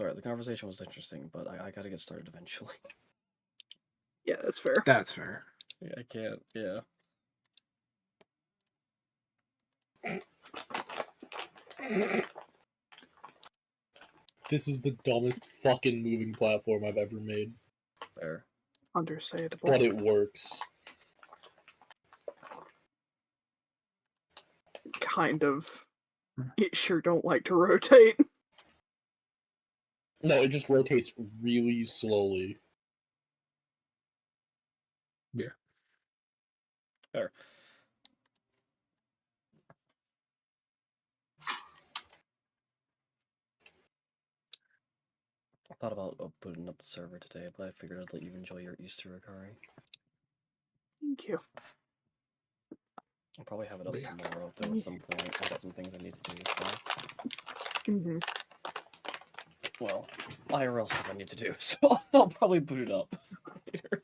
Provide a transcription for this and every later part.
Sorry, the conversation was interesting, but I gotta get started eventually. Yeah, that's fair. That's fair. Yeah, I can't. Yeah. This is the dumbest fucking moving platform I've ever made. Fair. Understandable. But it works. Kind of. It sure don't like to rotate. No, it just rotates really slowly. Yeah. Fair. I thought about booting up the server today, but I figured I'd let you enjoy your Easter recovery. Thank you. I'll probably have it up Yeah. tomorrow, though, at some point. I've got some things I need to do, so... Mm-hmm. Well, IRL stuff I need to do, so I'll probably boot it up later.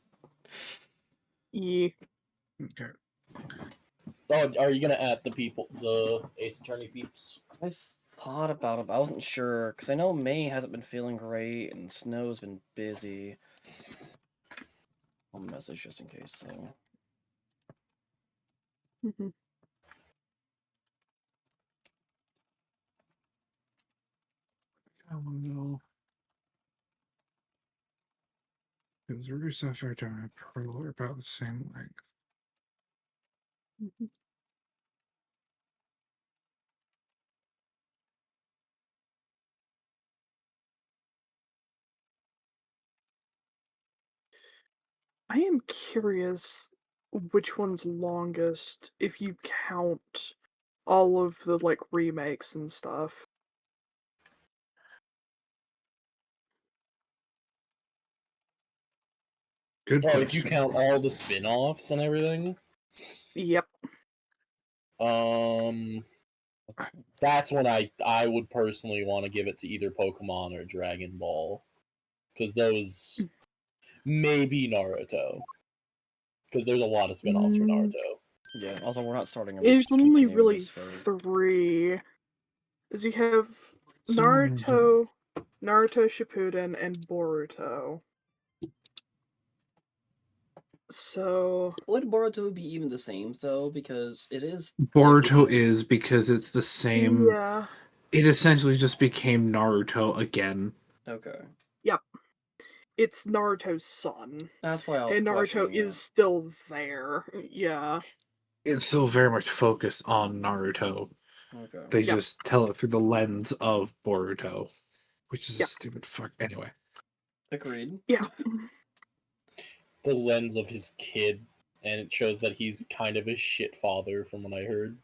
Yeah. Okay. Oh, are you gonna add the Ace Attorney peeps? I thought about it, but I wasn't sure, because I know May hasn't been feeling great, and Snow's been busy. I'll message just in case, though. Mm-hmm. Oh no. Those order stuff are done probably about the same length. Mm-hmm. I am curious which one's longest if you count all of the like remakes and stuff. Good Oh, question. if you count all the spin-offs and everything? Yep. That's when I would personally want to give it to either Pokemon or Dragon Ball. Because those... Maybe Naruto. Because there's a lot of spin-offs for Naruto. Yeah, also we're not starting on There's only continuing really this phase. 3. As you have So Naruto, Naruto Shippuden, and Boruto. So Would Boruto be even the same, though? Because it is... Boruto like, is because it's the same. yeah. It essentially just became Naruto again. Okay. Yep. It's Naruto's son. That's why I was And Naruto questioning is still there. Yeah. It's still very much focused on Naruto. Okay. They Yep. just tell it through the lens of Boruto, which is Yep. a stupid fuck. Anyway, Agreed. Yeah. The lens of his kid, and it shows that he's kind of a shit father from what I heard.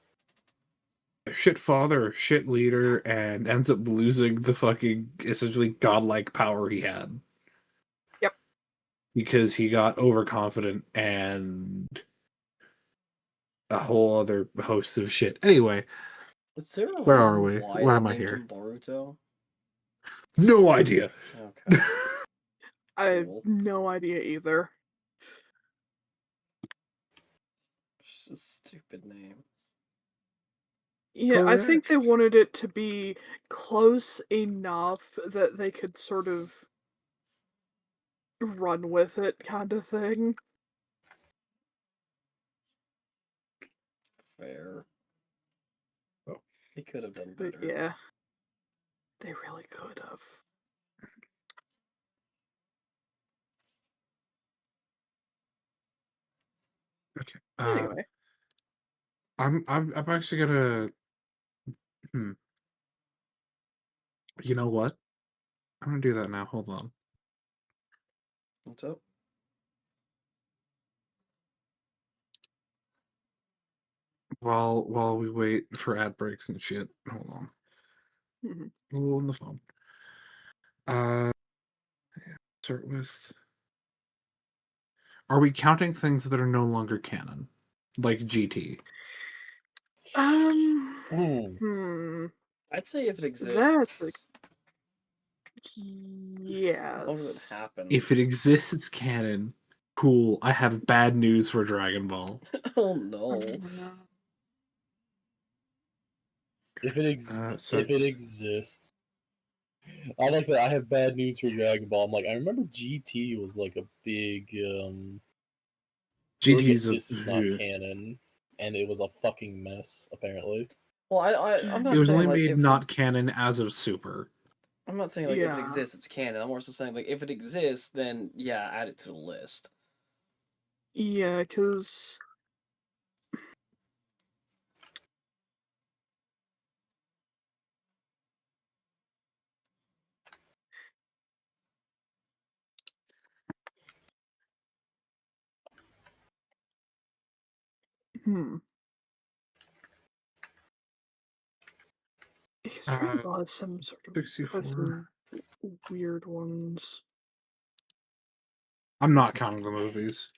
a shit father, a shit leader, and ends up losing the fucking essentially godlike power he had. Yep. Because he got overconfident and a whole other host of shit. Anyway, Is there a where reason are we? why Why they am I named here? him Boruto? No idea. Okay. I have Cool. no idea either. It's a stupid name. Yeah, I think they wanted it to be close enough that they could sort of run with it, kind of thing. Fair. Oh. He could have done But better. yeah, they really could have. Okay. Anyway, I'm actually gonna. You know what? I'm gonna do that now. Hold on. What's up? While we wait for ad breaks and shit. Hold on. mhm. A little on the phone. Start with. Are we counting things that are no longer canon, like GT? I'd say if it That's exists, a as long as it yes. happens. If it exists, it's canon. Cool. I have bad news for Dragon Ball. Oh no. If it exists, I like that. I have bad news for Dragon Ball. I'm like, I remember GT was like a big. They were like, GT's this is not canon, and it was a fucking mess. Apparently, Well, I'm it not was saying only like made if not canon as of Super. I'm not saying like if it Yeah. exists, it's canon. I'm more so saying like if it exists, then yeah, add it to the list. Yeah, because hmm. Because Dragon Uh, Ball has some sort of 64. weird ones. I'm not counting the movies.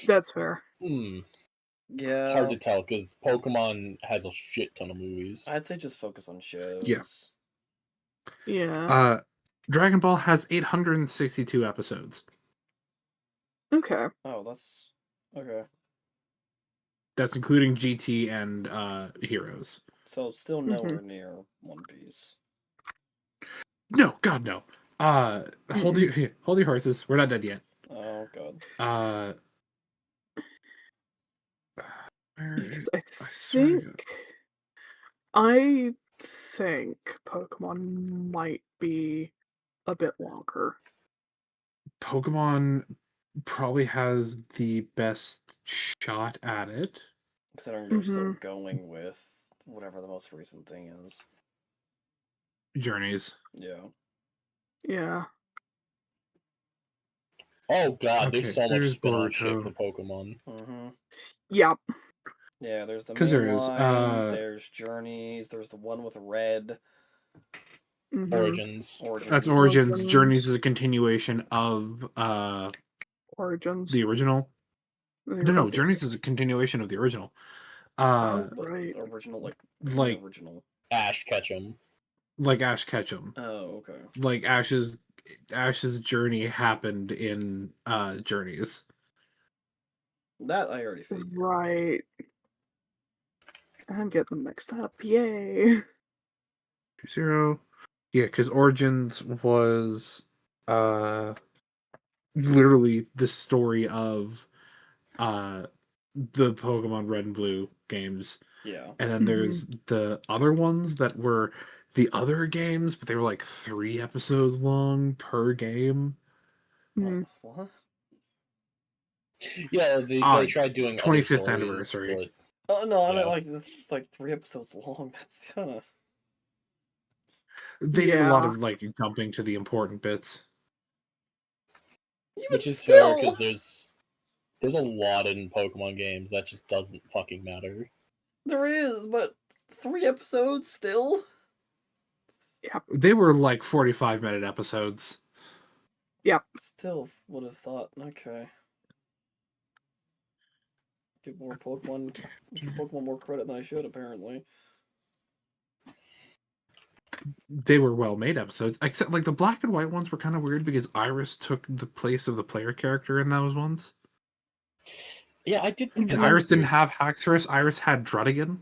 That's fair. Yeah, hard to tell because Pokemon has a shit ton of movies. I'd say just focus on shows. Yeah. Yeah. Dragon Ball has 862 episodes. Okay. Oh, that's okay. That's including GT and Heroes. So still nowhere near One Piece. No, God no. Hold your horses. We're not dead yet. Oh god. Because I swear to God. I think Pokemon might be a bit longer. Pokemon probably has the best shot at it. Considering they're still going with whatever the most recent thing is. Journeys. Yeah. Yeah. Oh god, Okay, there's so much there's spin-off shit Boruto. for Pokemon. Yep. Yeah, there's the 'Cause main there is, line, there's Journeys, there's the one with red. Origins. That's Origins. Journeys is a continuation of Origins. the original. No, Journeys is a continuation of the original. Right. Original, like Like original. Ash Ketchum. Like Ash Ketchum. Oh, okay. Like Ash's journey happened in Journeys. That I already figured. Right. I'm getting them mixed up. Yay. 2-0. Yeah, because Origins was literally the story of the Pokemon Red and Blue games. Yeah. And then there's the other ones that were the other games, but they were like 3 episodes long per game. What? Yeah, they tried doing 25th other stories, anniversary. but Oh no, I yeah. meant like 3 episodes long. That's kind of. They did a lot of like jumping to the important bits. Even Which is fair still. because there's a lot in Pokemon games that just doesn't fucking matter. There is, but 3 episodes still. Yep. They were like 45-minute episodes. Yep. Still would have thought. Okay. Give Pokemon more credit than I should, apparently. They were well-made episodes, except like the black and white ones were kind of weird because Iris took the place of the player character in those ones. Yeah, I did think And that Iris was didn't weird. have Haxorus. Iris had Druddigan.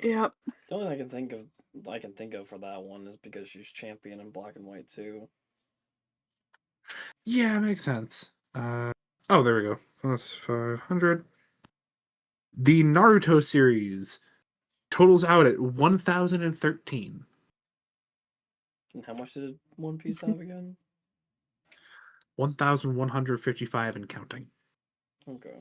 Yep. The only thing I can think of for that one is because she's champion in black and white too. Yeah, makes sense. Oh, there we go. That's 500. The Naruto series totals out at 1,013. And how much did One Piece have again? 1,155 and counting. Okay.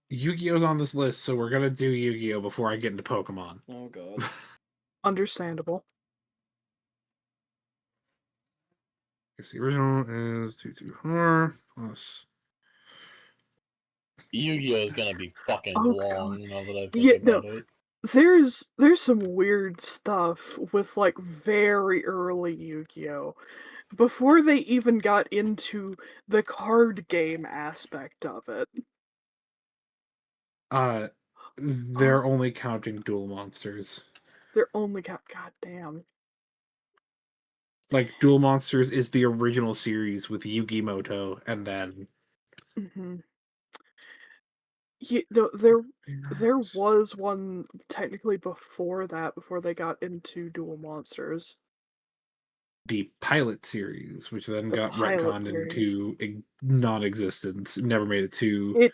Yu-Gi-Oh's on this list, so we're gonna do Yu-Gi-Oh before I get into Pokemon. Oh god. Understandable. Because the original is 224 plus. Yu-Gi-Oh is gonna be fucking long now that I think about it. There's some weird stuff with like very early Yu-Gi-Oh! Before they even got into the card game aspect of it. They're only counting Duel Monsters. They're only goddamn. Like Duel Monsters is the original series with Yugi Moto, and then There was one technically before that, before they got into Duel Monsters. The pilot series, which then The got pilot retconned series. into non-existence, never made it to. It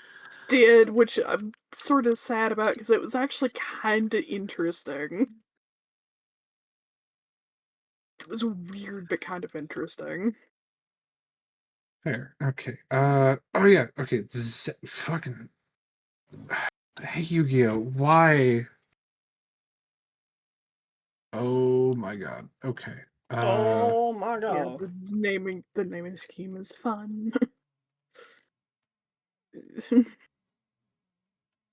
did, which I'm sort of sad about because it was actually kinda interesting. It was weird, but kind of interesting. Fair. Okay. Oh yeah. Okay. Fucking. Hey Yu-Gi-Oh! Why? Oh my god. Okay. Oh my Yeah, god. the naming scheme is fun.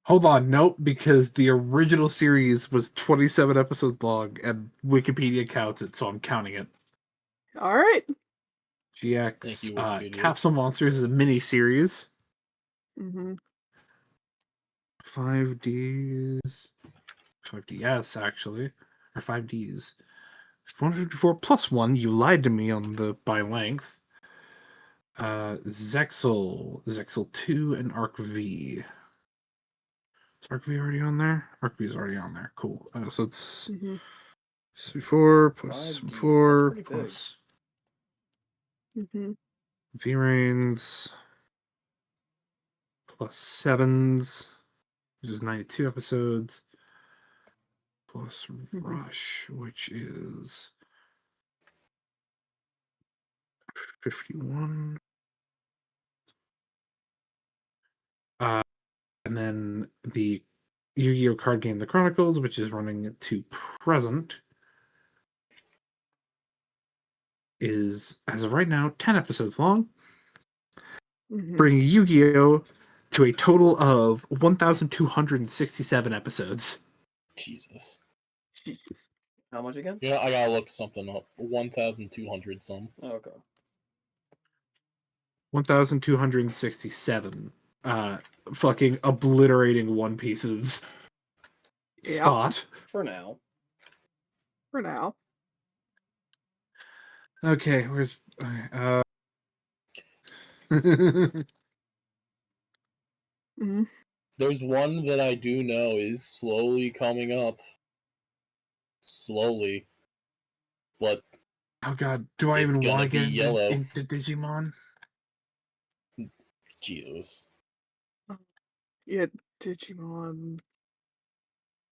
Hold on. Nope. Because the original series was 27 episodes long, and Wikipedia counts it, so I'm counting it. Alright. Thank you, GX Wikipedia. Capsule Monsters is a mini series. Mm-hmm. 5Ds. 5DS actually, or 5Ds. 154 plus 1. You lied to me on the by length. Zexal 2, and Arc V. Is Arc V already on there? Arc V is already on there. Cool. So it's Mm-hmm. 4 plus 5Ds, that's 4 pretty big. plus Mm-hmm. V Rains plus 7s, which is 92 episodes, plus Mm-hmm. Rush, which is 51. And then the Yu-Gi-Oh card game The Chronicles, which is running to present, is, as of right now, 10 episodes long, Mm-hmm. bringing Yu-Gi-Oh to a total of 1,267 episodes. Jesus. Jeez. How much again? You know, I gotta look something up. 1,200 some. Oh, okay. 1,267. Fucking obliterating One Piece's Yep. spot. For now. For now. Okay, where's... Okay, Mm-hmm. There's one that I do know is slowly coming up. Slowly. But oh god, do I it's even want gonna to be get yellow. into Digimon? Jesus. Yeah, Digimon.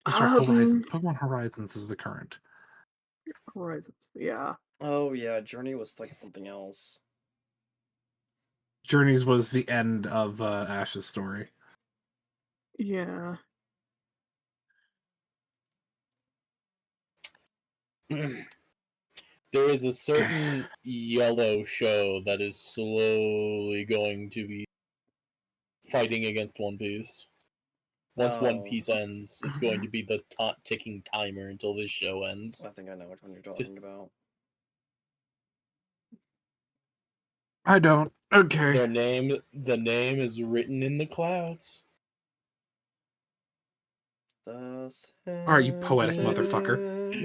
Oh, sorry, Horizons. Pokemon Horizons is the current. Horizons. Yeah. Oh yeah, Journey was like something else. Journeys was the end of Ash's story. Yeah. There is a certain yellow show that is slowly going to be fighting against One Piece. Once One Oh, Piece ends, it's going to be the ticking timer until this show ends. I think I know which one you're talking about. I don't. Okay. The name is written in the clouds. The Alright, you poetic motherfucker.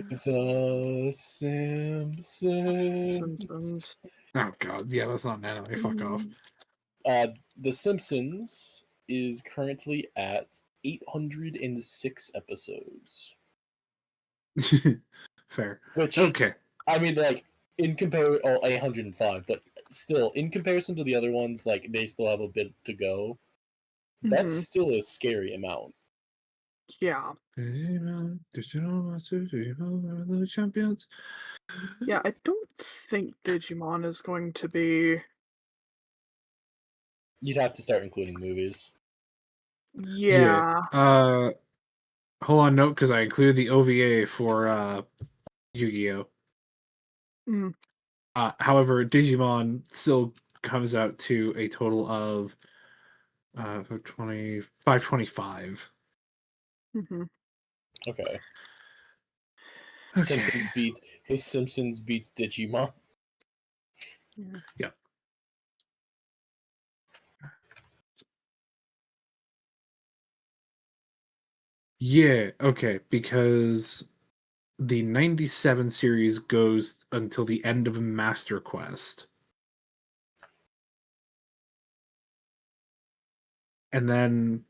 The Simpsons. Simpsons. Oh god, yeah, that's not an anime. Fuck off. The Simpsons is currently at 806 episodes. Fair. Which, Okay. I mean, like, in compare, 805, but still, in comparison to the other ones, like, they still have a bit to go. That's Mm-hmm. still a scary amount. Yeah. Digimon, Digital Monsters, Digimon are the champions. Yeah, I don't think Digimon is going to be. You'd have to start including movies. Yeah. Hold on, note, because I included the OVA for Yu-Gi-Oh. Mm. However, Digimon still comes out to a total of 525. Mm-hmm. Okay. Okay. Simpsons beats Digimon. Yeah. Yeah. Yeah, okay, because the 97 series goes until the end of Master Quest. And then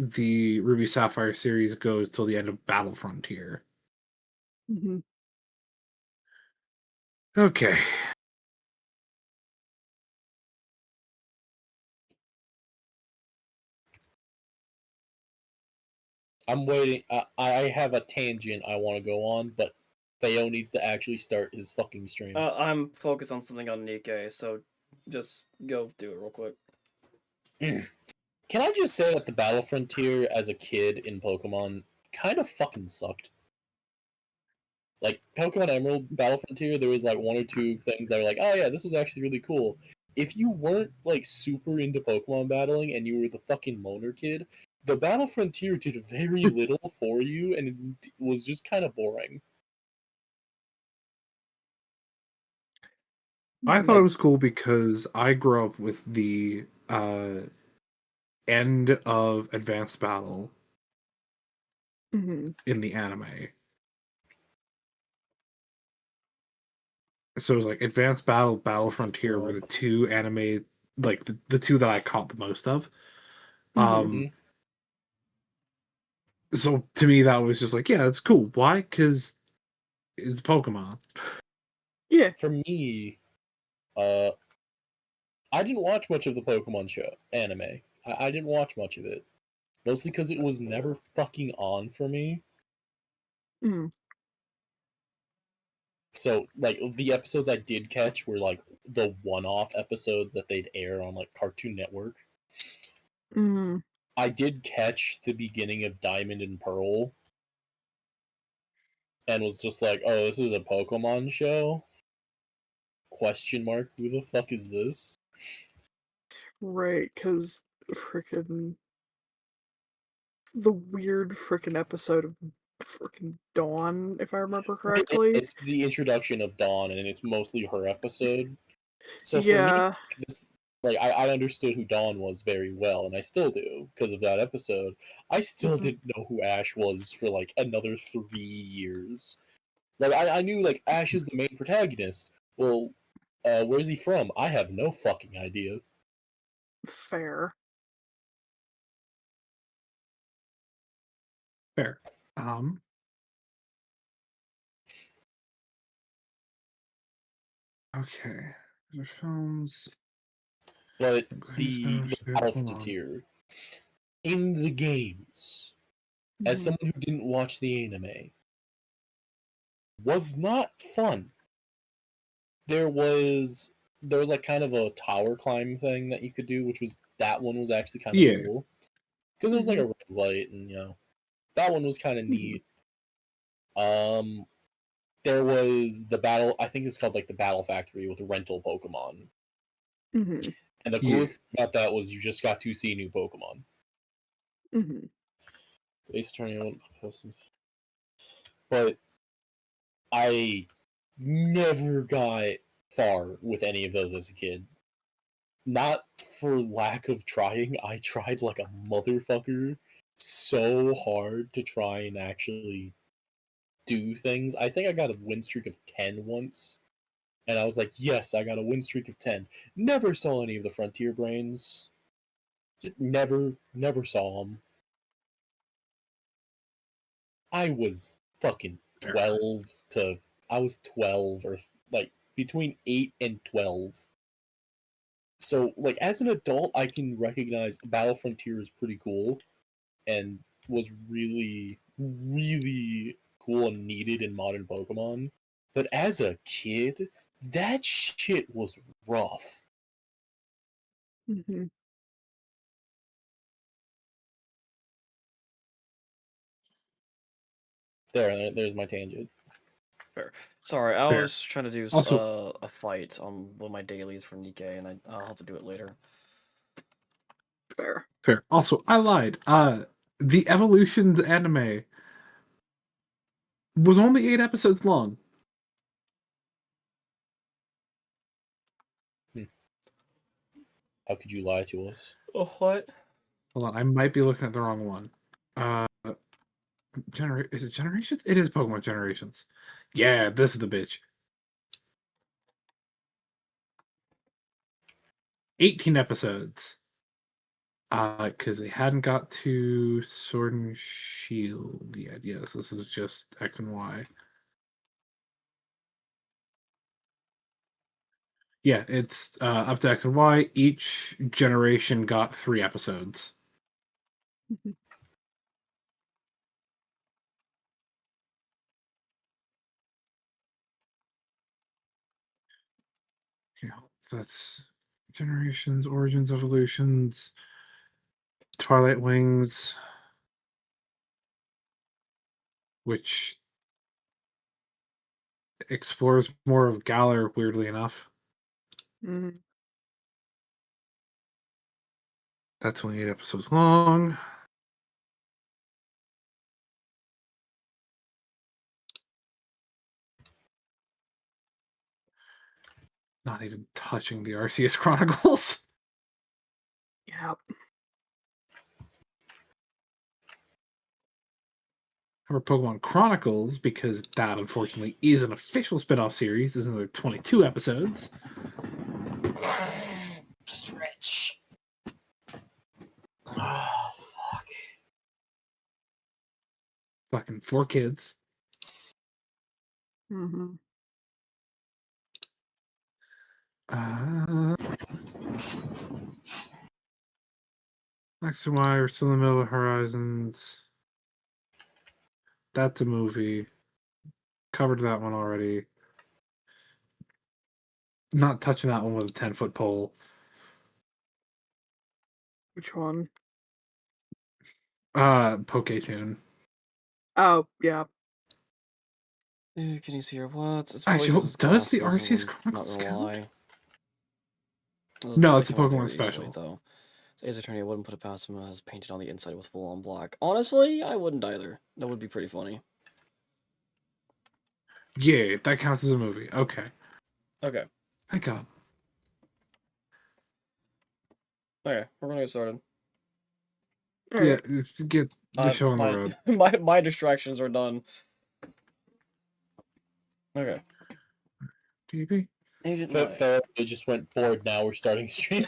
the Ruby Sapphire series goes till the end of Battle Frontier. Mm-hmm. Okay. I'm waiting. I have a tangent I want to go on, but Theo needs to actually start his fucking stream. I'm focused on something on Nikkei, so just go do it real quick. Can I just say that the Battle Frontier as a kid in Pokemon kind of fucking sucked? Like, Pokemon Emerald Battle Frontier, there was like one or two things that were like, oh yeah, this was actually really cool. If you weren't like super into Pokemon battling and you were the fucking loner kid, the Battle Frontier did very little for you and it was just kind of boring. I thought it Like, was cool because I grew up with the end of Advanced Battle Mm-hmm. in the anime. So it was like Advanced Battle, Battle Frontier were the two anime, like the two that I caught the most of. Mm-hmm. So to me, that was just like, yeah, it's cool. Why? Because it's Pokemon. Yeah. for me, I didn't watch much of the Pokemon show anime. I didn't watch much of it. Mostly because it was never fucking on for me. Mm-hmm. So, like, the episodes I did catch were, like, the one-off episodes that they'd air on, like, Cartoon Network. Mm-hmm. I did catch the beginning of Diamond and Pearl. And was just like, oh, this is a Pokemon show? Question mark, who the fuck is this? Right, because frickin' the weird frickin' episode of frickin' Dawn, if I remember correctly. It's the introduction of Dawn, and it's mostly her episode. So for me, Yeah. this like I understood who Dawn was very well, and I still do because of that episode. I still Mhm. didn't know who Ash was for like another 3 years. Like I knew like Ash is the main protagonist. Well, where's he from? I have no fucking idea. Fair. Fair. Okay. There's films. But Hold the Battle on. Frontier in the games, as Mhm. someone who didn't watch the anime, was not fun. There was like kind of a tower climb thing that you could do, which was that one was actually kind of Yeah. cool because it was like Mhm. a red light, and that one was kind of Mhm. neat. Um, there was the battle. I think it's called like the Battle Factory with rental Pokemon, Mhm. and the Yeah. coolest thing about that was you just got to see new Pokemon. Mhm. Base turning person, but I never got far with any of those as a kid. Not for lack of trying, I tried like a motherfucker so hard to try and actually do things. I think I got a win streak of 10 once. And I was like, yes, I got a win streak of 10. Never saw any of the Frontier Brains. Just never saw them. I was fucking 12 to. I was 12 or like between 8 and 12. So, like, as an adult, I can recognize Battle Frontier is pretty cool and was really, really cool and needed in modern Pokemon. But as a kid, that shit was rough. Mhm. There's my tangent. Fair. Sorry, I Fair. was trying to do Also, a fight on one of my dailies for Nikkei, and I'll have to do it later. Fair. fair. Also, I lied. The Evolutions anime was only 8 episodes long. How could you lie to us? Oh, what? Hold on, I might be looking at the wrong one. Is it Generations? It is Pokemon Generations. Yeah, this is the bitch. 18 episodes. Because they hadn't got to Sword and Shield yet. Yes, this is just X and Y. Yeah, it's up to X and Y. Each generation got 3 episodes. Yeah, so that's Generations, Origins, Evolutions, Twilight Wings, which explores more of Galar, weirdly enough. Mhm. That's only 8 episodes long. Not even touching the Arceus Chronicles. Yeah. Or Pokemon Chronicles, because that unfortunately is an official spin-off series, is another 22 episodes. Stretch. Oh, fuck. Fucking 4 kids. Mm-hmm. X and Y are still in the middle of Horizons. That's a movie. Covered that one already. Not touching that one with a 10-foot pole. Which one? Poketune. Oh, yeah. Can you see her what? It's probably Actually, just his does the glasses, Arceus I'm not Chronicles gonna count? lie. No, They it's a come out Pokemon very special. easily, though. Ace Attorney, I wouldn't put it past him as painted on the inside with full on black. Honestly, I wouldn't either. That would be pretty funny. Yeah, that counts as a movie. Okay. Okay. Thank God. Okay, we're gonna get started. Yeah, Alright. get the show on the road. My distractions are done. Okay. DB? Agent Knight. Fair, they just went bored now. We're starting stream.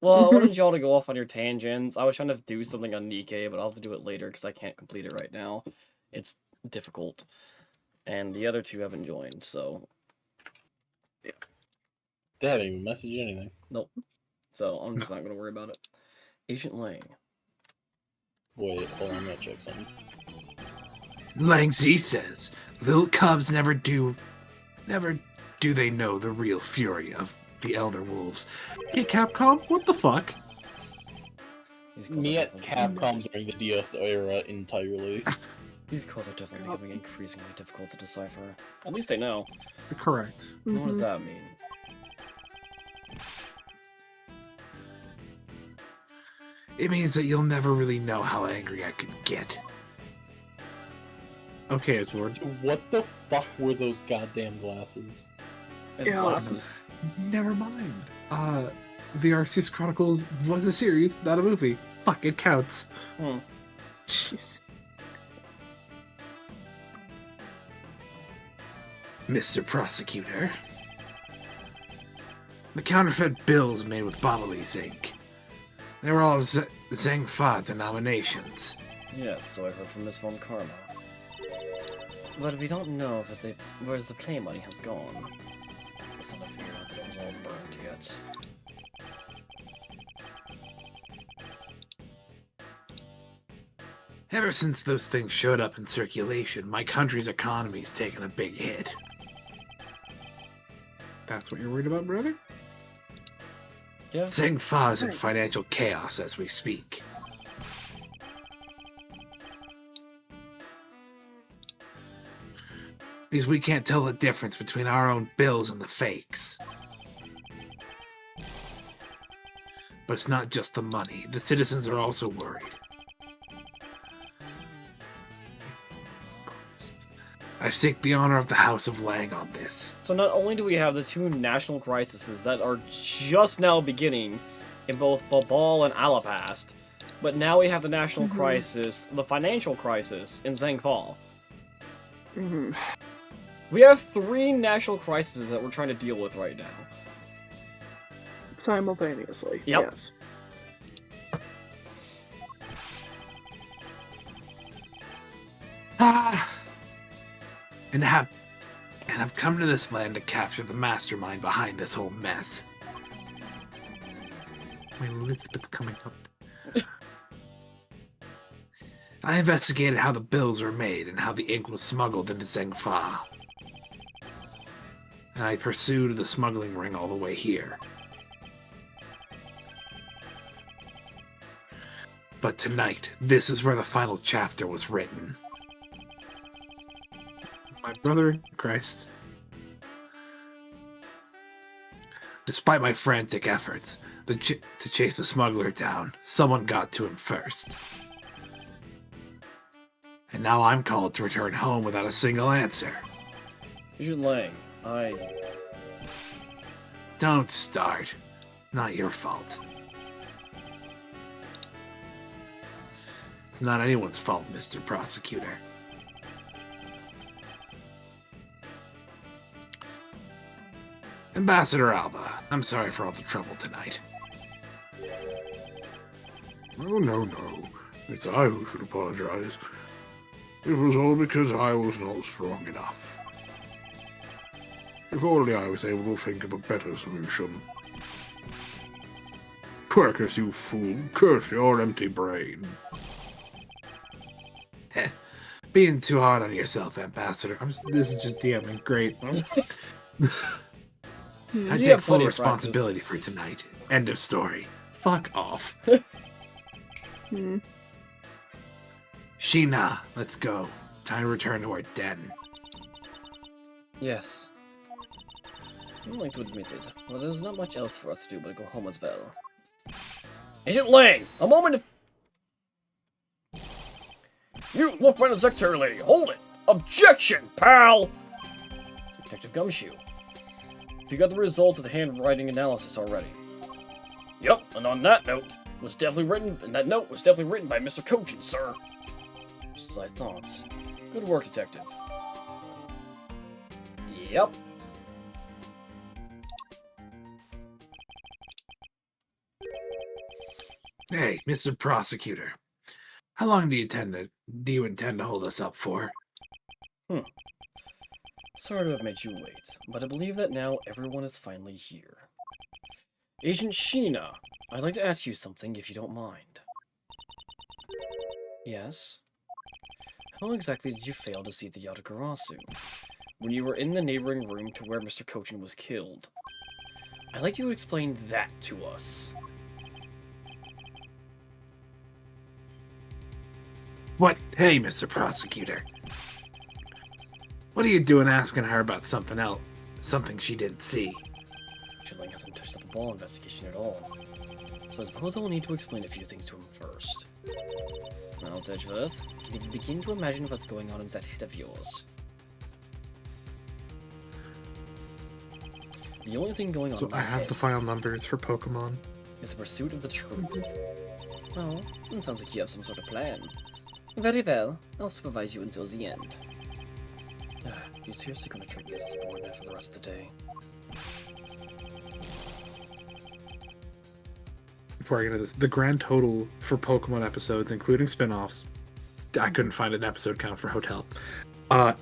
Well, I wanted y'all to go off on your tangents. I was trying to do something on Nikkei, but I'll have to do it later because I can't complete it right now. It's difficult. And the other 2 haven't joined, so They haven't even messaged anything. nope. So I'm just not going to worry about it. Agent Lang. Wait, hold on, I'm gonna check something. Lang Z says, little cubs never do they know the real fury of the Elder Wolves. Hey, Capcom, what the fuck? These calls Me are at definitely- Capcom during the DS era entirely. These calls are definitely becoming increasingly difficult to decipher. At least they know. Correct. What does that mean? It means that you'll never really know how angry I could get. Okay, it's Lord. What the fuck were those goddamn glasses? It's Yeah. glasses. Never mind. The Arceus Chronicles was a series, not a movie. Fuck, it counts. Jeez. Mr. Prosecutor. The counterfeit bills made with Bobolese ink. They were all Zheng Fa denominations. Yes, so I heard from Miss Von Karma. But we don't know if where the play money has gone. I still have figured out that it was all burned yet. Ever since those things showed up in circulation, my country's economy's taken a big hit. That's what you're worried about, brother? Yeah. Zheng Fa's in financial chaos as we speak. Because we can't tell the difference between our own bills and the fakes. But it's not just the money. The citizens are also worried. I've staked the honor of the House of Lang on this. So not only do we have the 2 national crises that are just now beginning in both Babal and Alapast, but now we have the national crisis, the financial crisis in Zhengfall. We have 3 national crises that we're trying to deal with right now. Simultaneously. Yep. Yes. Ah, and I've come to this land to capture the mastermind behind this whole mess. My Elizabeth's coming up. I investigated how the bills were made and how the ink was smuggled into Zhengfa. And I pursued the smuggling ring all the way here. But tonight, this is where the final chapter was written. My brother in Christ. Despite my frantic efforts to chase the smuggler down, someone got to him first. And now I'm called to return home without a single answer. Agent Lang, Don't start. Not your fault. It's not anyone's fault, Mr. Prosecutor. Ambassador Alba, I'm sorry for all the trouble tonight. Oh, no. It's I who should apologize. It was all because I was not strong enough. If only I was able to think of a better solution. Quercus, you fool. Curse your empty brain. Being too hard on yourself, Ambassador. This is just DMing. Great. I take full responsibility for tonight. End of story. Fuck off. Sheena, let's go. Time to return to our den. Yes. I don't like to admit it, but there's not much else for us to do but go home as well. Agent Lang, a moment of... You, Wolfman and Secretary Lady, hold it! Objection, pal! Detective Gumshoe. Have you got the results of the handwriting analysis already? Yep, and on that note, that note was definitely written by Mr. Cochin, sir. Just as I thought. Good work, Detective. Yep. Hey, Mr. Prosecutor. How long do you intend to hold us up for? Sorry to have made you wait, but I believe that now everyone is finally here. Agent Sheena, I'd like to ask you something if you don't mind. Yes? How exactly did you fail to see the Yatagarasu when you were in the neighboring room to where Mr. Cochin was killed? I'd like you to explain that to us. What? Hey, Mr. Prosecutor. What are you doing asking her about something else? Something she didn't see? Lang hasn't touched the ball investigation at all, so I suppose I will need to explain a few things to him first. Now, Sedgeworth, can you begin to imagine what's going on in that head of yours? The only thing going on So in I that have head the file numbers for Pokemon. is the pursuit of the truth. Well, it sounds like you have some sort of plan. Very well, I'll supervise you until the end. You seriously gonna treat me as a subordinate for the rest of the day? Before I get into this, the grand total for Pokemon episodes, including spin-offs, I couldn't find an episode count for Hotel,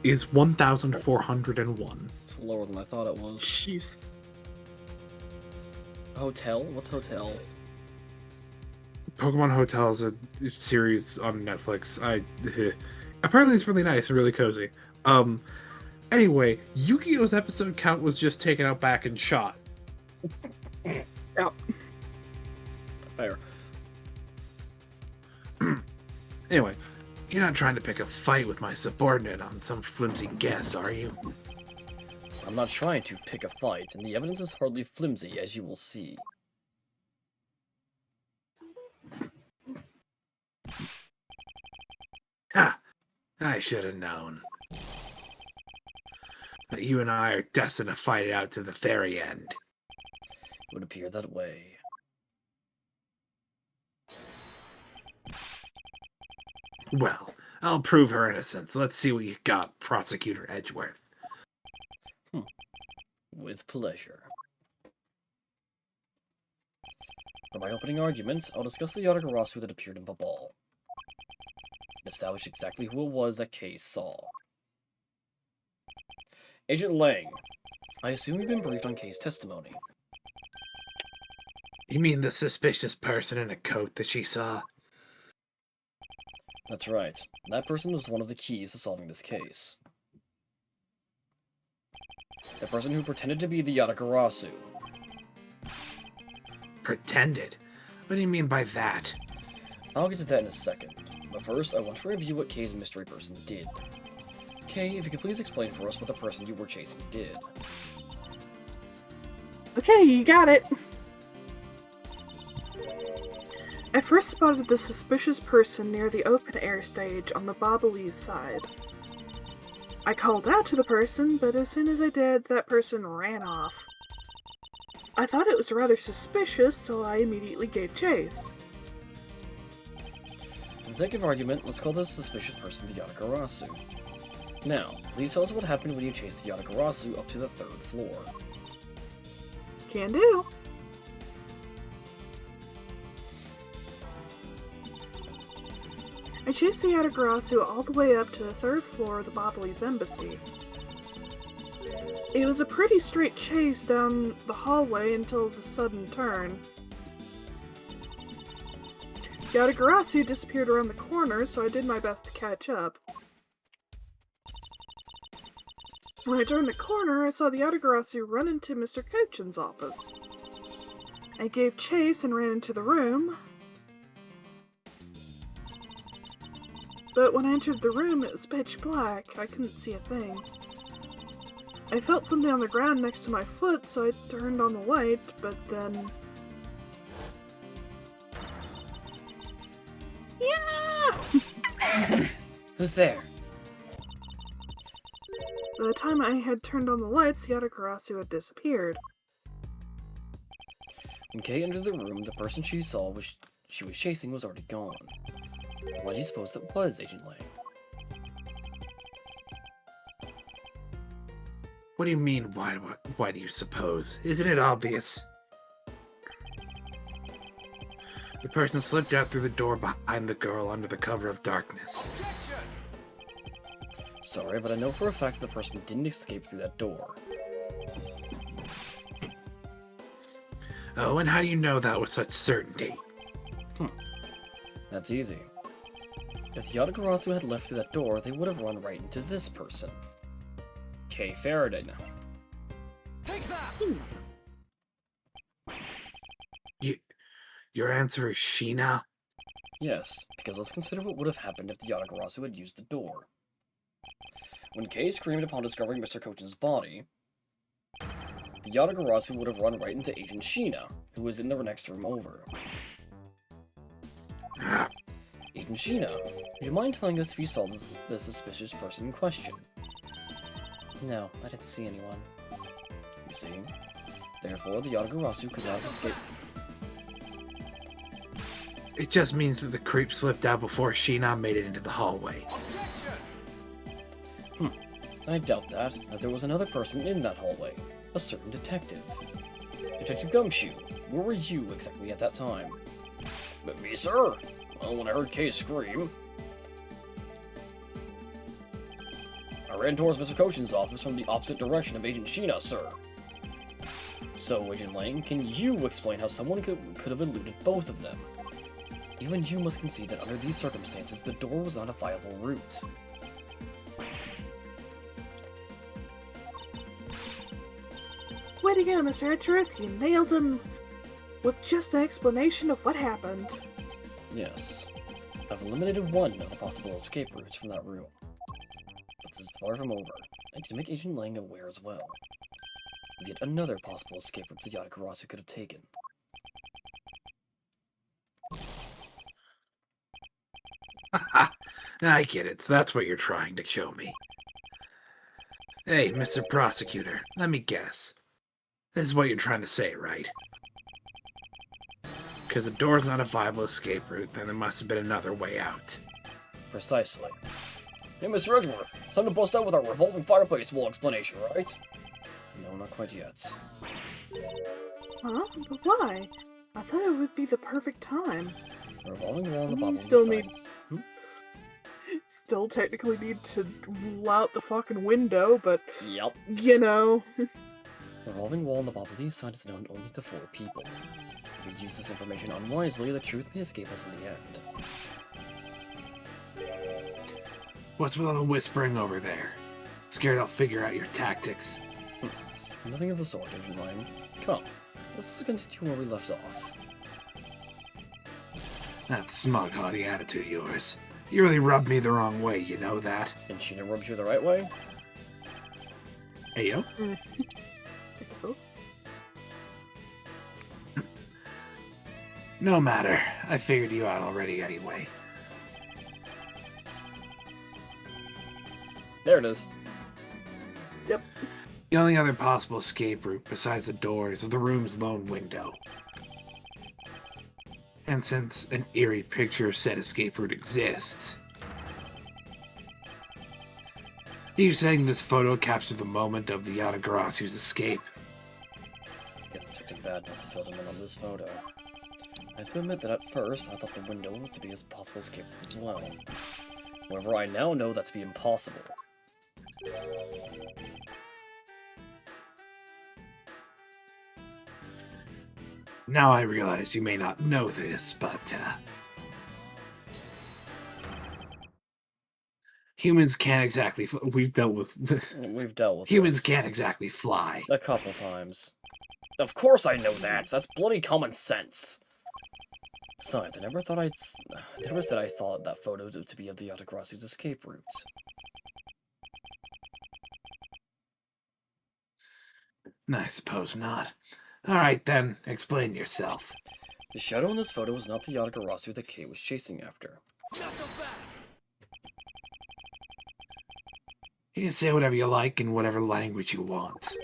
is 1,401. It's lower than I thought it was. Jeez. Hotel? What's Hotel? Pokemon Hotel is a series on Netflix. Apparently it's really nice and really cozy. Anyway, Yu-Gi-Oh's episode count was just taken out back and shot. Yep. Fair. Anyway, you're not trying to pick a fight with my subordinate on some flimsy guess, are you? I'm not trying to pick a fight, and the evidence is hardly flimsy, as you will see. Ha! I should have known. That you and I are destined to fight it out to the very end. It would appear that way. Well, I'll prove her innocence. Let's see what you got, Prosecutor Edgeworth. With pleasure. For my opening arguments, I'll discuss the Yatagarasu that appeared in Babal. and establish exactly who it was that Kay saw. Agent Lang, I assume you've been briefed on Kay's testimony. You mean the suspicious person in a coat that she saw? That's right. That person was one of the keys to solving this case. The person who pretended to be the Yatagarasu. Pretended? What do you mean by that? I'll get to that in a second, but first I want to review what Kay's mystery person did. Kay, if you could please explain for us what the person you were chasing did. Okay, you got it. I first spotted the suspicious person near the open-air stage on the Bobbly's side. I called out to the person, but as soon as I did, that person ran off. I thought it was rather suspicious, so I immediately gave chase. For the sake of argument, let's call this suspicious person the Yatagarasu. Now, please tell us what happened when you chased the Yatagarasu up to the 3rd floor. Can do. I chased the Yatagarasu all the way up to the 3rd floor of the Bobbly's embassy. It was a pretty straight chase down the hallway until the sudden turn. Yatagarasu disappeared around the corner, so I did my best to catch up. When I turned the corner, I saw the Yatagarasu run into Mr. Kochin's office. I gave chase and ran into the room. But when I entered the room, it was pitch black. I couldn't see a thing. I felt something on the ground next to my foot, so I turned on the light, but then... Yeah! Who's there? By the time I had turned on the lights, Yatagarasu had disappeared. When Kay entered the room, the person she saw she was chasing was already gone. Why do you suppose that was, Agent Lang? What do you mean, why do you suppose? Isn't it obvious? The person slipped out through the door behind the girl under the cover of darkness. Sorry, but I know for a fact that the person didn't escape through that door. Oh, and how do you know that with such certainty? That's easy. If the Yatagarasu had left through that door, they would have run right into this person. Kay Faraday now. Your answer is Sheena? Yes, because let's consider what would have happened if the Yatagarasu had used the door. When Kay screamed upon discovering Mr. Kochin's body, the Yatagarasu would have run right into Agent Sheena, who was in the next room over. Agent Sheena, would you mind telling us if you saw the suspicious person in question? No, I didn't see anyone. You see? Therefore, the Yatagarasu could not have escaped. It just means that the creep slipped out before Sheena made it into the hallway. I doubt that, as there was another person in that hallway. A certain detective. Detective Gumshoe, where were you exactly at that time? But me, sir? Well, when I heard Kay scream, I ran towards Mr. Kochin's office from the opposite direction of Agent Sheena, sir. So, Agent Lang, can you explain how someone could have eluded both of them? Even you must concede that under these circumstances, the door was not a viable route. Way to go, Mr. Edgeworth. You nailed him with just an explanation of what happened. Yes. I've eliminated one of the possible escape routes from that room. But this is far from over. I need to make Agent Lang aware as well. Of yet another possible escape route the Yatagarasu could have taken. I get it, so that's what you're trying to show me. Hey, Mr. Prosecutor, let me guess. This is what you're trying to say, right? Because the door's not a viable escape route, then there must have been another way out. Precisely. Hey, Mr. Edgeworth, it's time to bust out with our revolving fireplace wall explanation, right? No, not quite yet. Huh? But why? I thought it would be the perfect time. Revolving around the You bottom still of the need- sides. Still technically need to rule out the fucking window, but Yep. you know. The revolving wall on the Bobbly side is known only to 4 people. If we use this information unwisely, the truth may escape us in the end. What's with all the whispering over there? Scared I'll figure out your tactics. Nothing of the sort, Agent Ryan. Come, let's continue where we left off. That smug, haughty attitude of yours. You really rubbed me the wrong way, you know that? And Sheena rubs you the right way? Ayo? No matter. I figured you out already anyway. There it is. Yep. The only other possible escape route besides the door is the room's lone window. And since an eerie picture of said escape route exists, you saying this photo captured the moment of the Yatagarasu's escape? Get Detective Bad must have filled him in on this photo. I have to admit that at first I thought the window to be a possible escape route as well. However, I now know that to be impossible. Now I realize you may not know this, but humans can't exactly. We've dealt with We've dealt with humans this can't exactly fly. a couple times. Of course I know that. That's bloody common sense. Besides, I never said I thought that photo to be of the Yatagarasu's escape route. I suppose not. All right then, explain yourself. The shadow in this photo is not the Yatagarasu that Kay was chasing after. You can say whatever you like in whatever language you want.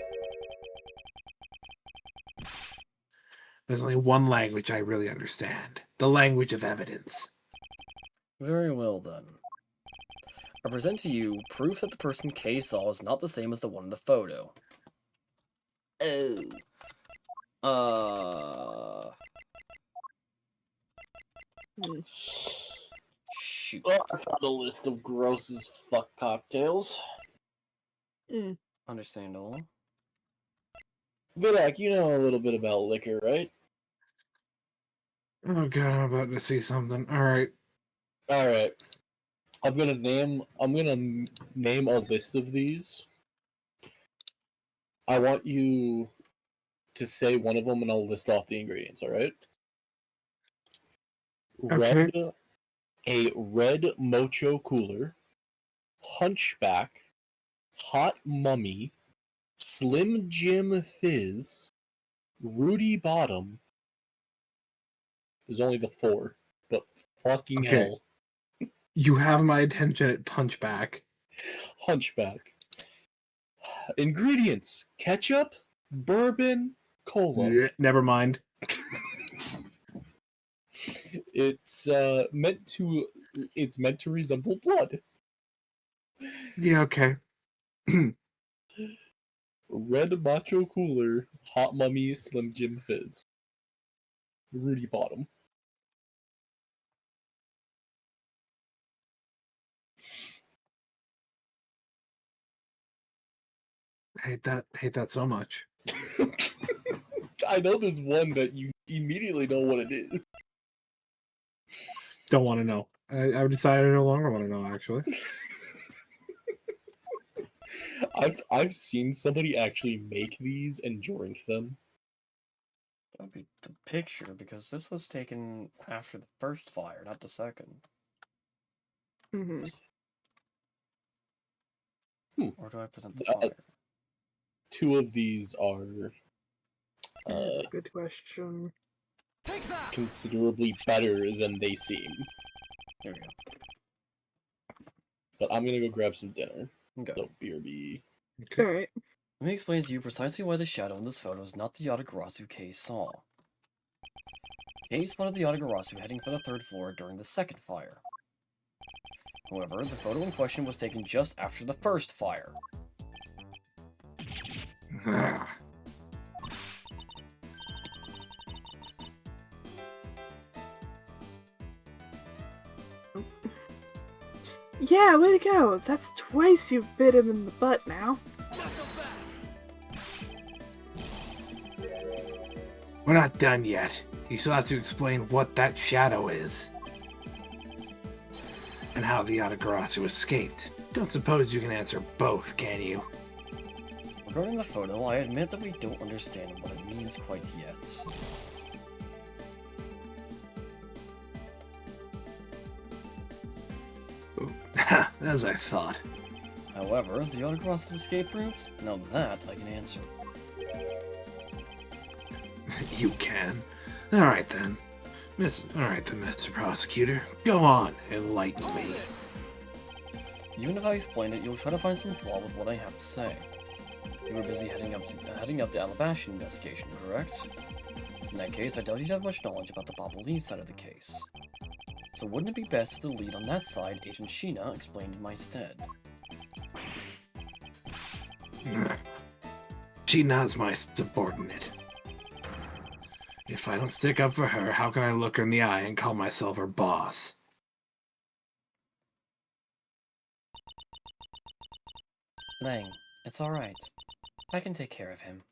There's only one language I really understand. The language of evidence. Very well then. I present to you proof that the person Kay saw is not the same as the one in the photo. Shoot. Oh, I found a list of gross as fuck cocktails. Understandable. Vidak, you know a little bit about liquor, right? Oh god, I'm about to see something. All right. Alright. I'm gonna name a list of these. I want you to say one of them and I'll list off the ingredients, alright? Okay. A red mocho cooler, hunchback, hot mummy, Slim Jim Fizz, Rudy Bottom. There's only the 4, but fucking Okay. hell. You have my attention at Punchback. Hunchback. Ingredients: ketchup, bourbon, cola. Yeah, never mind. It's meant to resemble blood. Yeah, okay. Red Macho Cooler, Hot Mummy, Slim Jim Fizz, Rudy Bottom. Hate that so much. I know there's one that you immediately know what it is. Don't want to know. I've decided I no longer want to know, actually. I've seen somebody actually make these and drink them. That'd be the picture, because this was taken after the first fire, not the second. Mm-hmm. Or do I present the fire? 2 of these are That's a good question. considerably better than they seem. Here we go. But I'm gonna go grab some dinner. Okay. So BRB. Okay. Alright. Let me explain to you precisely why the shadow in this photo is not the Yatagarasu Kay saw. Kay spotted the Yatagarasu heading for the 3rd floor during the 2nd fire. However, the photo in question was taken just after the 1st fire. Ah. Yeah, way to go. That's twice you've bit him in the butt now. We're not done yet. You still have to explain what that shadow is. And how the Yatagarasu escaped. Don't suppose you can answer both, can you? Regarding the photo, I admit that we don't understand what it means quite yet. As I thought. However, the Autocross's escape route? Now that I can answer. You can. Alright then. Mr. Prosecutor. Go on, enlighten me. Even if I explain it, you'll try to find some flaw with what I have to say. You were busy heading up the Alabash investigation, correct? In that case, I doubt you'd have much knowledge about the Baba Lee side of the case. So wouldn't it be best if the lead on that side, Agent Sheena, explained in my stead? Sheena's my subordinate. If I don't stick up for her, how can I look her in the eye and call myself her boss? Lang, it's alright. I can take care of him.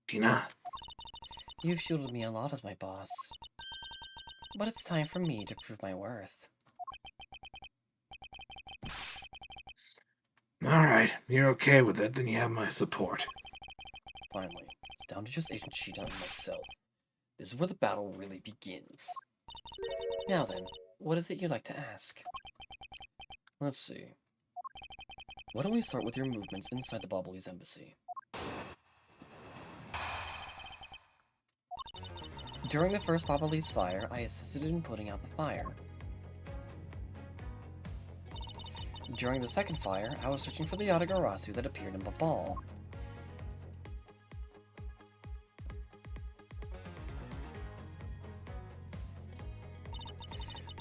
Sheena, You've shielded me a lot as my boss. But it's time for me to prove my worth. alright, you're okay with it, then you have my support. Finally, down to just Agent Sheena and myself. This is where the battle really begins. Now then, what is it you'd like to ask? Let's see. Why don't we start with your movements inside the Bobbly's embassy? During the first Bobbly's fire, I assisted in putting out the fire. During the second fire, I was searching for the Yatagarasu that appeared in Babal.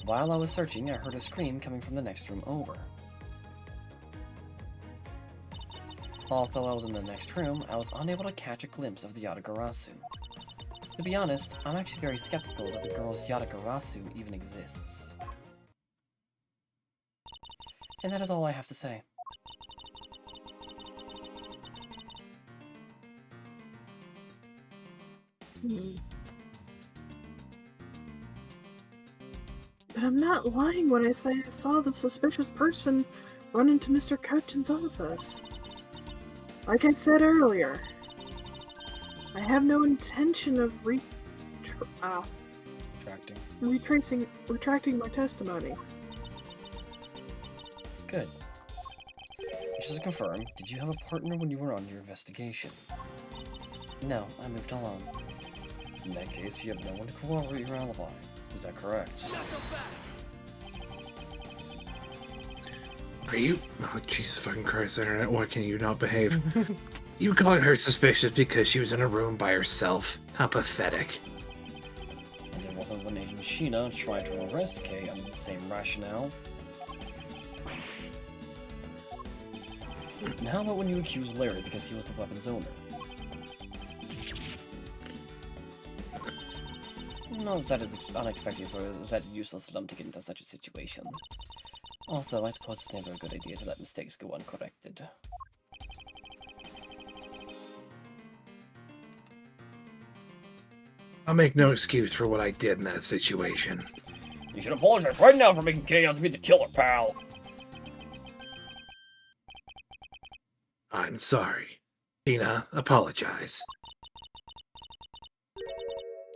While I was searching, I heard a scream coming from the next room over. Although I was in the next room, I was unable to catch a glimpse of the Yatagarasu. To be honest, I'm actually very skeptical that the girl's Yatagarasu even exists. And that is all I have to say. But I'm not lying when I say I saw the suspicious person run into Mr. Couchin's office. Like I said earlier, I have no intention of retracting my testimony. Good. Just to confirm, did you have a partner when you were on your investigation? No, I moved alone. In that case, you have no one to corroborate your alibi. Is that correct? Are you? Oh, Jesus fucking Christ, Internet, why can you not behave? You calling her suspicious because she was in a room by herself? How pathetic. And it wasn't when Agent Sheena tried to arrest Kay under the same rationale. And how about when you accused Larry because he was the weapon's owner? Not that is unexpected for is that useless for them to get into such a situation. Also, I suppose it's never a good idea to let mistakes go uncorrected. I'll make no excuse for what I did in that situation. You should apologize right now for making Kay out to be the killer, pal! I'm sorry. Tina, apologize.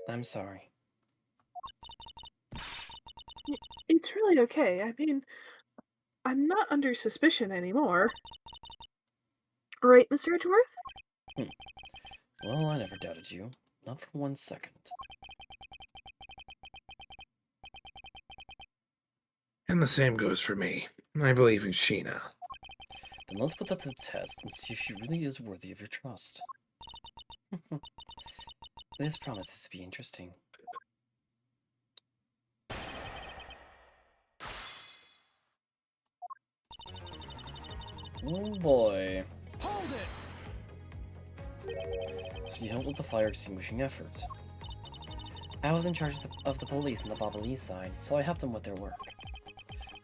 I'm sorry. It's really okay. I mean, I'm not under suspicion anymore. Right, Mr. Edgeworth? Well, I never doubted you. Not for 1 second. And the same goes for me. I believe in Sheena. Then let's put that to the test and see if she really is worthy of your trust. This promises to be interesting. Oh boy. Hold it! So you helped with the fire extinguishing effort. I was in charge of the of the police on the Babalee side, so I helped them with their work.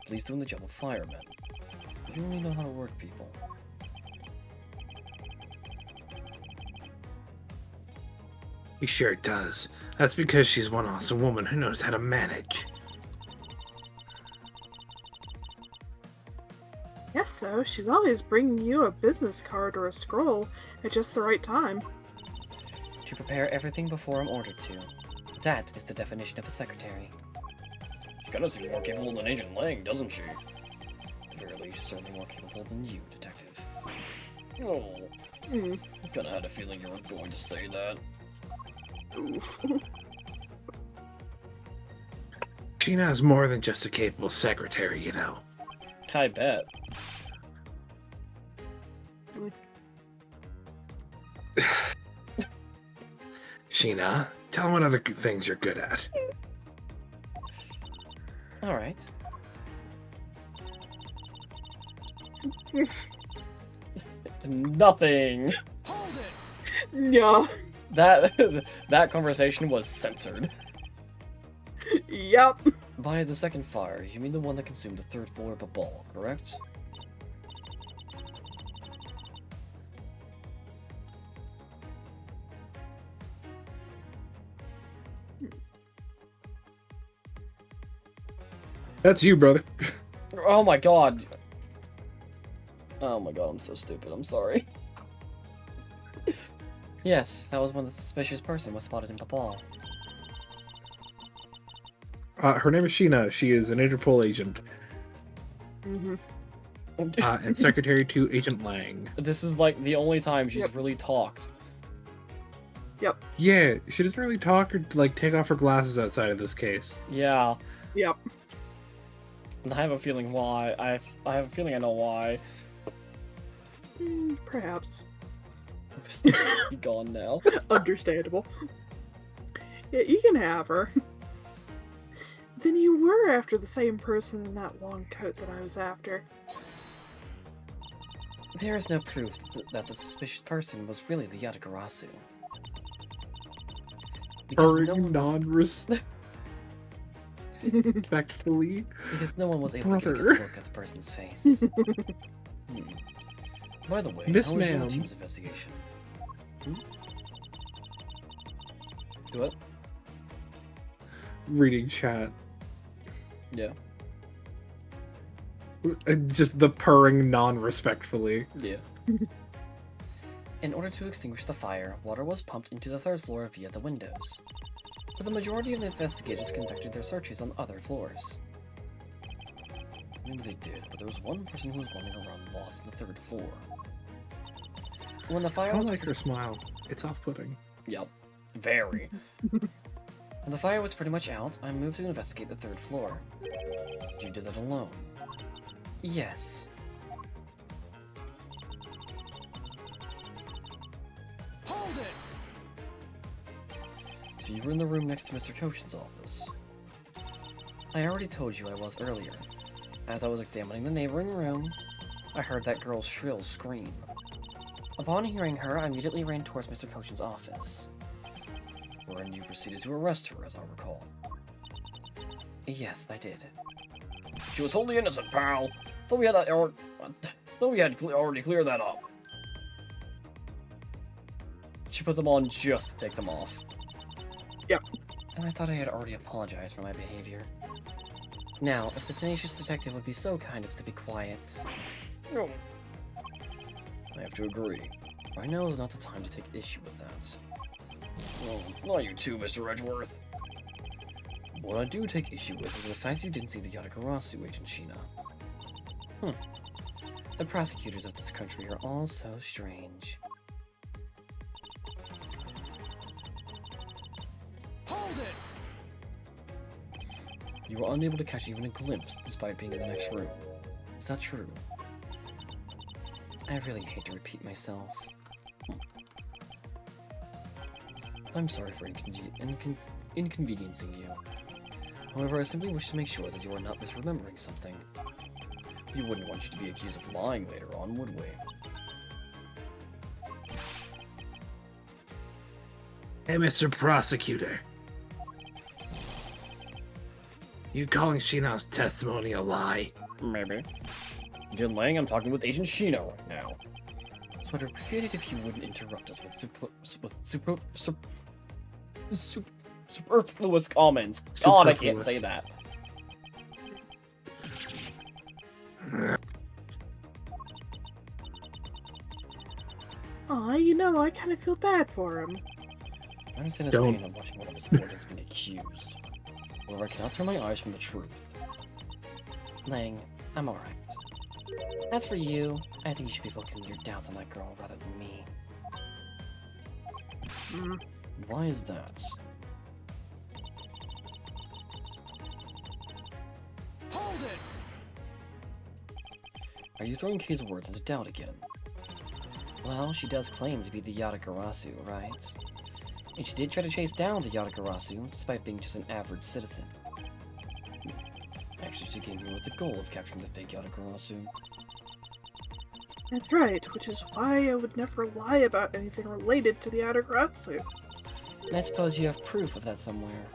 Police doing the job of firemen. You really know how to work people. He sure does. That's because she's one awesome woman who knows how to manage. Yes, so she's always bringing you a business card or a scroll at just the right time. To prepare everything before I'm ordered to. That is the definition of a secretary. She kinda seems more capable than Agent Lang, doesn't she? At the very least, she's certainly more capable than you, Detective. Oh, Hmm. I kinda had a feeling you were going to say that. Oof. Sheena is more than just a capable secretary, you know. I bet. Sheena, tell him what other good things you're good at. Alright. Nothing. Yeah. That conversation was censored. Yep. By the second fire, you mean the one that consumed the third floor of a ball, correct? That's you, brother. Oh my god. Oh my god, I'm so stupid. I'm sorry. Yes, that was when the suspicious person was spotted in Babal. Her name is Sheena. She is an Interpol agent Mm-hmm. and secretary to Agent Lang. This is like the only time she's Yep. really talked. Yep. Yeah, she doesn't really talk or like take off her glasses outside of this case. Yeah, Yep. and I have a feeling why. I have a feeling I know why. Perhaps. Be gone now. Understandable. Yeah, you can have her. Then you were after the same person in that long coat that I was after. There is no proof that the suspicious person was really the Yatagarasu. Because no one was, Respectfully. because no one was able to get a Brother. good look at the person's face. By the way, Miss how was your Ma'am. team's investigation? What? Reading chat. Yeah. Just the purring non-respectfully. Yeah. In order to extinguish the fire, water was pumped into the third floor via the windows. But the majority of the investigators conducted their searches on other floors. Maybe they did, but there was one person who was wandering around lost on the third floor. When the I fire don't was like her smile. It's off-putting. Yep. Very. When the fire was pretty much out, I moved to investigate the third floor. You did that alone. Yes. Hold it! So you were in the room next to Mr. Koshin's office. I already told you I was earlier. As I was examining the neighboring room, I heard that girl's shrill scream. Upon hearing her, I immediately ran towards Mr. Koshin's office, wherein you proceeded to arrest her, as I recall. Yes, I did. She was wholly innocent, pal. Thought we had already cleared that up. She put them on just to take them off. Yep. And I thought I had already apologized for my behavior. Now, if the tenacious detective would be so kind as to be quiet. No. I have to agree. Right now is not the time to take issue with that. Oh, not you too, Mr. Edgeworth. What I do take issue with is the fact you didn't see the Yatagarasu, Agent Sheena. The prosecutors of this country are all so strange. Hold it! You were unable to catch even a glimpse despite being in the next room. Is that true? I really hate to repeat myself. I'm sorry for inconveniencing you. However, I simply wish to make sure that you are not misremembering something. We wouldn't want you to be accused of lying later on, would we? Hey, Mr. Prosecutor. You calling Shino's testimony a lie? Maybe. Jin Lang, I'm talking with Agent Shino right now. So I'd appreciate it if you wouldn't interrupt us with superfluous comments. God, I can't say that. Aw, you know, I kind of feel bad for him. I understand his Don't. pain of watching one of his subordinates being accused. However, I cannot turn my eyes from the truth. Lang, I'm alright. As for you, I think you should be focusing your doubts on that girl rather than me. Hmm. Why is that? Hold it! Are you throwing Kei's words into doubt again? Well, she does claim to be the Yatagarasu, right? And she did try to chase down the Yatagarasu, despite being just an average citizen. Actually, she came here with the goal of capturing the fake Yatagarasu. That's right, which is why I would never lie about anything related to the Yatagarasu. And I suppose you have proof of that somewhere.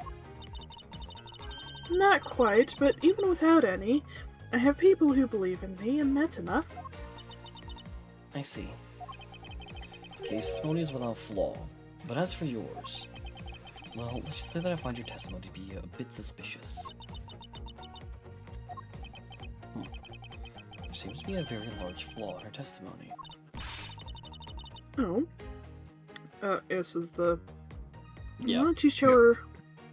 Not quite, but even without any, I have people who believe in me, and that's enough. I see. Kei's testimony is without flaw, but as for yours, well, let's just say that I find your testimony to be a bit suspicious. There seems to be a very large flaw in her testimony. Oh. This is the... Yeah. Why don't you show her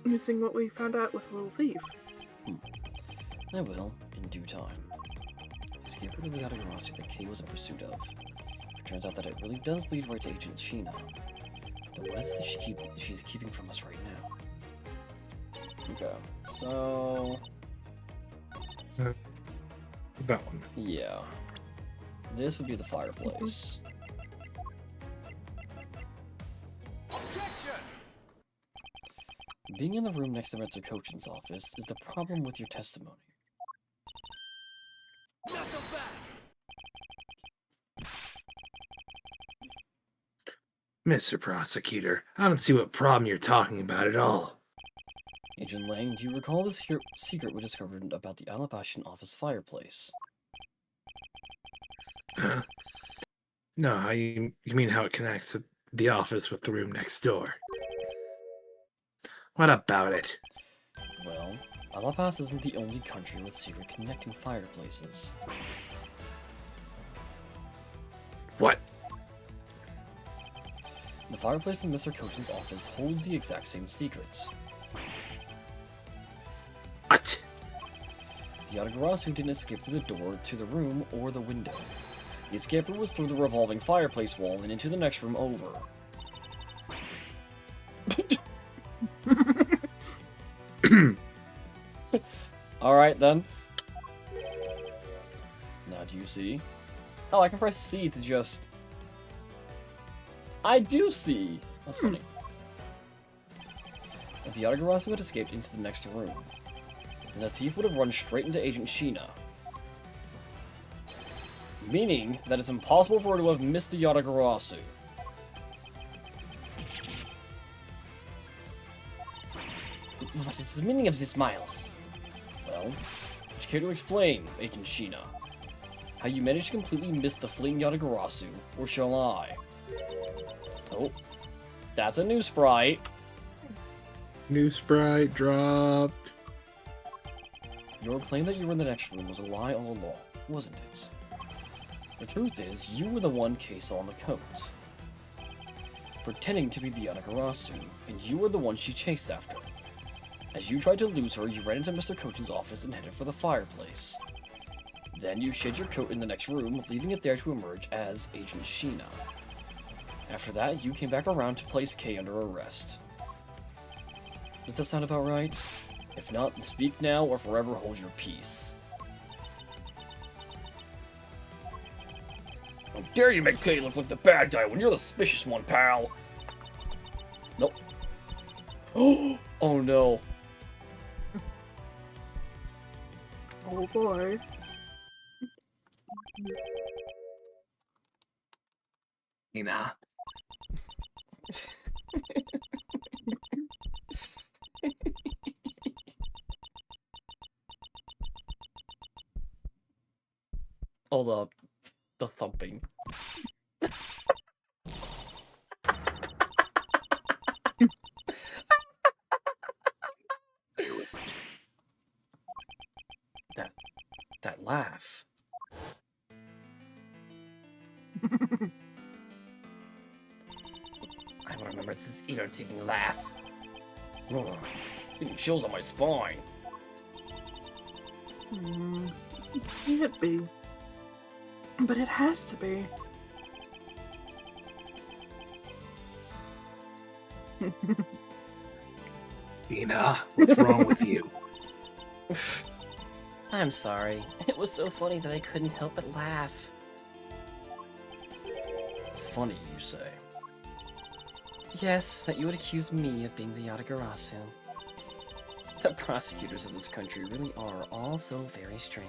using what we found out with Little Thief? I will, in due time. Escape rid of the Yatagarasu that Kei was in pursuit of. It turns out that it really does lead right to Agent Shino. But what is it that she's keeping from us right now? Okay, so... That one. yeah. This would be the fireplace. Objection! Being in the room next to Mr. Kochin's office is the problem with your testimony. Not so fast! Mr. Prosecutor, I don't see what problem you're talking about at all. Agent Lang, do you recall this secret we discovered about the Alabashan office fireplace? No, you mean how it connects the office with the room next door? What about it? Well, Alapas isn't the only country with secret connecting fireplaces. What? The fireplace in Mr. Kochin's office holds the exact same secrets. What? The Yatagarasu didn't escape through the door to the room or the window. The escape route was through the revolving fireplace wall and into the next room over. Alright then. Now do you see? Oh, I can press C to just... I do see! That's funny. If the Yatagarasu had escaped into the next room, then the thief would have run straight into Agent Shina. Meaning that it's impossible for her to have missed the Yatagarasu. What is the meaning of this, Miles? Well, would you care to explain, Agent Shina? How you managed to completely miss the fleeing Yatagarasu, or shall I? Oh, that's a new sprite. New sprite dropped. Your claim that you were in the next room was a lie all along, wasn't it? The truth is, you were the one Kei saw on the codes. Pretending to be the Yatagarasu, and you were the one she chased after. As you tried to lose her, you ran into Mr. Kochin's office and headed for the fireplace. Then you shed your coat in the next room, leaving it there to emerge as Agent Shina. After that, you came back around to place Kei under arrest. Does that sound about right? If not, speak now or forever hold your peace. How dare you make Kei look like the bad guy when you're the suspicious one, pal? Nope. Oh no. Oh boy. Nah. Oh, the thumping. That laugh. I will remember this irritating laugh. Oh, getting chills on my spine. It can't be. But it has to be. Ina, what's wrong with you? I'm sorry. It was so funny that I couldn't help but laugh. Funny, you say? Yes, that you would accuse me of being the Yatagarasu. The prosecutors of this country really are all so very strange.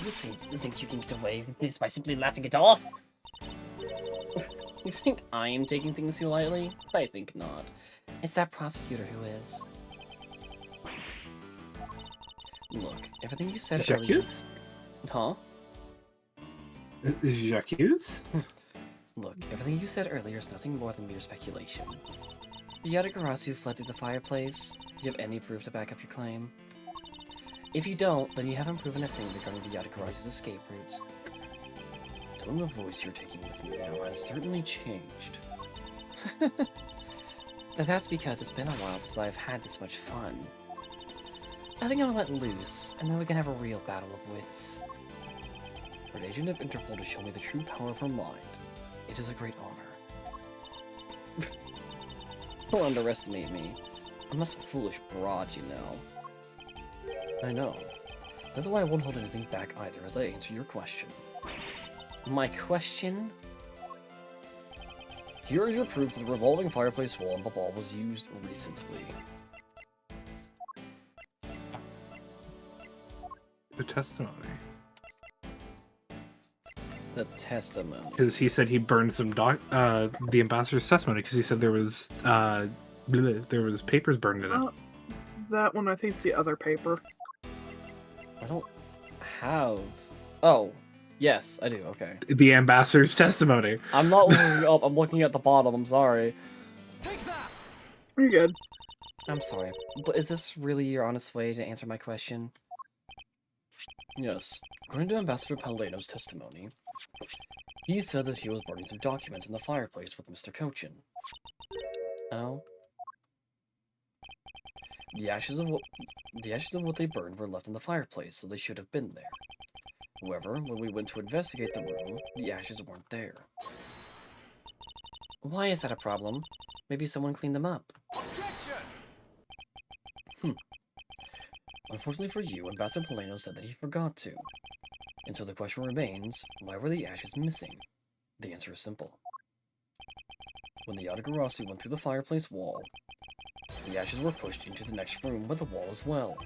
You think you can get away with this by simply laughing it off? You think I am taking things too lightly? I think not. It's that prosecutor who is. Look, everything you said earlier... J'accuse? Huh? J'accuse? Look, everything you said earlier is nothing more than mere speculation. The Yatagarasu fled through the fireplace. Do you have any proof to back up your claim? If you don't, then you haven't proven a thing regarding the Yatagarasu's escape routes. The tone of voice you're taking with me now has certainly changed. But that's because it's been a while since I've had this much fun. I think I'll let loose, and then we can have a real battle of wits. For an agent of Interpol to show me the true power of her mind, it is a great honor. Don't underestimate me. I'm not some foolish broad, you know. I know. That's why I won't hold anything back either as I answer your question. My question? Here is your proof that the revolving fireplace wall in the ball was used recently. The testimony. The testimony. Because he said he burned some the ambassador's testimony because he said there was papers burned in it. That one, I think, is the other paper. I don't have... Oh, yes, I do, okay. The ambassador's testimony. I'm not looking up, I'm looking at the bottom, I'm sorry. Take that! You're good. I'm sorry, but is this really your honest way to answer my question? Yes. According to Ambassador Palladino's testimony, he said that he was burning some documents in the fireplace with Mr. Cochin. Oh? The ashes of what they burned were left in the fireplace, so they should have been there. However, when we went to investigate the room, the ashes weren't there. Why is that a problem? Maybe someone cleaned them up. Objection! Unfortunately for you, Ambassador Palladino said that he forgot to. And so the question remains, why were the ashes missing? The answer is simple. When the Yatagarasu went through the fireplace wall, the ashes were pushed into the next room with the wall as well.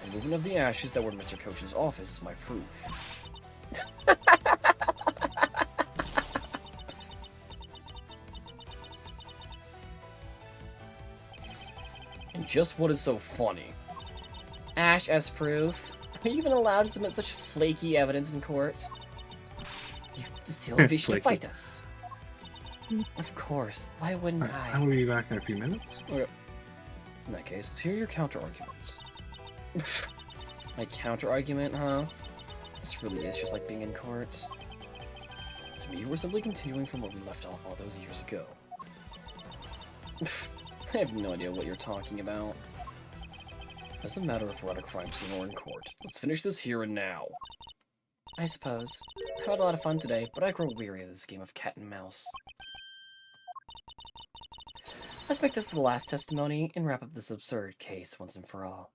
The movement of the ashes that were in Mr. Cochin's office is my proof. And just what is so funny? Ash as proof? Are you even allowed to submit such flaky evidence in court? You still wish to fight us? Of course. Why wouldn't I? I will be back in a few minutes. Okay. In that case, let's hear your counter-arguments. My counter-argument, huh? This really is just like being in court. To me, we're simply continuing from where we left off all those years ago. I have no idea what you're talking about. Doesn't matter if we're at a crime scene or in court. Let's finish this here and now. I suppose. I had a lot of fun today, but I grow weary of this game of cat and mouse. Let's make this the last testimony and wrap up this absurd case once and for all.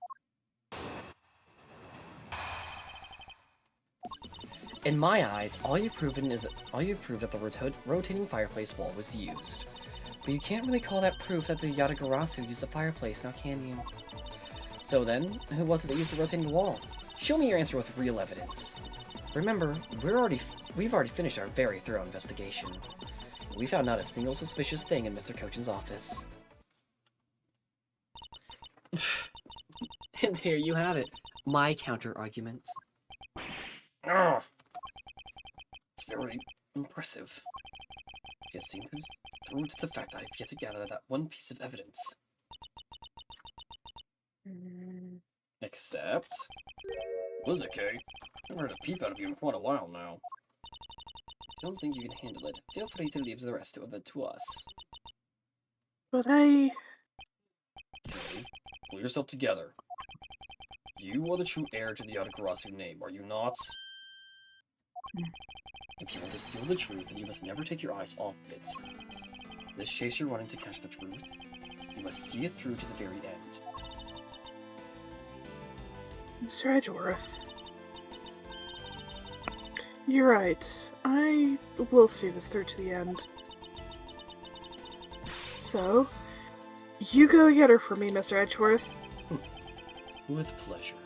In my eyes, all you've proved that the rotating fireplace wall was used. But you can't really call that proof that the Yatagarasu used the fireplace, now can you? So then, who was it that used the rotating wall? Show me your answer with real evidence. Remember, we've already finished our very thorough investigation. We found not a single suspicious thing in Mr. Cochin's office. And there you have it. my counter-argument. Ugh. It's very impressive. Yet seeing through to the fact I've yet to gather that one piece of evidence. Except... Lizuke, I've heard a peep out of you in quite a while now. Don't think you can handle it. Feel free to leave the rest of it to us. But I... Okay, pull yourself together. You are the true heir to the Yatagarasu name, are you not? If you want to steal the truth, then you must never take your eyes off it. This chase you're running to catch the truth, you must see it through to the very end. Mr. Edgeworth. You're right. I will see this through to the end. So, you go get her for me, Mr. Edgeworth. With pleasure.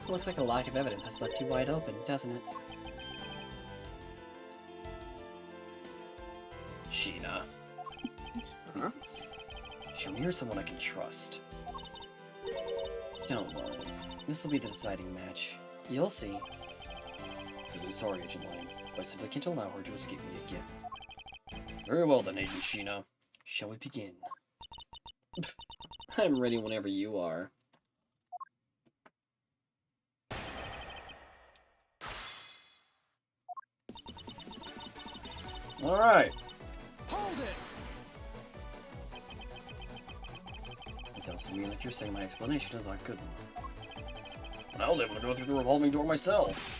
Looks like a lack of evidence has left you wide open, doesn't it? Sheena. Huh? Please. Show me you're someone I can trust. Don't worry. This will be the deciding match. You'll see. Truly sorry, Agent Lane, but I simply can't allow her to escape me again. Very well then, Agent Sheena. Shall we begin? I'm ready whenever you are. Alright. Hold it! It sounds to me like you're saying my explanation is not good enough. And I was able to go through the revolving door myself.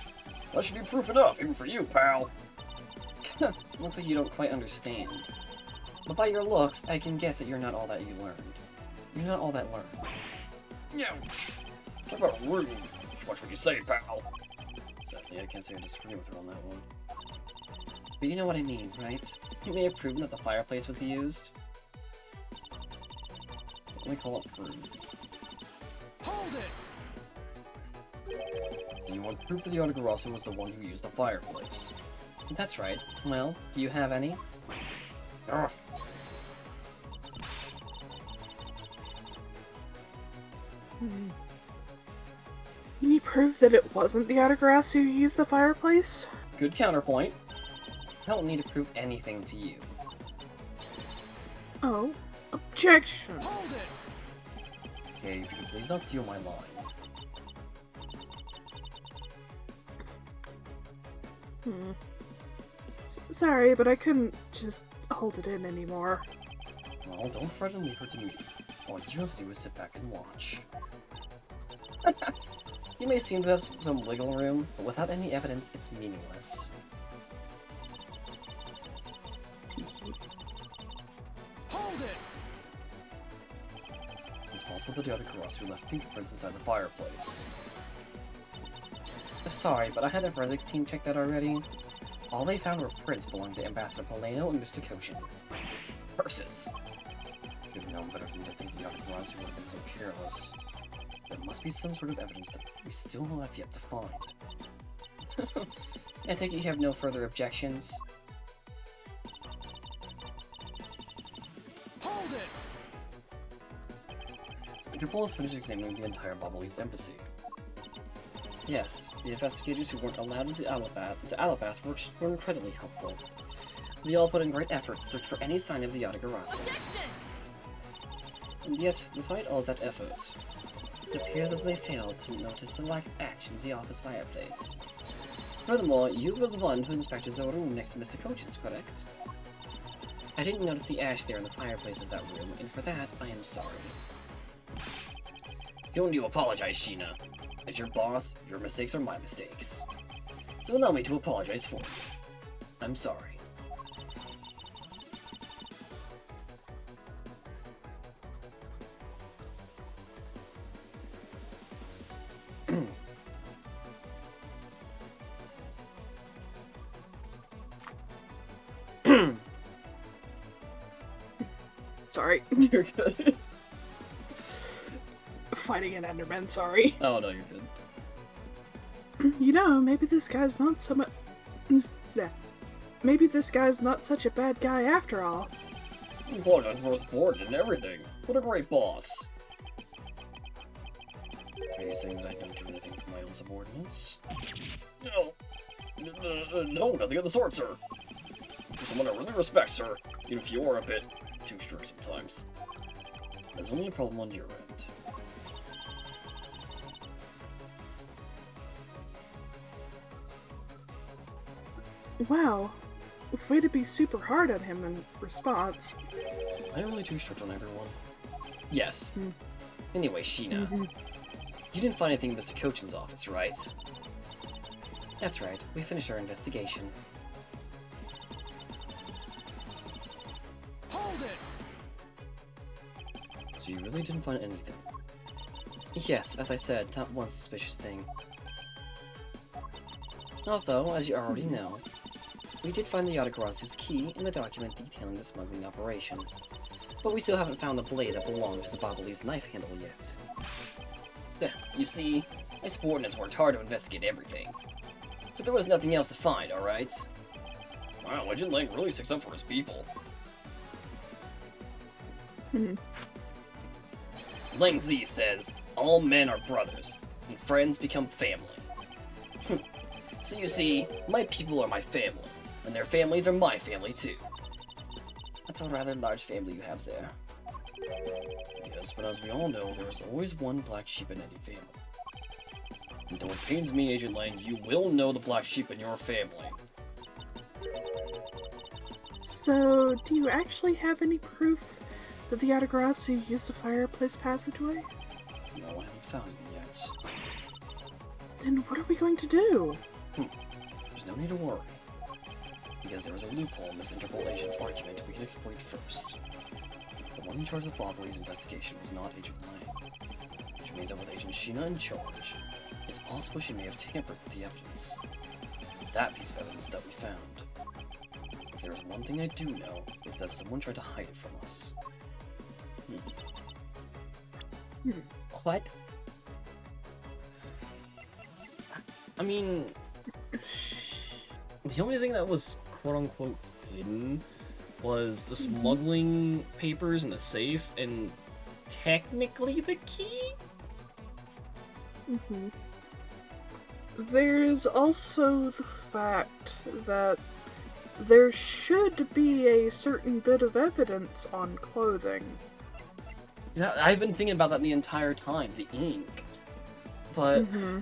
That should be proof enough, even for you, pal. Looks like you don't quite understand. But by your looks, I can guess that you're not all that you learned. You're not all that learned. Ouch. Talk about rude. Just watch what you say, pal. Sadly, I can't say I disagree with her on that one. But you know what I mean, right? You may have proven that the fireplace was used. Let me call it proof. Hold it! So you want proof that the Yatagarasu was the one who used the fireplace? That's right. Well, do you have any? Ugh. Can you prove that it wasn't the Autograss who used the fireplace? Good counterpoint. I don't need to prove anything to you. Oh, objection! Hold it! Okay, if you could please not steal my line. Sorry, but I couldn't just hold it in anymore. Well, don't fret and leave her to me. All you have to do is sit back and watch. You may seem to have some wiggle room, but without any evidence, it's meaningless. Hold it! It's possible that the Yatagarasu left fingerprints inside the fireplace. Sorry, but I had the forensics team check that already. All they found were prints belonging to Ambassador Polano and Mr. Koshin. Curses! Should have known better than to think the Yatagarasu would have been so careless. There must be some sort of evidence that we still have yet to find. I take it you have no further objections? Hold it! Interpol has finished examining the entire Babalese embassy. Yes, the investigators who weren't allowed into Alabas were incredibly helpful. They all put in great effort to search for any sign of the Yatagarasu. And yet, despite all that effort, it appears as they failed to notice the lack of action in the office fireplace. Furthermore, you were the one who inspected the room next to Mr. Kochin's, correct? I didn't notice the ash there in the fireplace of that room, and for that, I am sorry. You don't need to apologize, Sheena. As your boss, your mistakes are my mistakes. So allow me to apologize for them. I'm sorry. Sorry. You're good. Fighting an Enderman, sorry. Oh, no, you're good. You know, maybe this guy's not so much. Maybe this guy's not such a bad guy after all. You apologize for his board and everything. What a great boss. Are you saying that I don't do anything for my own subordinates? No. No, nothing of the sort, sir. You're someone I really respect, sir, even if you are a bit too strict sometimes. There's only a problem on your end. Wow. Way to be super hard on him in response. I'm really too strict on everyone. Yes. Hmm. Anyway, Sheena, Mhm. you didn't find anything in Mr. Cochin's office, right? That's right. We finished our investigation. Hold it! So you really didn't find anything? Yes, as I said, not one suspicious thing. Although, as you already know, we did find the Yatagarasu's key in the document detailing the smuggling operation. But we still haven't found the blade that belonged to the Babali's knife handle yet. You see, my subordinates worked hard to investigate everything. So there was nothing else to find, alright? Wow, Legend Lang really sticks up for his people. Hmm. Lang Zi says, all men are brothers, and friends become family. So you see, my people are my family, and their families are my family too. That's a rather large family you have there. Yes, but as we all know, there's always one black sheep in any family. And though it pains me, Agent Lang, you will know the black sheep in your family. So, do you actually have any proof that the Yatagarasu used the fireplace passageway? No, I haven't found it yet. Then what are we going to do? There's no need to worry. Because there is a loophole in this Interpol agent's argument we can exploit first. The one in charge of Bobley's investigation was not Agent Lang, which means that with Agent Sheena in charge, it's possible she may have tampered with the evidence. That piece of evidence that we found. If there is one thing I do know, it's that someone tried to hide it from us. What? I mean, the only thing that was quote-unquote hidden was the smuggling papers in the safe, and technically the key? Mm-hmm. There's also the fact that there should be a certain bit of evidence on clothing. Yeah, I've been thinking about that the entire time, the ink. But Mm-hmm.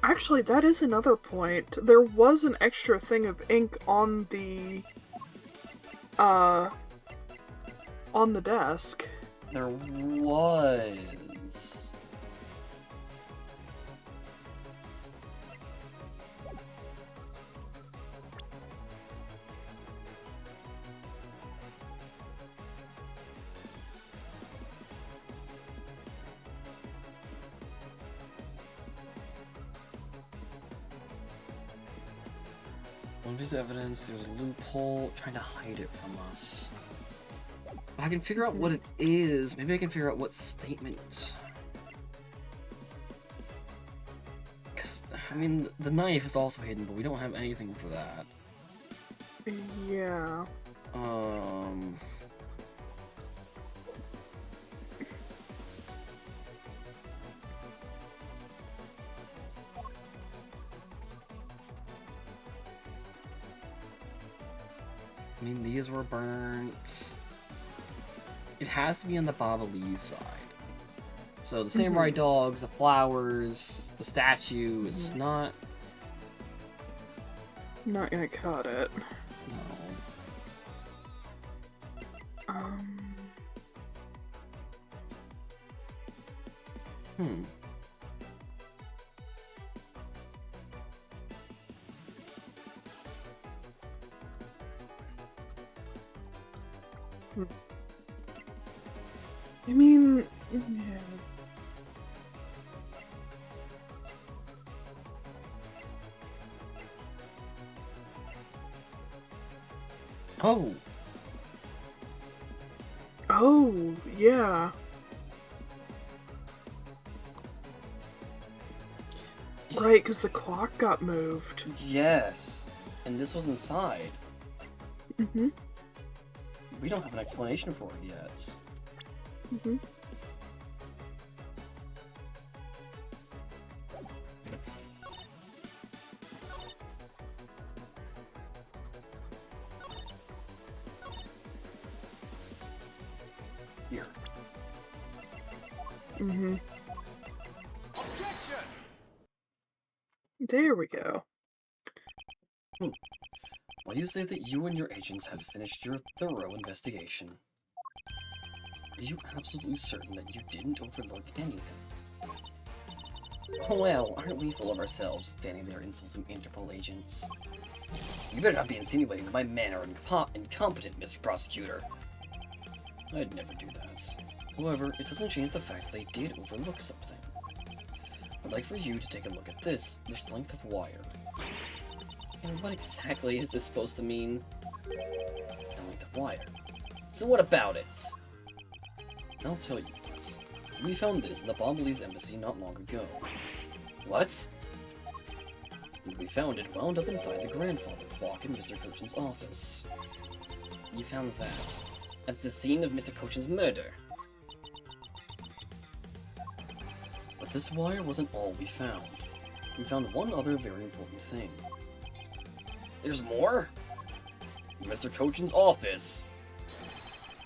Actually, that is another point. There was an extra thing of ink on the desk. there was... One piece of evidence, there's a loophole trying to hide it from us. I can figure out what it is. Maybe I can figure out what statement. Because, I mean, the knife is also hidden, but we don't have anything for that. Yeah. I mean, these were burnt. It has to be on the Baba Lee side. So the samurai dogs, the flowers, the statue, it's not... Not gonna cut it. No. Hmm. I mean, yeah. Oh! Oh, yeah. Right, because the clock got moved. Yes. And this was inside. Mm-hmm. We don't have an explanation for it yet. Mm-hmm. Here. Mm-hmm. Objection! There we go. Why do you say that you and your agents have finished your thorough investigation? Are you absolutely certain that you didn't overlook anything? Well, aren't we full of ourselves, standing there insulting Interpol agents? You better not be insinuating that my men are incompetent, Mr. Prosecutor. I'd never do that. However, it doesn't change the fact that they did overlook something. I'd like for you to take a look at this length of wire. And what exactly is this supposed to mean? A length of wire. So what about it? I'll tell you what. We found this in the Bombalese embassy not long ago. What? And we found it wound up inside the grandfather clock in Mr. Cochin's office. You found that? That's the scene of Mr. Cochin's murder. But this wire wasn't all we found. We found one other very important thing. There's more? In Mr. Cochin's office.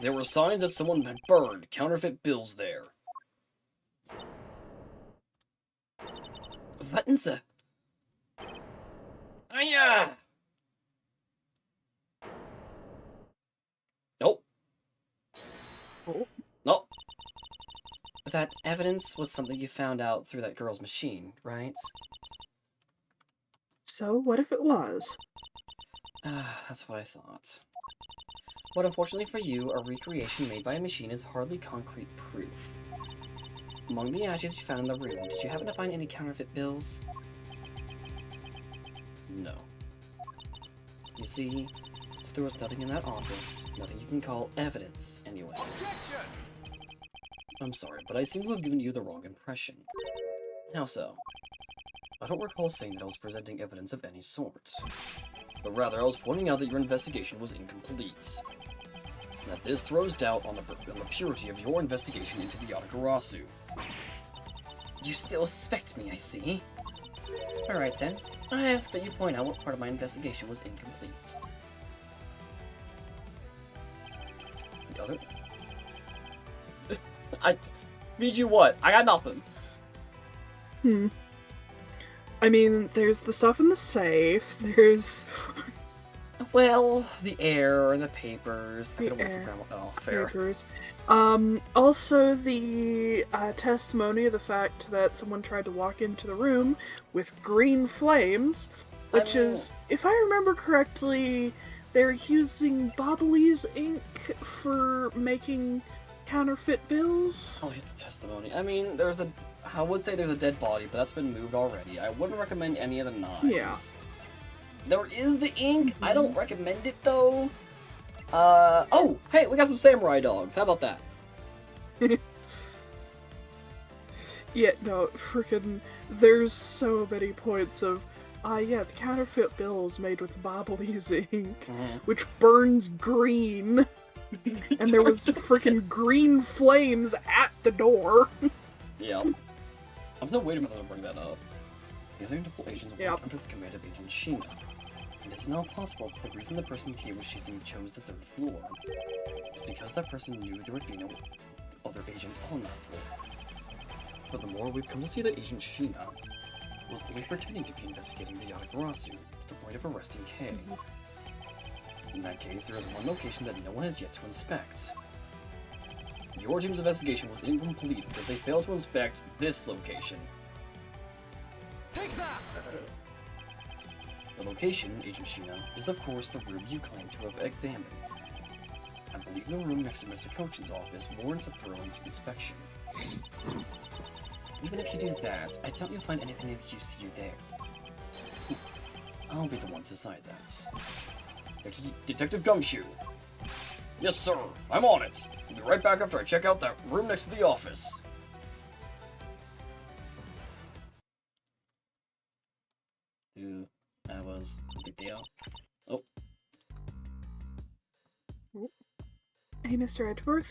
There were signs that someone had burned counterfeit bills there. What in the... Aya! Nope. Oh. Nope. That evidence was something you found out through that girl's machine, right? So, what if it was? That's what I thought. But unfortunately for you, a recreation made by a machine is hardly concrete proof. Among the ashes you found in the room, did you happen to find any counterfeit bills? No. You see, so there was nothing in that office, nothing you can call evidence, anyway. Objection! I'm sorry, but I seem to have given you the wrong impression. How so? I don't recall saying that I was presenting evidence of any sort. But rather, I was pointing out that your investigation was incomplete. And that this throws doubt on the purity of your investigation into the Yatagarasu. You still suspect me, I see. Alright then, I ask that you point out what part of my investigation was incomplete. The other... I... Read you what? I got nothing. I mean, there's the stuff in the safe, there's Well, the air and the papers. I The could have went for air. grandma. Oh, fair. papers. Also the testimony of the fact that someone tried to walk into the room with green flames, which is, if I remember correctly, they're using Bobbly's ink for making counterfeit bills. I'll hit the testimony. I mean, I would say there's a dead body, but that's been moved already. I wouldn't recommend any of the knives. Yeah. There is the ink. I don't recommend it, though. Oh, hey, we got some samurai dogs. How about that? Yeah, no, freaking, there's so many points of, yeah, the counterfeit bills made with Bobbly's ink, which burns green, and there was freaking green flames at the door. Yeah. I'm still waiting for them to bring that up. The other Interpol agents were Yep. under the command of Agent Shima. It is now possible that the reason the person Kay was chasing chose the 3rd floor is because that person knew there would be no other agents on that floor. Furthermore, we've come to see that Agent Shima was only pretending to be investigating the Yatagarasu to the point of arresting Kay. In that case, there is one location that no one has yet to inspect. Your team's investigation was incomplete because they failed to inspect this location. Take that! The location, Agent Shino, is of course the room you claim to have examined. I believe the room next to Mr. Cochin's office warrants a thorough inspection. Even if you do that, I doubt you'll find anything of use to you there. I'll be the one to decide that. Detective Gumshoe! Yes, sir. I'm on it. I'll be right back after I check out that room next to the office. Dude, that was a big deal. Oh. Hey, Mr. Edgeworth.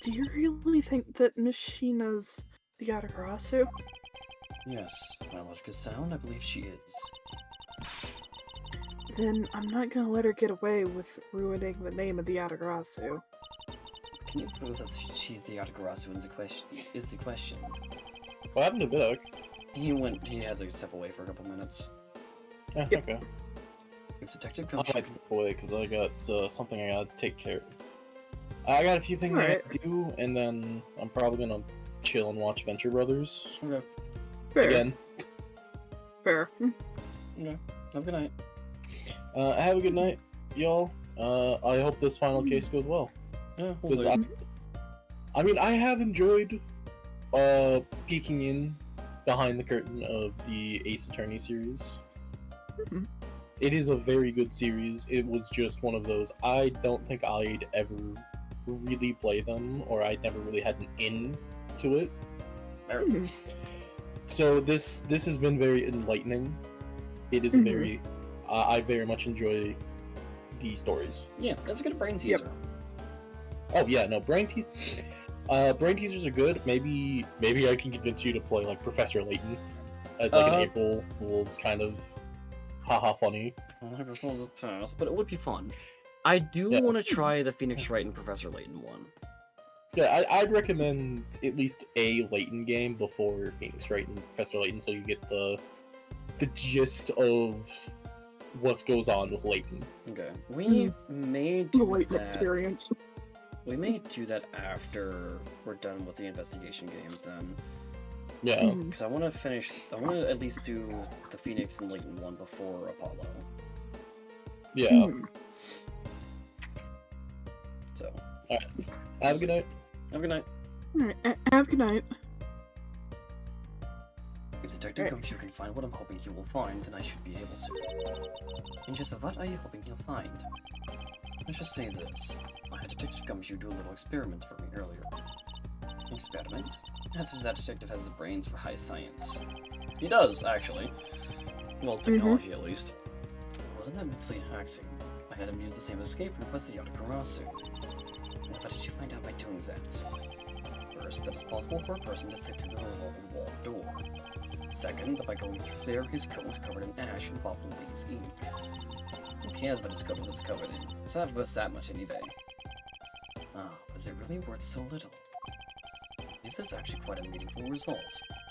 Do you really think that Miss Sheena's the Yatagarasu? Yes, by logical sound, I believe she is. Then I'm not gonna let her get away with ruining the name of the Yatagarasu. Can you prove that she's the Yatagarasu is the question? What happened to Vidok? He had to step away for a couple minutes. Yeah, Yep. okay. If Detective I Gumshoe might step away because I got something I gotta take care of. I got a few things I Alright. gotta do, and then I'm probably gonna chill and watch Venture Brothers Okay. Fair. again. Fair. Okay. Have a good night. Have a good night, y'all. I hope this final case goes well. Yeah, we'll 'Cause see. I mean, I have enjoyed peeking in behind the curtain of the Ace Attorney series. Mhm. It is a very good series. It was just one of those. I don't think I'd ever really play them, or I never really had an in to it. Mhm. So this has been very enlightening. It is Mhm. very. I very much enjoy the stories. Yeah, that's a good brain teaser. Oh yeah, no brain teasers are good. Maybe I can convince you to play like Professor Layton as like an April Fool's kind of haha funny. I'll have to follow the path, but it would be fun. I do Yeah. want to try the Phoenix Wright and Professor Layton one. Yeah, I'd recommend at least a Layton game before Phoenix Wright and Professor Layton, so you get the gist of what goes on with Layton. Okay, we may The do late that. experience. We may do that after we're done with the investigation games, then, Yeah. Mhm. because I want to finish. I want to at least do the Phoenix and Layton one before Apollo. Yeah. Mhm. So, Have a good night. have a good night. Alright, have a good night. If Detective Right. Gumshoe can find what I'm hoping he will find, then I should be able to. And just what are you hoping he'll find? Let's just say this. I had Detective Gumshoe do a little experiment for me earlier. Experiment? As if that detective has the brains for high science. He does, actually. Well, technology at least. Wasn't that mentally taxing? I had him use the same escape route as the Yatagarasu. And how did you find out by doing that? First, that it's possible for a person to fit through the revolving wall door. Second, that by going through there, his coat was covered in ash and Bobblebee's ink. Who cares what his coat was covered in? It's not worth that much anyway. Ah, but is it really worth so little? If there's actually quite a meaningful result,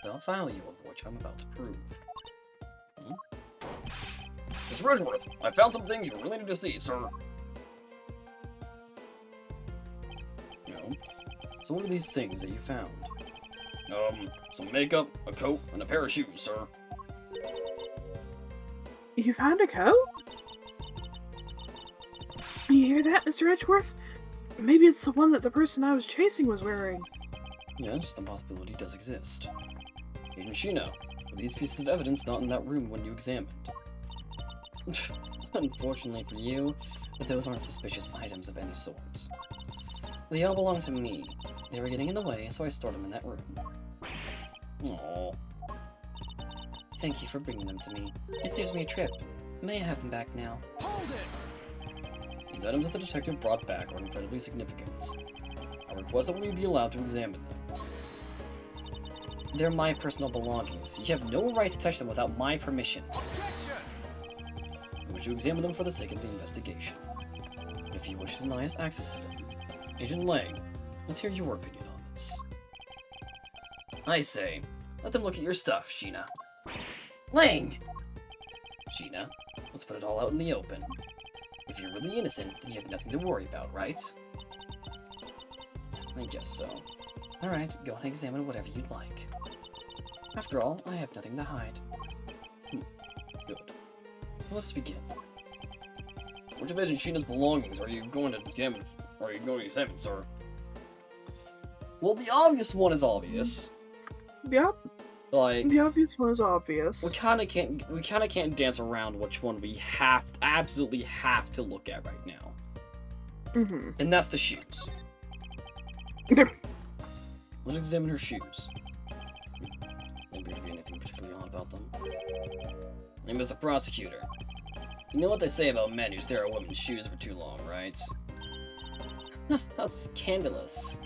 the value of which I'm about to prove. Mr. Ridgeworth, I found some things you really need to see, sir. So what are these things that you found? Some makeup, a coat, and a pair of shoes, sir. You found a coat? You hear that, Mr. Edgeworth? Maybe it's the one that the person I was chasing was wearing. Yes, the possibility does exist. Agent Shino, were these pieces of evidence not in that room when you examined? Unfortunately for you, those aren't suspicious items of any sort. They all belong to me. They were getting in the way, so I stored them in that room. Aww. Thank you for bringing them to me. It saves me a trip. May I have them back now? Hold it! These items that the detective brought back are incredibly significant. I request that we be allowed to examine them. They're my personal belongings. You have no right to touch them without my permission. Objection! I wish to examine them for the sake of the investigation. If you wish to deny us access to them, Agent Lang, let's hear your opinion on this. I say, let them look at your stuff, Sheena. Lang! Sheena, let's put it all out in the open. If you're really innocent, then you have nothing to worry about, right? I guess so. Alright, go and examine whatever you'd like. After all, I have nothing to hide. Good. Let's begin. Which of Agent Sheena's belongings are you going to examine, sir? Well, the obvious one is obvious. Yep, Like, the obvious one is obvious. we kind of can't dance around which one we absolutely have to look at right now. Mm-hmm. And that's the shoes. Let's examine her shoes. Maybe there'd be anything particularly odd about them. Maybe it's a prosecutor. You know what they say about men who stare at women's shoes for too long, right? How scandalous.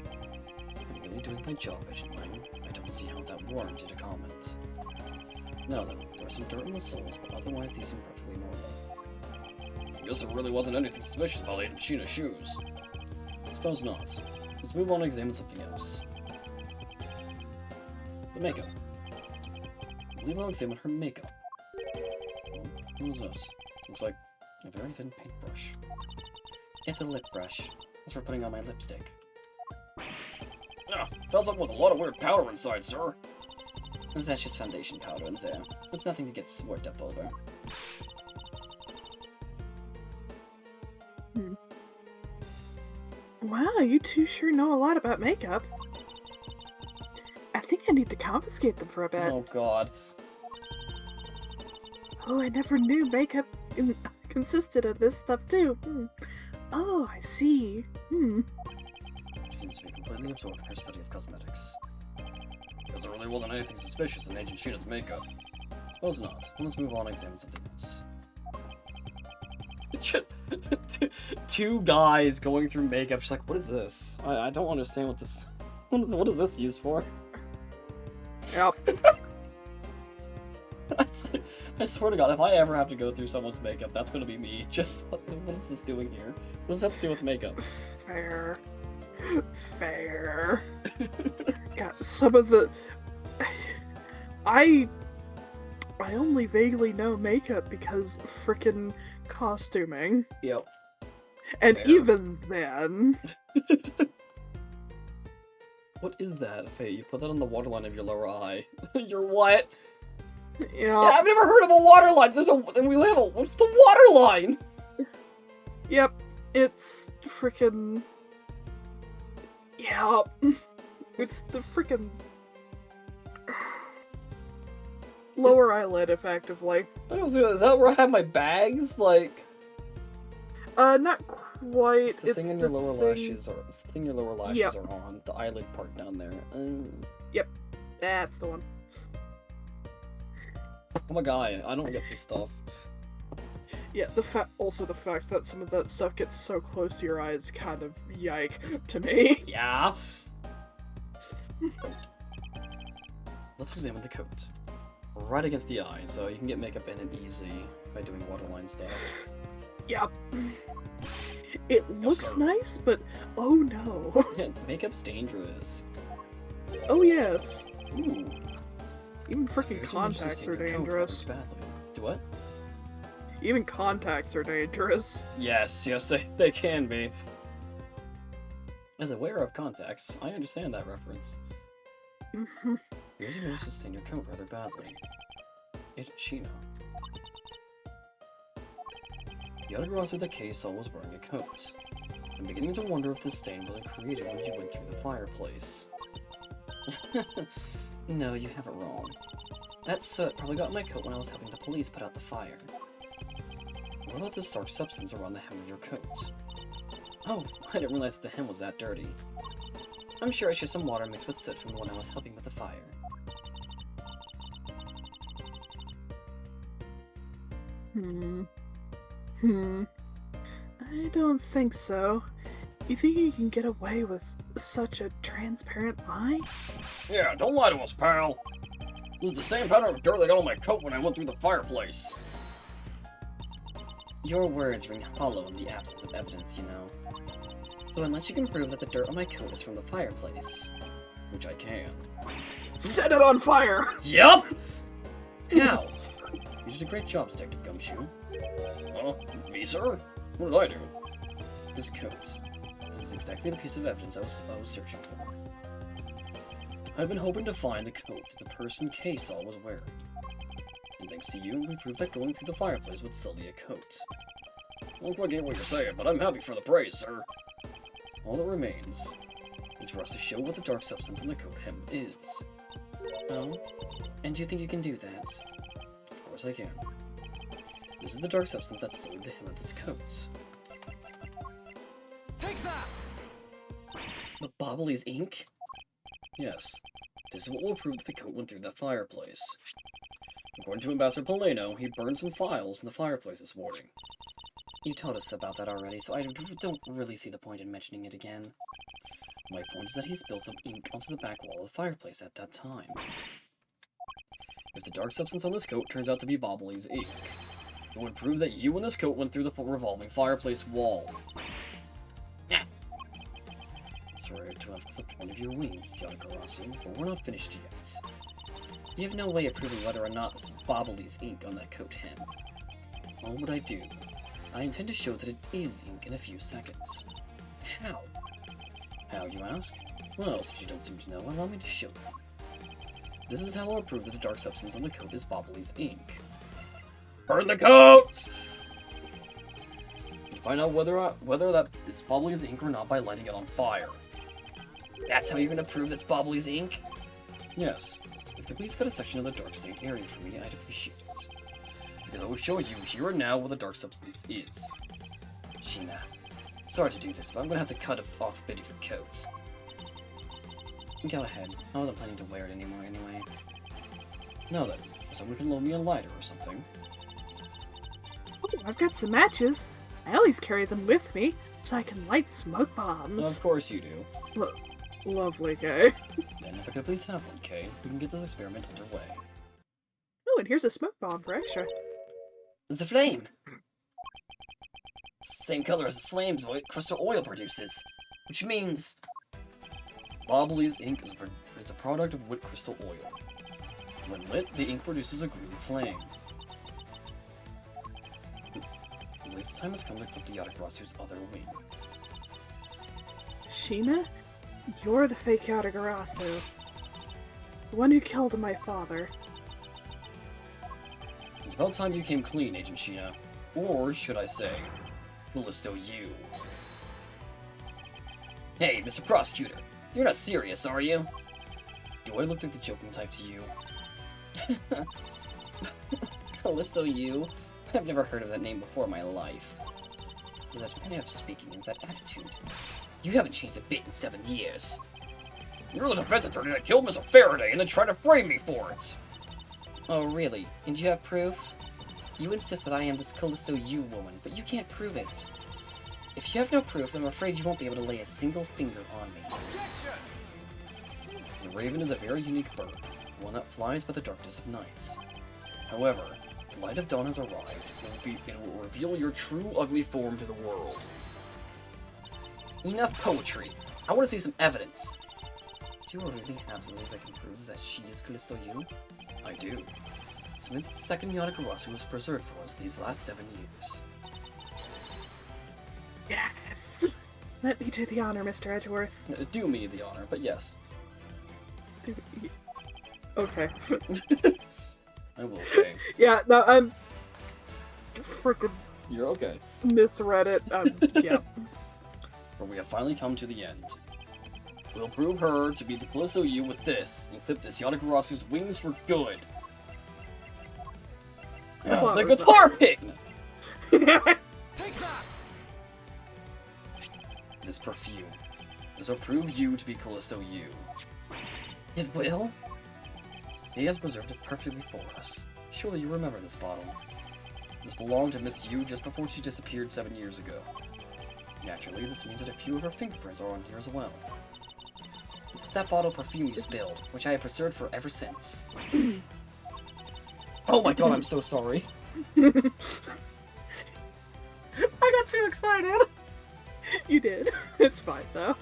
I'm really doing my job, Agent Lang. I don't see how that warranted a comment. Now then, there's some dirt in the soles, but otherwise these seem perfectly normal. I guess there really wasn't anything suspicious about Agent Sheena's shoes. Suppose not. Let's move on and examine something else. The makeup. I believe I'll examine her makeup. What is this? Looks like a very thin paintbrush. It's a lip brush. It's for putting on my lipstick. Ah, fills up with a lot of weird powder inside, sir. That's just foundation powder in there. It's nothing to get worked up over. Wow, you two sure know a lot about makeup. I think I need to confiscate them for a bit. Oh god. Oh, I never knew makeup consisted of this stuff too. Oh, I see. She seems to be completely absorbed in her study of cosmetics. Because there really wasn't anything suspicious in Agent Sheena's makeup. Suppose not. Let's move on and examine something else. It's just two guys going through makeup. She's like, what is this? I don't understand what this... What is this used for? Yep. I swear to God, if I ever have to go through someone's makeup, that's gonna be me. Just, what is this doing here? What does that have to do with makeup? Fair. Fair. God, some of the... I only vaguely know makeup because frickin' costuming. Yep. And Fair. even then... What is that, Faye? You put that on the waterline of your lower eye. You're what? Yeah, I've never heard of a waterline! What's the waterline? yep, it's frickin'... Yeah, it's the frickin' lower eyelid, effectively. I was gonna, is that where I have my bags? Like... Not quite. It's the thing in your lower thing- lashes, or it's the thing your lower lashes Yep. are on. The eyelid part down there. Yep, that's the one. I'm a guy. I don't get this stuff. Yeah, also the fact that some of that stuff gets so close to your eyes kind of yike to me. Yeah. Let's examine the coat. Right against the eye, so you can get makeup in it easy by doing waterline stuff. Yep. It looks sir. nice, but oh no. Yeah, makeup's dangerous. Oh yes. Ooh. Even freaking Here's a contacts stain are your coat rather dangerous. badly. Do what? Even contacts are dangerous. Yes, they can be. As a wearer of contacts, I understand that reference. Here's a notice to stain your coat rather badly. Agent Sheena. The other girl through the case saw was wearing a coat. I'm beginning to wonder if this stain wasn't created when you went through the fireplace. No, you have it wrong. That soot probably got in my coat when I was helping the police put out the fire. What about this dark substance around the hem of your coat? Oh, I didn't realize that the hem was that dirty. I'm sure it's just some water mixed with soot from when I was helping with the fire. I don't think so. You think you can get away with such a transparent lie? Yeah, don't lie to us, pal. This is the same pattern of dirt that got on my coat when I went through the fireplace. Your words ring hollow in the absence of evidence, you know. So unless you can prove that the dirt on my coat is from the fireplace, Which I can. Set it on fire! Yup! how? You did a great job, Detective Gumshoe. Me, sir? What did I do? This coat. This is exactly the piece of evidence I was searching for. I've been hoping to find the coat that the person Kay saw was wearing. And thanks to you, we proved that going through the fireplace would sully a coat. I don't quite get what you're saying, but I'm happy for the praise, sir. All that remains is for us to show what the dark substance in the coat hem is. Oh? And you think you can do that? Of course I can. This is the dark substance that sullied the hem of this coat. Take that! The Bobbly's ink? Yes. This is what will prove that the coat went through that fireplace. According to Ambassador Poleno, he burned some files in the fireplace this morning. You told us about that already, so I don't really see the point in mentioning it again. My point is that he spilled some ink onto the back wall of the fireplace at that time. If the dark substance on this coat turns out to be Bobbly's ink, it would prove that you and this coat went through the revolving fireplace wall. Sorry to have clipped one of your wings, Yagarasu, but we're not finished yet. You have no way of proving whether or not this is Bobbly's ink on that coat hem. All what I do, I intend to show that it is ink in a few seconds. How? How, you ask? Well, since you don't seem to know, allow me to show you. This is how I'll prove that the dark substance on the coat is Bobbly's ink. Burn the coat! You find out whether that is Bobbly's ink or not by lighting it on fire. That's how you're gonna prove that's Bobbly's ink? Yes. If you could please cut a section of the dark stain area for me, I'd appreciate it. Because I will show you here and now what the dark substance is. Sheena. Sorry to do this, but I'm gonna have to cut off a bit of your coat. Go ahead. I wasn't planning to wear it anymore anyway. Now then, someone can loan me a lighter or something. Oh, I've got some matches. I always carry them with me, so I can light smoke bombs. Of course you do. Lovely, Kay. Then if I could please have one, Kay, we can get this experiment underway. Oh, and here's a smoke bomb for extra. It's a flame! It's the same color as the flames crystal oil produces, which means Bobbly's ink is a product of wit crystal oil. When lit, the ink produces a green flame. Wait, the time has come to clip the Yatagarasu's other wing. Sheena, you're the fake Yatagarasu. The one who killed my father. It's about time you came clean, Agent Sheena. Or, should I say, Callisto you. Hey, Mr. Prosecutor, you're not serious, are you? Do I look like the joking type to you? Callisto you? I've never heard of that name before in my life. Is that manner of speaking, is that attitude? You haven't changed a bit in 7 years. You're the defense attorney that killed Mr. Faraday and then tried to frame me for it! Oh, really? And you have proof? You insist that I am this Callisto you woman, but you can't prove it. If you have no proof, then I'm afraid you won't be able to lay a single finger on me. The raven is a very unique bird, one that flies by the darkness of nights. However, the light of dawn has arrived, and it will reveal your true ugly form to the world. Enough poetry. I want to see some evidence. Do you really have something that can prove that she is Callisto you? I do. Submit that the second Yatagarasu was preserved for us these last 7 years. Yes! Let me do the honor, Mr. Edgeworth. Do me the honor, but yes. Okay. I will say. Yeah, no, I'm freaking You're okay. misread it. Yeah. But we have finally come to the end. We'll prove her to be the Callisto you with this, and clip this Yatagarasu's wings for good. The guitar pick! This perfume. This will prove you to be Callisto you. It will? He has preserved it perfectly for us. Surely you remember this bottle. This belonged to Miss Yu just before she disappeared 7 years ago. Naturally, this means that a few of her fingerprints are on here as well. It's that bottle of perfume you spilled, which I have preserved for ever since. Oh my god, I'm so sorry. I got too excited. You did. It's fine, though.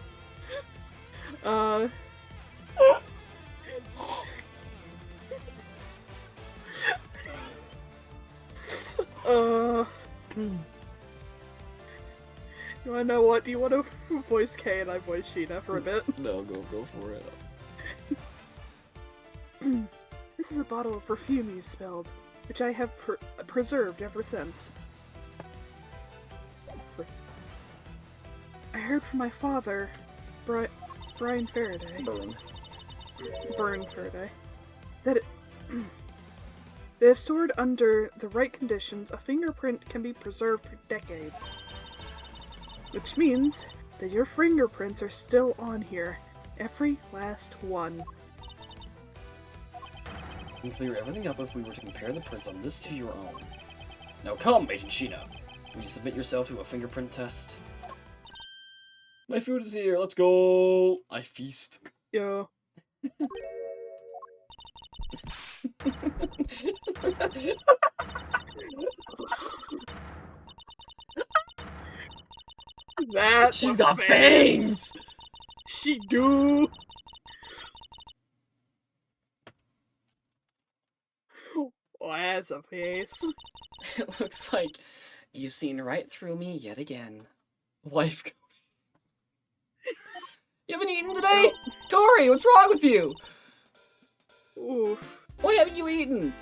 You wanna know what? Do you want to voice Kay and I voice Sheena for a bit? No, go for it. This is a bottle of perfume you spilled, which I have preserved ever since. I heard from my father, Brian Faraday. Burn Faraday. That if stored under the right conditions, a fingerprint can be preserved for decades. Which means that your fingerprints are still on here. Every last one. We can clear everything up if we were to compare the prints on this to your own. Now come, Agent Sheena. Will you submit yourself to a fingerprint test? My food is here. Let's go. I feast. Yeah. That's She's a got face. fangs. She do. Oh, that's a face. It looks like you've seen right through me yet again. Wife. You haven't eaten today? Tori, what's wrong with you? Oof. Why haven't you eaten?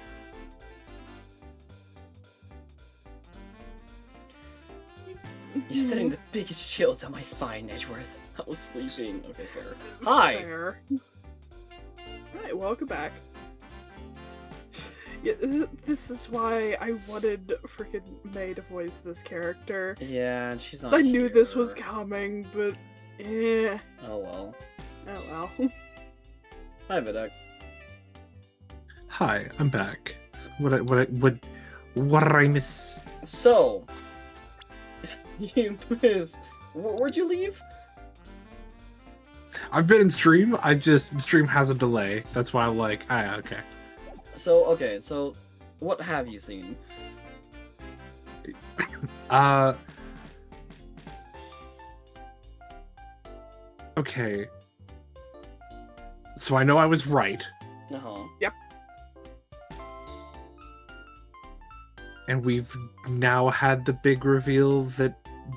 You're sending the biggest chill down my spine, Edgeworth. I was sleeping. Okay, fair. Hi. Fair. Alright, welcome back. Yeah, this is why I wanted freaking May to voice this character. Yeah, and she's not. I knew this here. was coming, but eh. Oh well. Oh well. Hi, Vidak. Hi, I'm back. What did I miss? So, you missed. Where'd you leave? I've been in stream. Stream has a delay. That's why I'm like, okay. So, okay, so what have you seen? Okay. So I know I was right, Uh-huh. and we've now had the big reveal that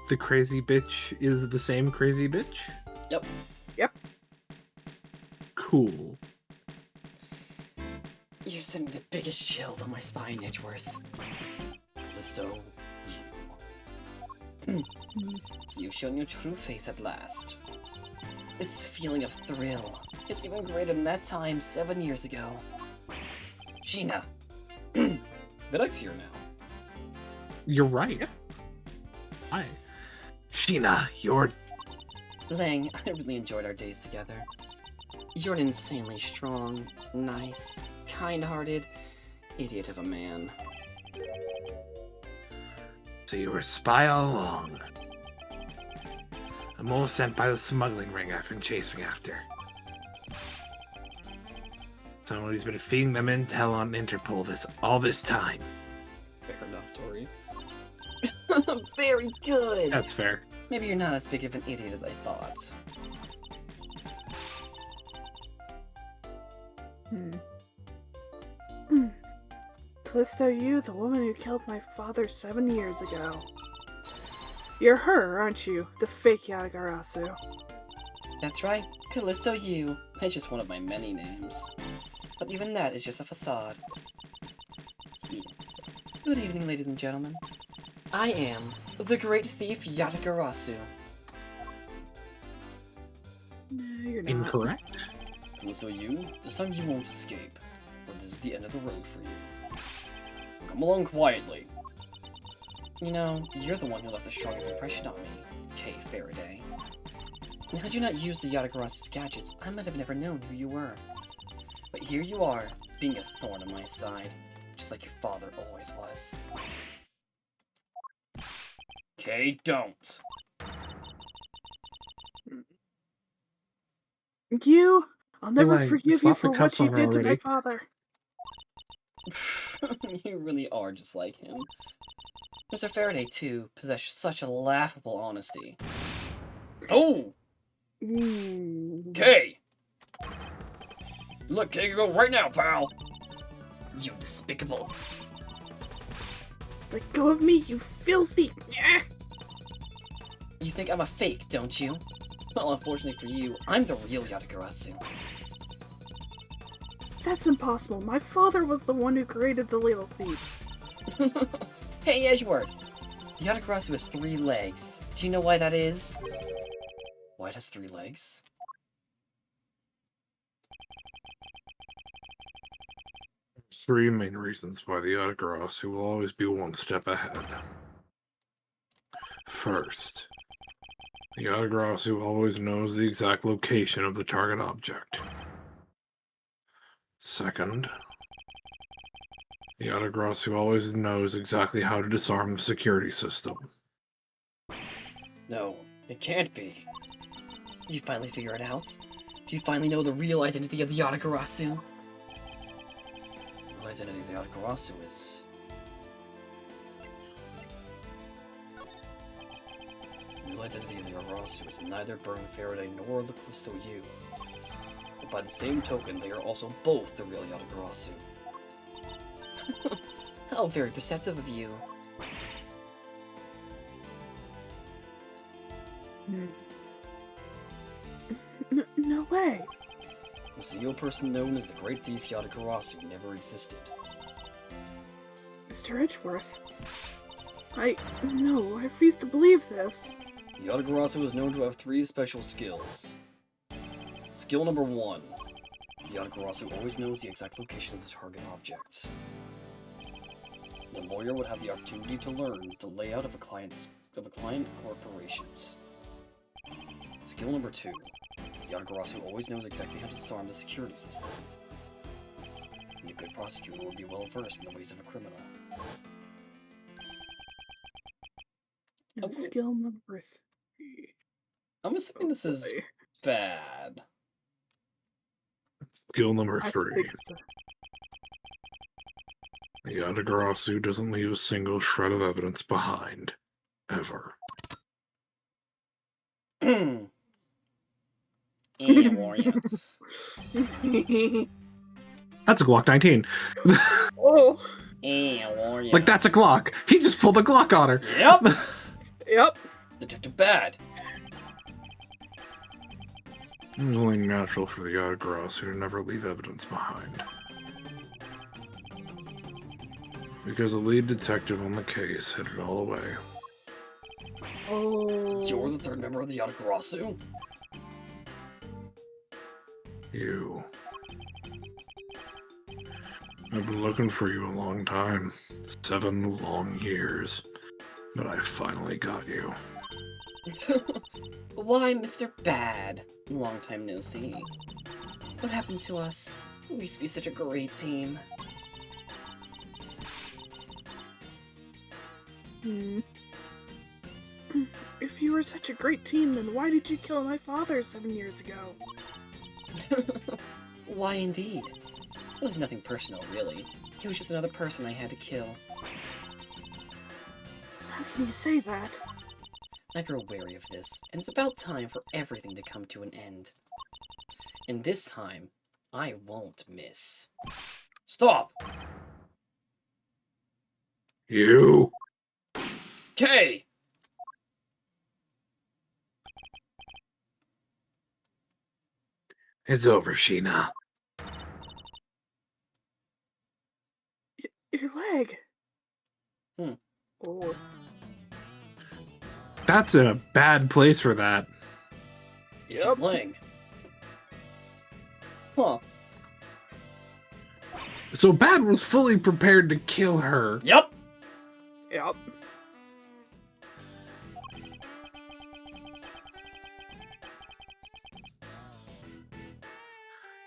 the crazy bitch is the same crazy bitch? Yep. Cool. You're sending the biggest chill down my spine, Edgeworth. So you've shown your true face at last. This feeling of thrill, it's even greater than that time 7 years ago. Sheena. Vidak's here now. You're right. Hi. Sheena, you're... Lang, I really enjoyed our days together. You're an insanely strong, nice, kind-hearted idiot of a man. So you were a spy all along. A mole sent by the smuggling ring I've been chasing after. Someone who's been feeding them intel on Interpol all this time. Fair enough, Tori. Very good! That's fair. Maybe you're not as big of an idiot as I thought. Callisto, you, the woman who killed my father 7 years ago. You're her, aren't you? The fake Yatagarasu. That's right, Callisto you. It's just one of my many names. But even that is just a facade. Good evening, ladies and gentlemen. I am the great thief Yatagarasu. No, you're not. Incorrect. So you, this time you won't escape. But this is the end of the road for you. Come along quietly. You know, you're the one who left the strongest impression on me, Kay Faraday. And had you not used the Yatagarasu's gadgets, I might have never known who you were. But here you are, being a thorn on my side, just like your father always was. Okay, don't. You? I'll never Like, forgive you slap for the what cups you on her did to my already. father. You really are just like him. Mr. Faraday, too, possessed such a laughable honesty. Oh! Ooh. Kay! Look, Kay, go right now, pal! You despicable. Let go of me, you filthy... You think I'm a fake, don't you? Well, unfortunately for you, I'm the real Yatagarasu. That's impossible. My father was the one who created the little thief. Hey, Edgeworth! The Yatagarasu has 3 legs. Do you know why that is? Why it has 3 legs? There's 3 main reasons why the Yatagarasu will always be one step ahead. First, the Yatagarasu always knows the exact location of the target object. Second, The Yatagarasu always knows exactly how to disarm the security system. No, it can't be. You finally figure it out? Do you finally know the real identity of the Yatagarasu? The identity of the Yatagarasu is... The real identity of the Yatagarasu is neither Burn Faraday nor the Callisto U. But by the same token, they are also both the real Yatagarasu. How very perceptive of you. No way. The single person known as the Great Thief Yatagarasu never existed. Mr. Edgeworth. No, I refuse to believe this. The Yatagarasu is known to have 3 special skills. Skill number 1. The Yatagarasu always knows the exact location of the target object. The lawyer would have the opportunity to learn the layout of a client corporations. Skill number 2. The Yatagarasu always knows exactly how to disarm the security system. And a good prosecutor would be well versed in the ways of a criminal. And Okay. skill number 3. I'm assuming this is Boy. bad. Skill number I 3. think so. The Yatagarasu doesn't leave a single shred of evidence behind. Ever. Yeah, warrior. That's a Glock 19. Oh, Yeah, warrior. Like, that's a Glock. He just pulled a Glock on her. Yep. yep. Detective Bad. It was only natural for the Yatagarasu to never leave evidence behind. Because the lead detective on the case hid it all away. Oh. You're the 3rd member of the Yatagarasu? You. I've been looking for you a long time. 7 long years. But I finally got you. Why, Mr. Bad? Long time no see. What happened to us? We used to be such a great team. If you were such a great team, then why did you kill my father 7 years ago? Why indeed? It was nothing personal, really. He was just another person I had to kill. How can you say that? I grow wary of this, and it's about time for everything to come to an end. And this time, I won't miss. Stop! You? Kay! It's over, Sheena. Your leg. Hmm. Oh. That's in a bad place for that. Yep. Lang. Huh. So Bad was fully prepared to kill her. Yep. Yep.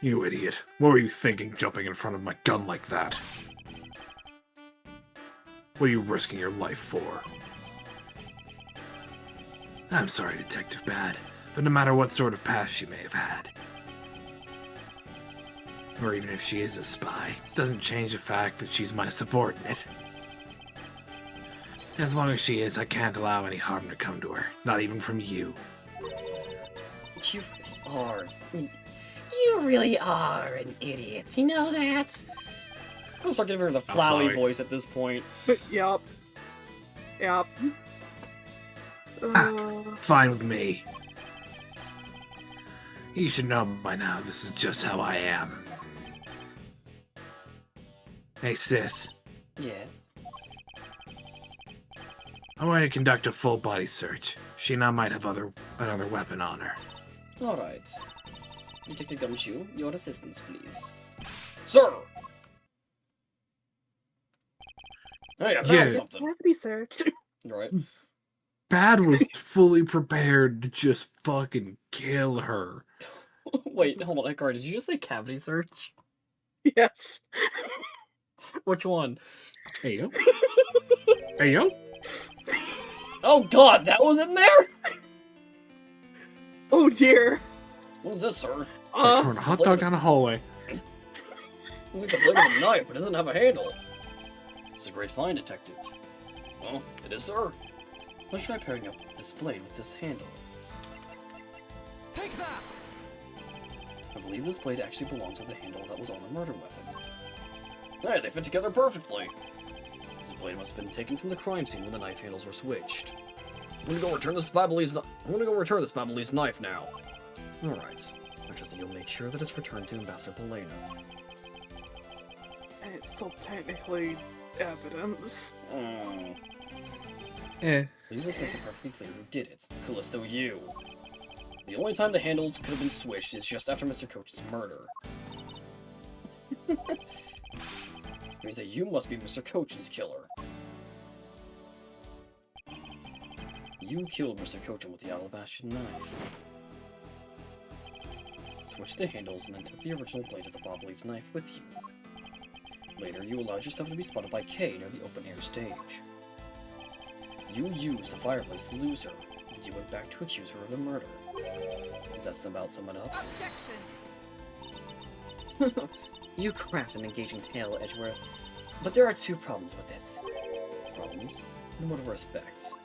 You idiot. What were you thinking jumping in front of my gun like that? What are you risking your life for? I'm sorry, Detective Bad, but no matter what sort of past she may have had, or even if she is a spy, doesn't change the fact that she's my subordinate. As long as she is, I can't allow any harm to come to her, not even from you. You are. You really are an idiot. You know that? I'll start giving her the flowery sorry. voice at this point. Yep. Yep. Fine with me. You should know by now this is just how I am. Hey, sis. Yes. I'm going to conduct a full body search. Sheena might have another weapon on her. Alright. Detective Gumshoe, your assistance, please. Sir! Hey, I found Yeah. something. Cavity search. Right. Bad was fully prepared to just fucking kill her. Wait, hold on, Hikari, did you just say cavity search? Yes. Which one? Hey yo. Hey yo. Oh god, that was in there? Oh dear. What is this, sir? Like throwing a hot dog down a hallway. It's like the blade of a knife, but it doesn't have a handle. This is a great find, detective. Well, it is, sir. Let's try pairing up this blade with this handle. Take that! I believe this blade actually belongs with the handle that was on the murder weapon. Hey, they fit together perfectly. This blade must have been taken from the crime scene when the knife handles were switched. I'm gonna go return this Babylese knife now. Alright. I trust that you'll make sure that it's returned to Ambassador Polena. And it's still technically evidence. Oh. Eh. Believe this makes it perfectly clear who did it. Callisto, you. The only time the handles could have been switched is just after Mr. Coach's murder. Means that you must be Mr. Coach's killer. You killed Mr. Cochin with the alabaster knife. Switched the handles and then took the original blade of the Bobley's knife with you. Later, you allowed yourself to be spotted by Kay near the open-air stage. You used the fireplace to lose her, and you went back to accuse her of the murder. Does that about sum it up? Objection! You craft an engaging tale, Edgeworth, but there are two problems with it. Problems? In what respects?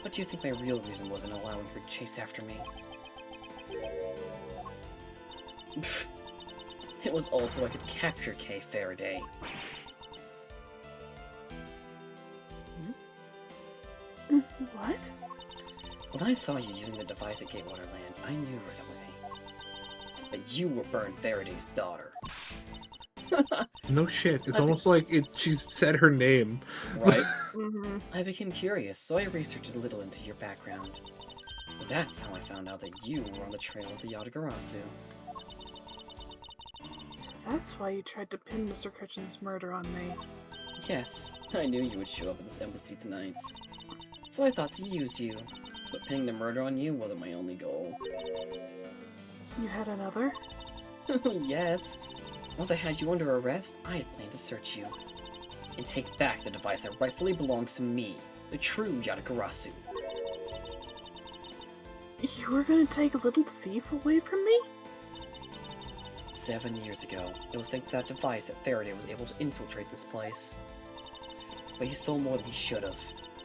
What do you think my real reason was in allowing her to chase after me? It was also I could capture Kay Faraday. What? When I saw you using the device at Gatewater Land, I knew right away that you were Byrne Faraday's daughter. No shit. It's almost like she's said her name. Right? Mm-hmm. I became curious, so I researched a little into your background. That's how I found out that you were on the trail of the Yatagarasu. So that's why you tried to pin Mr. Kitchen's murder on me. Yes, I knew you would show up at this embassy tonight. So I thought to use you, but pinning the murder on you wasn't my only goal. You had another? Yes. Once I had you under arrest, I had planned to search you. And take back the device that rightfully belongs to me, the true Yatagarasu. You were gonna take a little thief away from me? 7 years ago, it was thanks to that device that Faraday was able to infiltrate this place. But he stole more than he should have.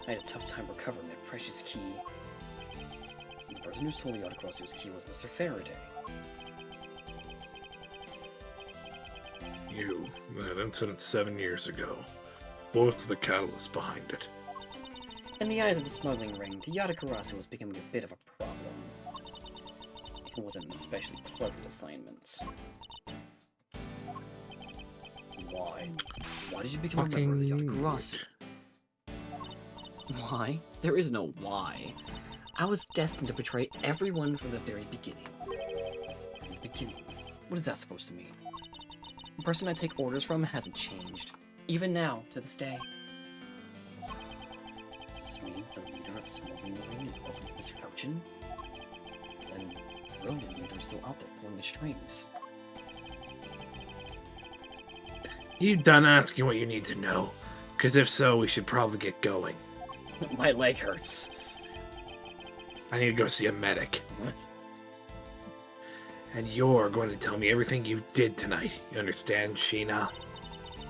I had a tough time recovering that precious key. And the person who stole the Yatagarasu's key was Mr. Faraday. That incident 7 years ago. What's the catalyst behind it? In the eyes of the smuggling ring, the Yatagarasu was becoming a bit of a problem. It wasn't an especially pleasant assignment. Why? Why did you become a member of the Yatagarasu? Why? There is no why. I was destined to betray everyone from the very beginning. Beginning? What is that supposed to mean? The person I take orders from hasn't changed. Even now, to this day. Does this mean the leader of the smuggling ring wasn't Mr. Cochin? Then the real leader is still out there pulling the strings. You done asking what you need to know? Because if so, we should probably get going. My leg hurts. I need to go see a medic. And you're going to tell me everything you did tonight. You understand, Sheena?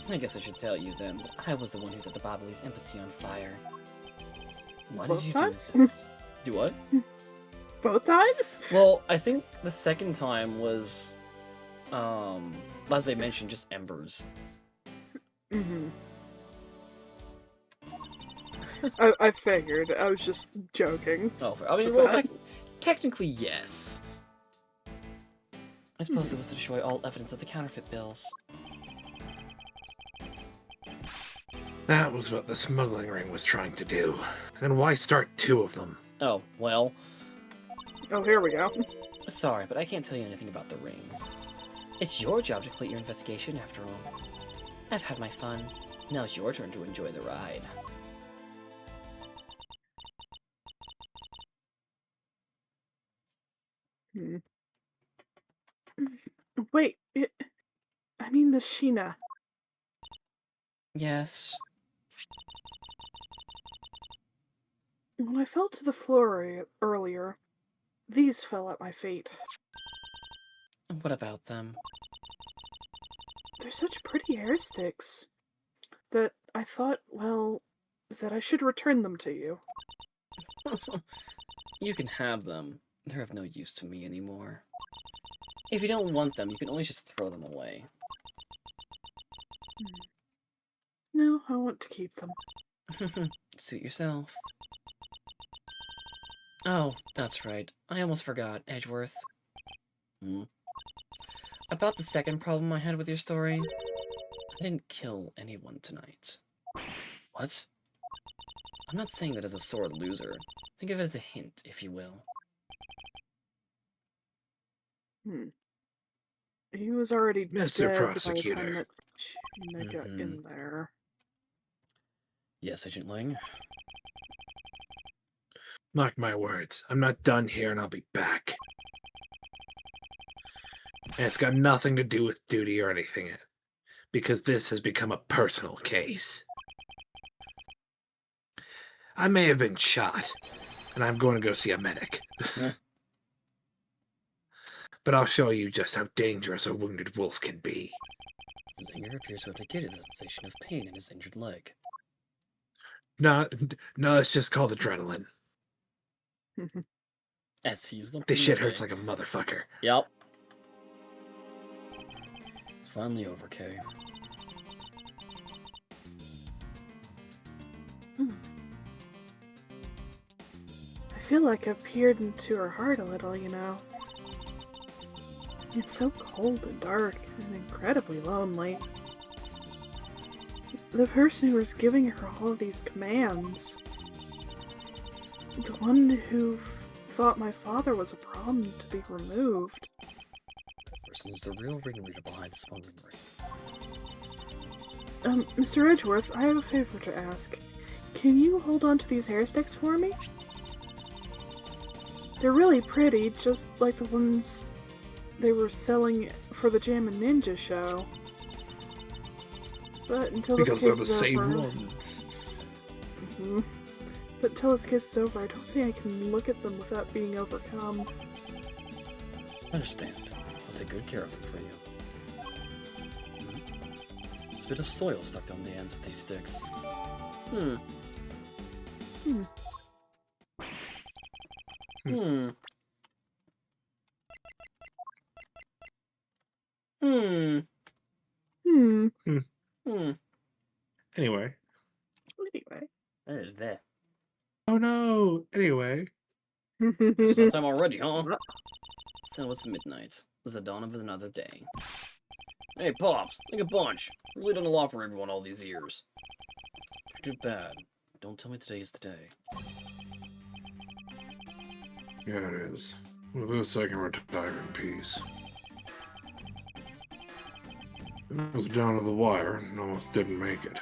I guess I should tell you then that I was the one who set the Bobley's embassy on fire. Why Both did you times? do that? Do what? Both times? Well, I think the second time was, as they mentioned, just embers. Mm-hmm. I figured. I was just joking. Oh, I mean, With well, that. technically, yes. I suppose it was to destroy all evidence of the counterfeit bills. That was what the smuggling ring was trying to do. Then why start 2 of them? Oh, well. Oh, here we go. Sorry, but I can't tell you anything about the ring. It's your job to complete your investigation, after all. I've had my fun. Now it's your turn to enjoy the ride. Hmm. Wait, I mean Miss Sheena. Yes. When I fell to the floor earlier, these fell at my feet. What about them? They're such pretty hair sticks that I thought, well, that I should return them to you. You can have them. They're of no use to me anymore. If you don't want them, you can always just throw them away. No, I want to keep them. Suit yourself. Oh, that's right. I almost forgot, Edgeworth. About the second problem I had with your story, I didn't kill anyone tonight. What? I'm not saying that as a sore loser. Think of it as a hint, if you will. He was already Mr. dead by the Prosecutor. time that Gina got in there. Yes, Agent Lang? Mark my words, I'm not done here and I'll be back. And it's got nothing to do with duty or anything, because this has become a personal case. I may have been shot, and I'm going to go see a medic. But I'll show you just how dangerous a wounded wolf can be. His anger appears to have negated the sensation of pain in his injured leg. No, it's just called adrenaline. As he's looking This shit away. hurts like a motherfucker. Yep. It's finally over, Kay. I feel like I've peered into her heart a little, you know. It's so cold and dark and incredibly lonely. The person who was giving her all of these commands, the one who thought my father was a problem to be removed. That person is the real ringleader behind the smuggling ring. Mr. Edgeworth, I have a favor to ask. Can you hold on to these hair sticks for me? They're really pretty, just like the ones they were selling for the Jammin' Ninja show. But until this Because case they're the is same over, ones. But until this case is over, I don't think I can look at them without being overcome. Understand. I'll take good care of them for you. It's a bit of soil stuck on the ends of these sticks. Hmm. Anyway. Anyway. There. Oh no. Anyway. It's sometime already, huh? So it's midnight. It's the dawn of another day. Hey, Pops, think a bunch. Really done a lot for everyone all these years. Too bad. Don't tell me today is the day. Yeah, it is. With this, I can retire in peace. It was down to the wire and almost didn't make it.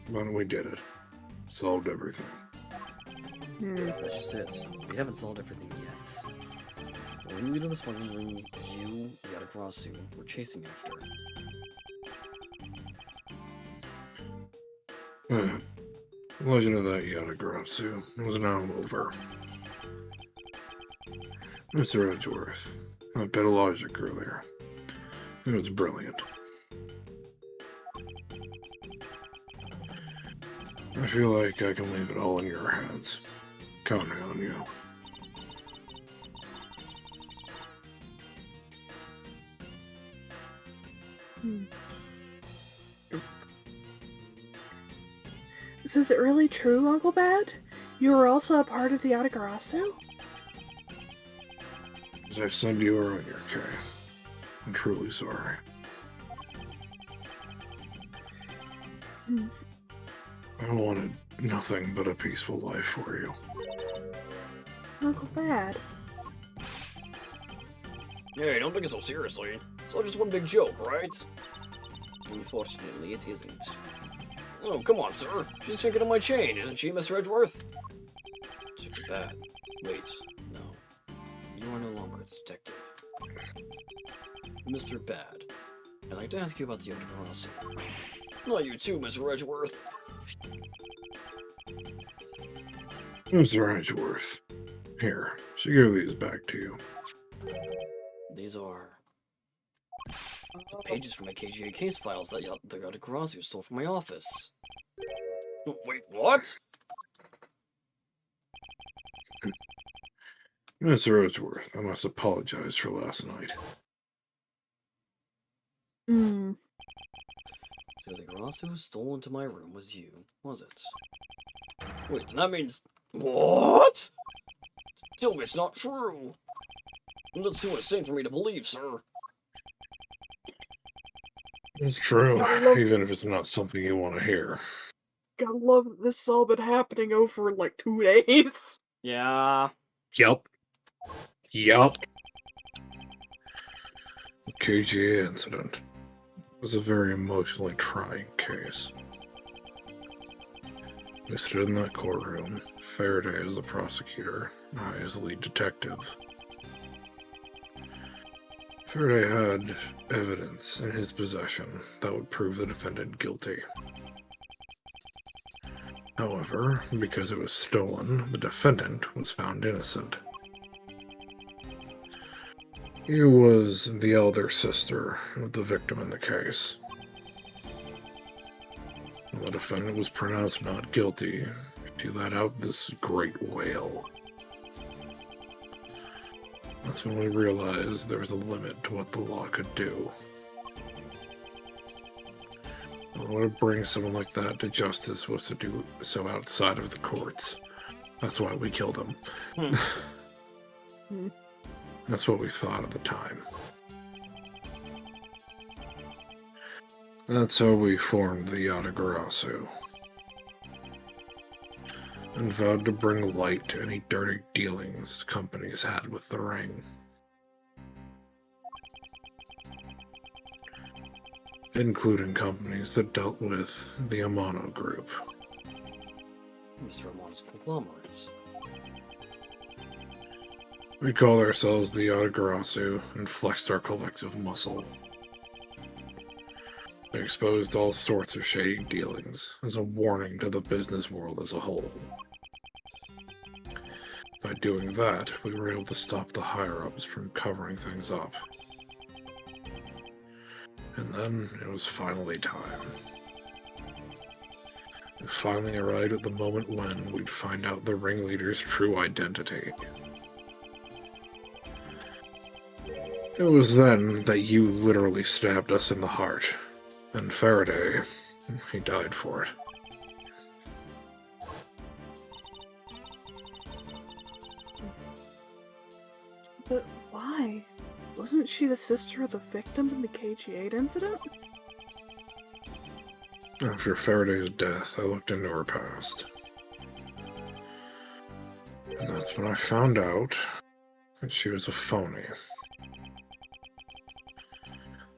But we did it. Solved everything. That's just it. We haven't solved everything yet. The ringleader of the smuggling ring, you, Yatagrasu, were chasing after. Legend of that Yatagrasu was now over. Mr. Edgeworth, a bit of logic earlier. It was brilliant. I feel like I can leave it all in your hands. Counting on you. So is it really true, Uncle Bad? You were also a part of the Yatagarasu? As I said to you earlier, Kay, I'm truly sorry. I wanted nothing but a peaceful life for you. Uncle Bad. Hey, don't take it so seriously. It's all just one big joke, right? Unfortunately, it isn't. Oh, come on, sir. She's thinking of my chain, isn't she, Mr. Edgeworth? Too bad. Wait, no. You are no longer a detective. Mr. Bad, I'd like to ask you about the Yodagarasu. Not you too, Mr. Edgeworth. Mr. Edgeworth. Here, she gave these back to you. These are the pages from my KGA case files that the Yodagarasu stole from my office. Wait, what? Mr. Edgeworth, I must apologize for last night. Mm. So the Yodagarasu who stole into my room was you, was it? Wait, that means... What? Tell me it's not true. That's too insane for me to believe, sir. It's true, I love- even if it's not something you want to hear. Gotta love that this has all been happening over like 2 days. Yeah. Yup. Yup. The KGA incident was a very emotionally trying case. We stood in that courtroom, Faraday as the prosecutor, I as the lead detective. Faraday had evidence in his possession that would prove the defendant guilty. However, because it was stolen, the defendant was found innocent. He was the elder sister of the victim in the case. When the defendant was pronounced not guilty, she let out this great wail. That's when we realized there was a limit to what the law could do. The way to bring someone like that to justice was to do so outside of the courts. That's why we killed him. That's what we thought at the time. That's how we formed the Yodagarasu, and vowed to bring light to any dirty dealings companies had with the ring. Including companies that dealt with the Amano Group. Mr. Amano's conglomerates. We called ourselves the Yodagarasu and flexed our collective muscle. We exposed all sorts of shady dealings as a warning to the business world as a whole. By doing that, we were able to stop the higher-ups from covering things up. And then it was finally time. We finally arrived at the moment when we'd find out the ringleader's true identity. It was then that you literally stabbed us in the heart. And Faraday, he died for it. But why? Wasn't she the sister of the victim in the KG8 incident? After Faraday's death, I looked into her past. And that's when I found out that she was a phony.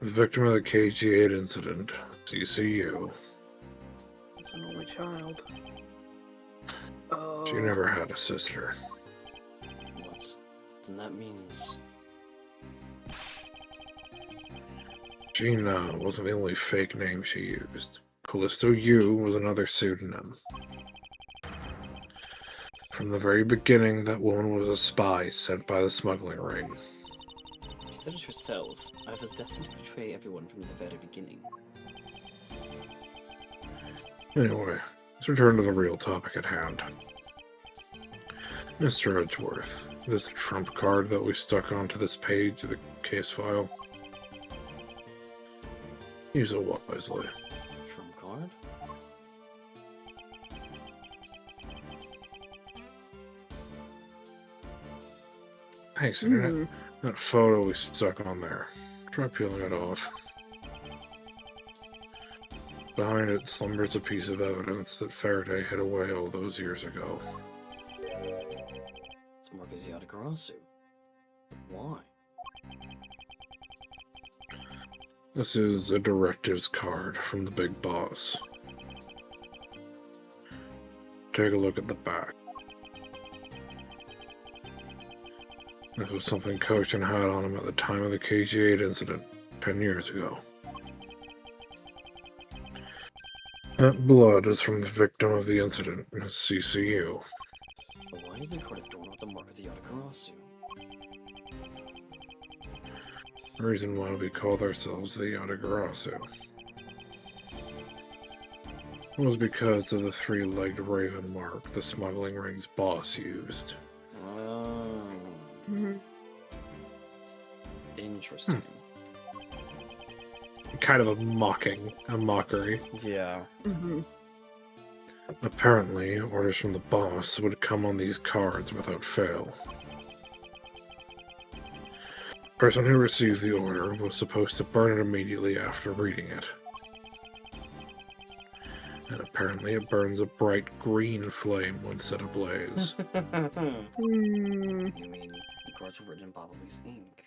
The victim of the KG8 incident, CCU, It's an only child. she never had a sister. What? Then that means... Gina wasn't the only fake name she used. Callisto U was another pseudonym. From the very beginning, that woman was a spy sent by the smuggling ring. She said it herself. I was destined to betray everyone from the very beginning. Anyway, let's return to the real topic at hand. Mr. Edgeworth, this trump card that we stuck onto this page of the case file, use it wisely. Trump card? Thanks, Internet. That photo we stuck on there. Try peeling it off. Behind it slumbers a piece of evidence that Faraday hid away all those years ago. It's Marcus Yodagarasu. Why? This is a directives card from the big boss. Take a look at the back. This was something Koshin had on him at the time of the KG8 incident, 10 years ago. That blood is from the victim of the incident in his CCU. But why is the card adorned with the mark of the Yatagarasu? The reason why we called ourselves the Yatagarasu was because of the three-legged raven mark the smuggling ring's boss used. Oh, Mhm. interesting. Kind of a mockery. Yeah. Mhm. Apparently, orders from the boss would come on these cards without fail. The person who received the order was supposed to burn it immediately after reading it. And apparently it burns a bright green flame when set ablaze. Mm. You mean the cards were written in Bobbly's ink?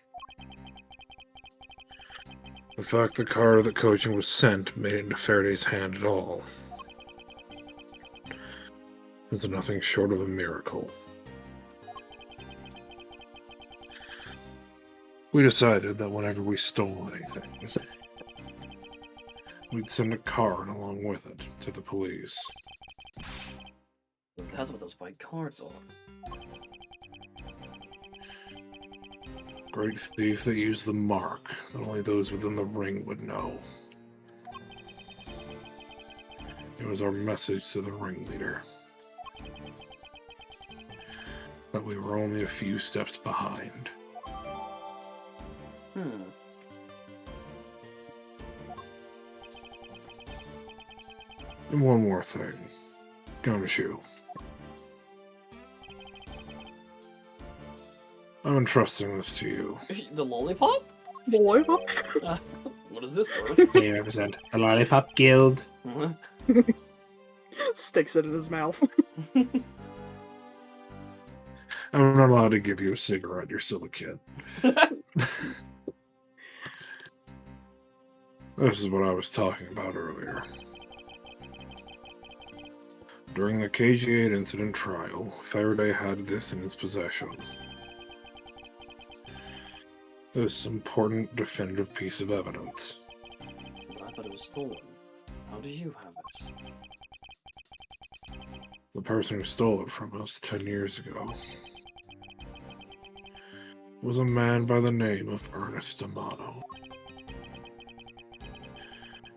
The fact the card that coaching was sent made it into Faraday's hand at all is nothing short of a miracle. We decided that whenever we stole anything, we'd send a card along with it to the police. That's what those white cards are. Great thief that used the mark that only those within the ring would know. It was our message to the ringleader that we were only a few steps behind. Hmm. And one more thing. Gumshoe. I'm entrusting this to you. The lollipop? Boy. What is this, sir? They represent the Lollipop Guild. Sticks it in his mouth. I'm not allowed to give you a cigarette, you're still a kid. This is what I was talking about earlier. During the KG8 incident trial, Faraday had this in his possession. This important definitive piece of evidence. But I thought it was stolen. How do you have it? The person who stole it from us 10 years ago was a man by the name of Ernest Amano.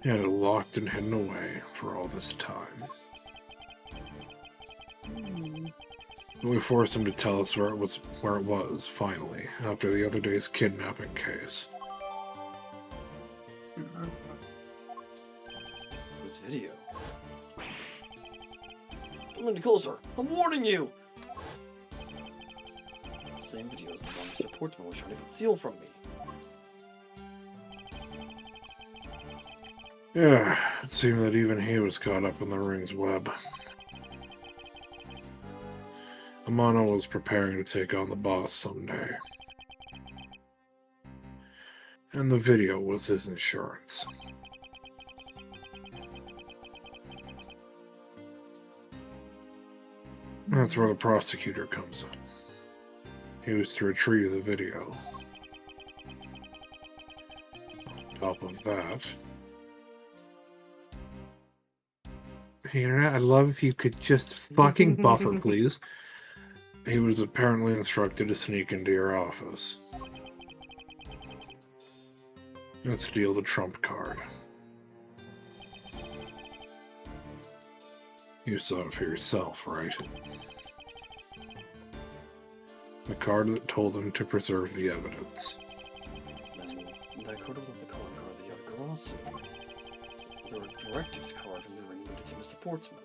He had it locked and hidden away for all this time. We forced him to tell us where it was, finally, after the other day's kidnapping case. This video. Come any closer. I'm warning you! The same video as the one Mr. Portsman was trying to conceal from me. Yeah, it seemed that even he was caught up in the ring's web. Amano was preparing to take on the boss someday. And the video was his insurance. That's where the prosecutor comes in. He was to retrieve the video. On top of that... Hey, Internet, I'd love if you could just fucking buffer, please. He was apparently instructed to sneak into your office and steal the trump card. You saw it for yourself, right? The card that told him to preserve the evidence. Then that card wasn't the calling cards that you had to cross. There were directives card from the ringleader to Mr. Portsman.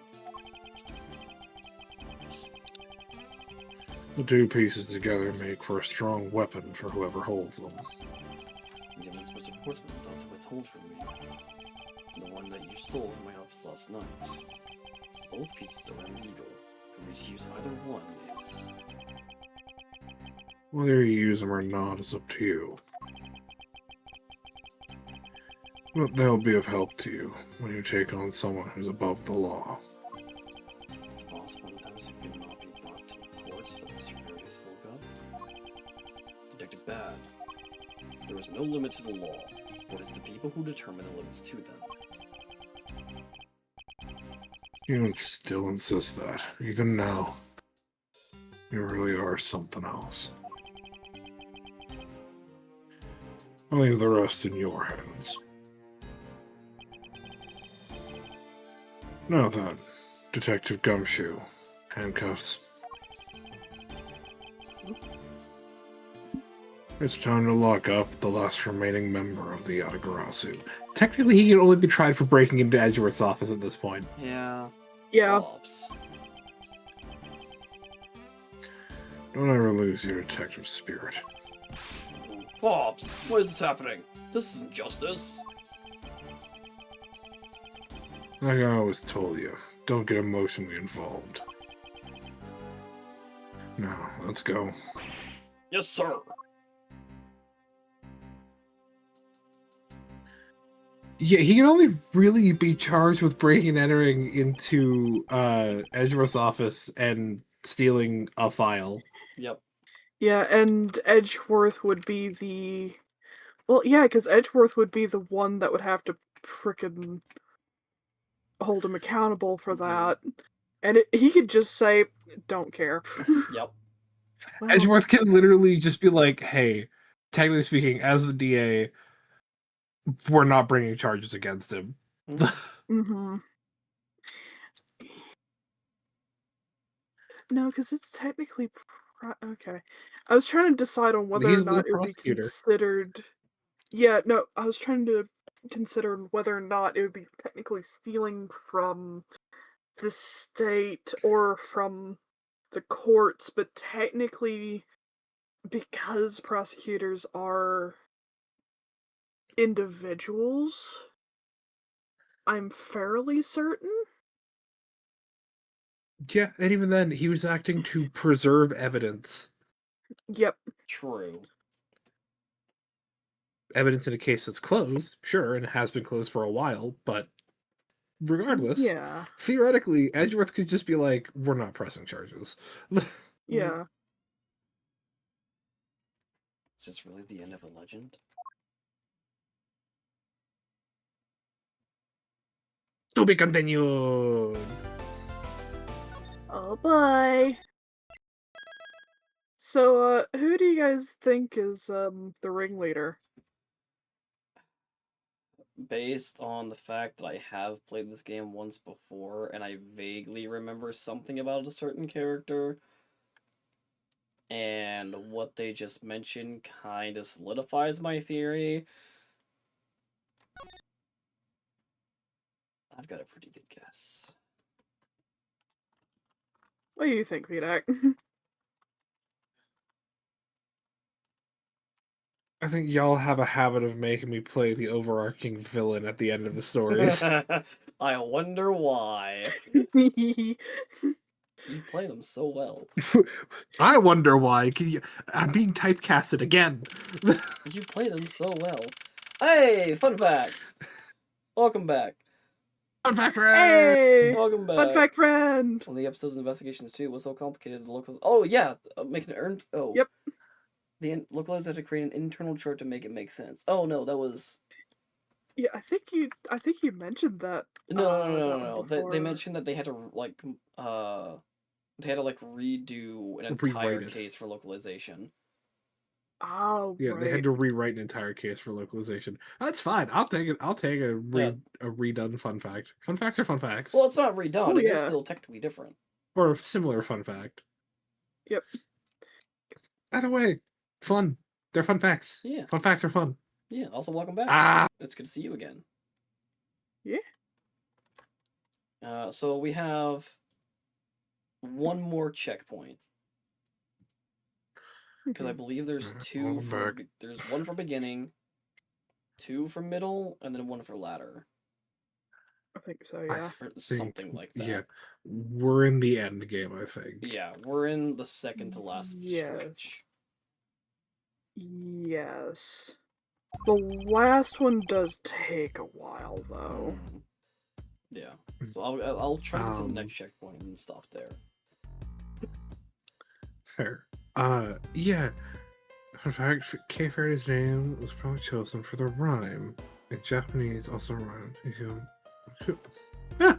The two pieces together make for a strong weapon for whoever holds them. The evidence Mr. Portsman thought to withhold from me. The one that you stole from my office last night. Both pieces are illegal. For me to use either one is... Whether you use them or not is up to you. But they'll be of help to you when you take on someone who's above the law. It's possible that those could not be brought to the court that Mr. Faraday spoke of. Detective Bad, there is no limit to the law, but it's the people who determine the limits to them. You would still insist that, even now. You really are something else. I'll leave the rest in your hands. Now then, Detective Gumshoe, handcuffs. It's time to lock up the last remaining member of the Yatagarasu. Technically, he can only be tried for breaking into Edgeworth's office at this point. Yeah. Yeah. Pops. Don't ever lose your detective spirit. Pops, what is happening? This isn't justice. Like I always told you, don't get emotionally involved. Now, let's go. Yes, sir. Yeah, he can only really be charged with breaking and entering into Edgeworth's office and stealing a file. Yep. Yeah, and Edgeworth would be the... Well, yeah, because Edgeworth would be the one that would have to frickin' hold him accountable for that. And he could just say, don't care. Yep. Well, Edgeworth can literally just be like, hey, technically speaking, as the DA, we're not bringing charges against him. mm-hmm. No, because it's technically... Okay. I was trying to decide on whether He's or the not it would be prosecutor. considered... Yeah, no, I was trying to consider whether or not it would be technically stealing from the state or from the courts, but technically, because prosecutors are individuals, I'm fairly certain. Yeah, and even then, he was acting to preserve evidence. Yep. True. Evidence in a case that's closed, sure, and has been closed for a while, but regardless, Yeah. theoretically, Edgeworth could just be like, we're not pressing charges. Yeah. Is this really the end of a legend? To be continued! Oh boy. So, who do you guys think is, the ringleader? Based on the fact that I have played this game once before and I vaguely remember something about a certain character, and what they just mentioned kind of solidifies my theory, I've got a pretty good guess. What do you think, Vidak? I think y'all have a habit of making me play the overarching villain at the end of the stories. I wonder why. You play them so well. I wonder why. I'm being typecasted again. You play them so well. Hey, fun fact. Welcome back. Fun fact, Hey! Welcome back. Fun fact friend! Well, the episode's investigations too was so complicated. The locals. Oh yeah, making it earned. Oh. Yep. The locals had to create an internal chart to make it make sense. Oh no, that was. Yeah, I think you mentioned that. No. They before. mentioned that they had to they had to like redo an entire Rewrite it. case for localization. Oh, Yeah, right. they had to rewrite an entire case for localization. That's fine. I'll take it. I'll take a redone fun fact. Fun facts are fun facts. Well, it's not redone. Oh, It is yeah. still technically different. Or a similar fun fact. Yep. Either way, fun. They're fun facts. Yeah. Fun facts are fun. Yeah. Also, welcome back. Ah! It's good to see you again. Yeah. So we have one more checkpoint. Because I believe there's two Welcome for back. there's one for beginning, two for middle, and then one for ladder. I think so, I yeah. Or something like that. Yeah, we're in the end game, I think. Yeah, we're in the second to last Yes. stretch. Yes. The last one does take a while, though. Yeah. So I'll try to get to the Um, next checkpoint and stop there. Fair. Yeah. In fact, K Fairy's name was probably chosen for the rhyme. In Japanese, also rhymes. Yeah.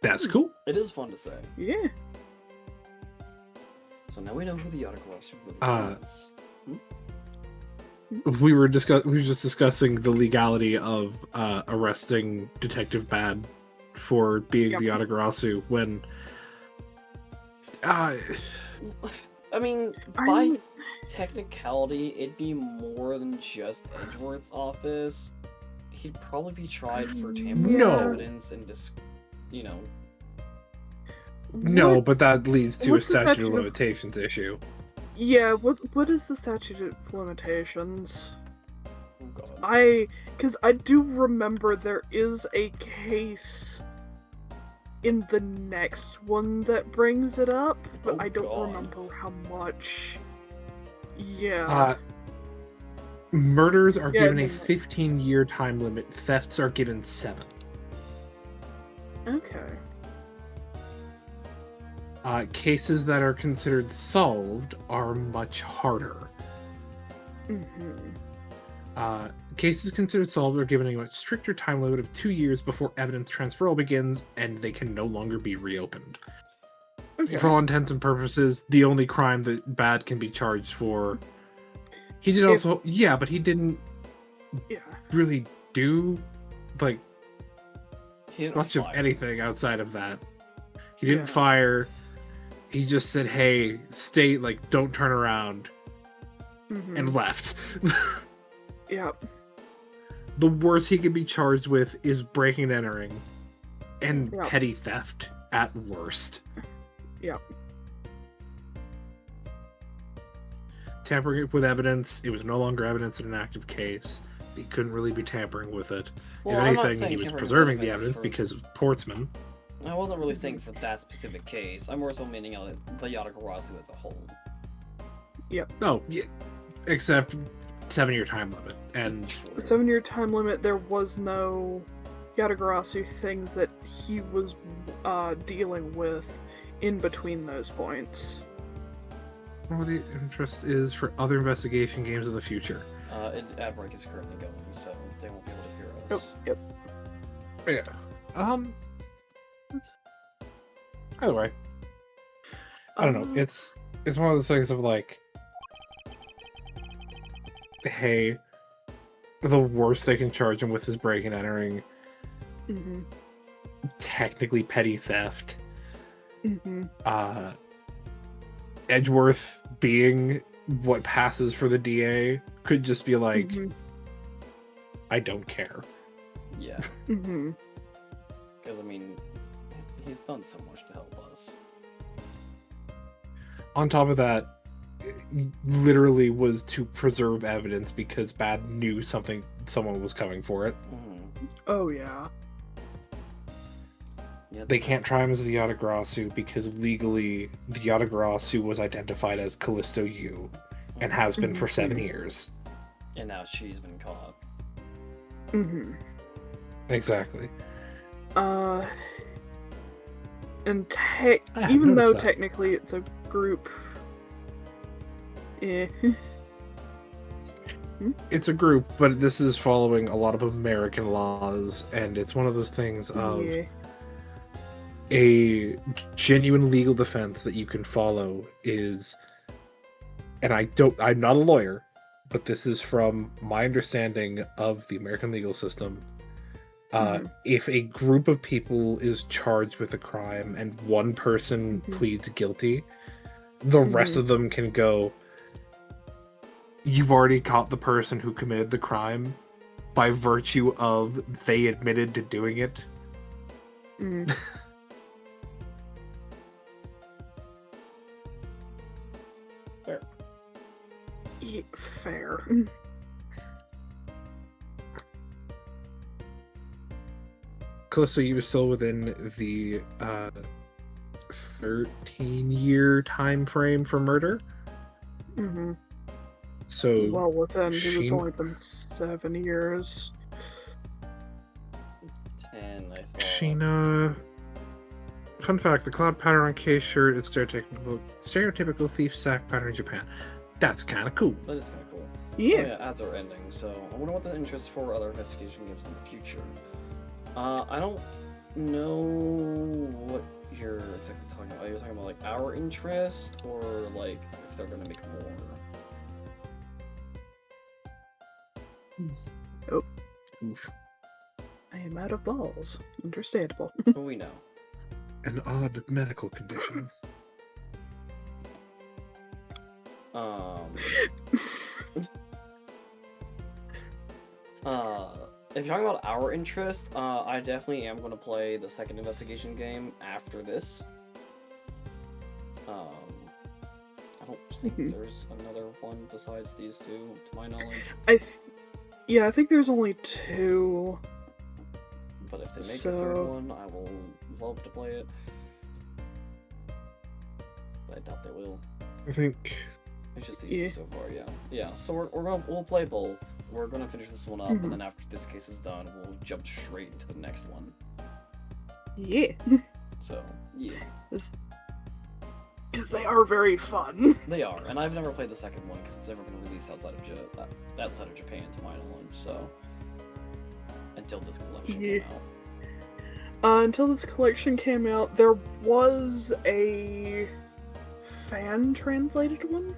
That's cool. It is fun to say. Yeah. So now we know who the Yatagarasu really is. We were just discussing the legality of arresting Detective Bad for being the Yatagarasu when I mean, by I'm- technicality, it'd be more than just Edgeworth's office. He'd probably be tried for tampering No. with evidence and no, What- but that leads to a what's the statute of statute of- limitations issue. Yeah, what is the statute of limitations? Oh god. Because I do remember there is a case in the next one that brings it up, but Oh I don't God. remember how much. Yeah. Murders are Yeah, given I a mean, 15-year time limit. Thefts are given 7. Okay. Cases that are considered solved are much harder. Mm-hmm. Cases considered solved are given a much stricter time limit of 2 years before evidence transferal begins, and they can no longer be reopened. Okay. For all intents and purposes, the only crime that Bad can be charged for. He did also, yeah, but he didn't Yeah. really do like He didn't much of fire. anything outside of that. He didn't Yeah. fire. He just said, "Hey, stay, like, don't turn around," Mm-hmm. and left. Yep. The worst he could be charged with is breaking and entering and Yep. petty theft at worst. Yep. Tampering with evidence, it was no longer evidence in an active case. He couldn't really be tampering with it. Well, if I'm not anything, saying he was tampering with preserving the evidence evidence for- because of Portsman. I wasn't really saying for that specific case. I'm more so meaning the Yatagarasu as a whole. Oh, yeah. Except 7-year time limit. And True. 7-year time limit, there was no Yatagarasu things that he was dealing with in between those points. well, the interest is for other investigation games of the future. Outbreak is currently going, so they won't be able to hear Oh, us. yep. Yeah. Either way, I don't know. Um, It's one of those things of like, hey, the worst they can charge him with is break and entering, Mm-hmm. technically petty theft. Mm-hmm. Edgeworth being what passes for the DA could just be like, Mm-hmm. I don't care. Yeah, Mm-hmm. because I mean, he's done so much to help us. On top of that, it literally was to preserve evidence because Bad knew someone was coming for it. Oh, yeah. Yeah, They can't try him as the Yatagarasu because legally the Yatagarasu was identified as Callisto U and has been for 7 years. And now she's been caught. Mm-hmm. Exactly. And I hadn't even though noticed that. technically it's a group, eh. It's a group, but this is following a lot of American laws, and it's one of those things of yeah. a genuine legal defense that you can follow is, and I'm not a lawyer, but this is from my understanding of the American legal system. If a group of people is charged with a crime and one person pleads guilty, the rest of them can go, you've already caught the person who committed the crime by virtue of they admitted to doing it. Mm. Fair. Yeah, fair. Callisto, you were still within the 13-year time frame for murder. Mm-hmm. So Well, within, because it's she- only been 7 years. 10, I thought. Sheena. Fun fact: the cloud pattern on K's shirt is stereotypical thief sack pattern in Japan. That's kind of cool. That is kind of cool. Yeah. Oh, yeah, ads are ending, so I wonder what the interest for other investigation games in the future. I don't know what you're exactly talking about. You're talking about like our interest, or like if they're gonna make more. Oh, Oof. I am out of balls. Understandable. But we know. An odd medical condition. If you're talking about our interest, I definitely am going to play the second investigation game after this. I don't think there's another one besides these two, to my knowledge. Yeah, I think there's only 2. But if they make a third one, I will love to play it. But I doubt they will. I think. It's just these two so far, yeah. Yeah, so we'll play both. We're gonna finish this one up, and then after this case is done, we'll jump straight into the next one. Yeah. So, yeah. Because they are very fun. They are, and I've never played the second one because it's never been released outside of Japan, to my knowledge, so... Until this collection came out. Until this collection came out, there was a fan-translated one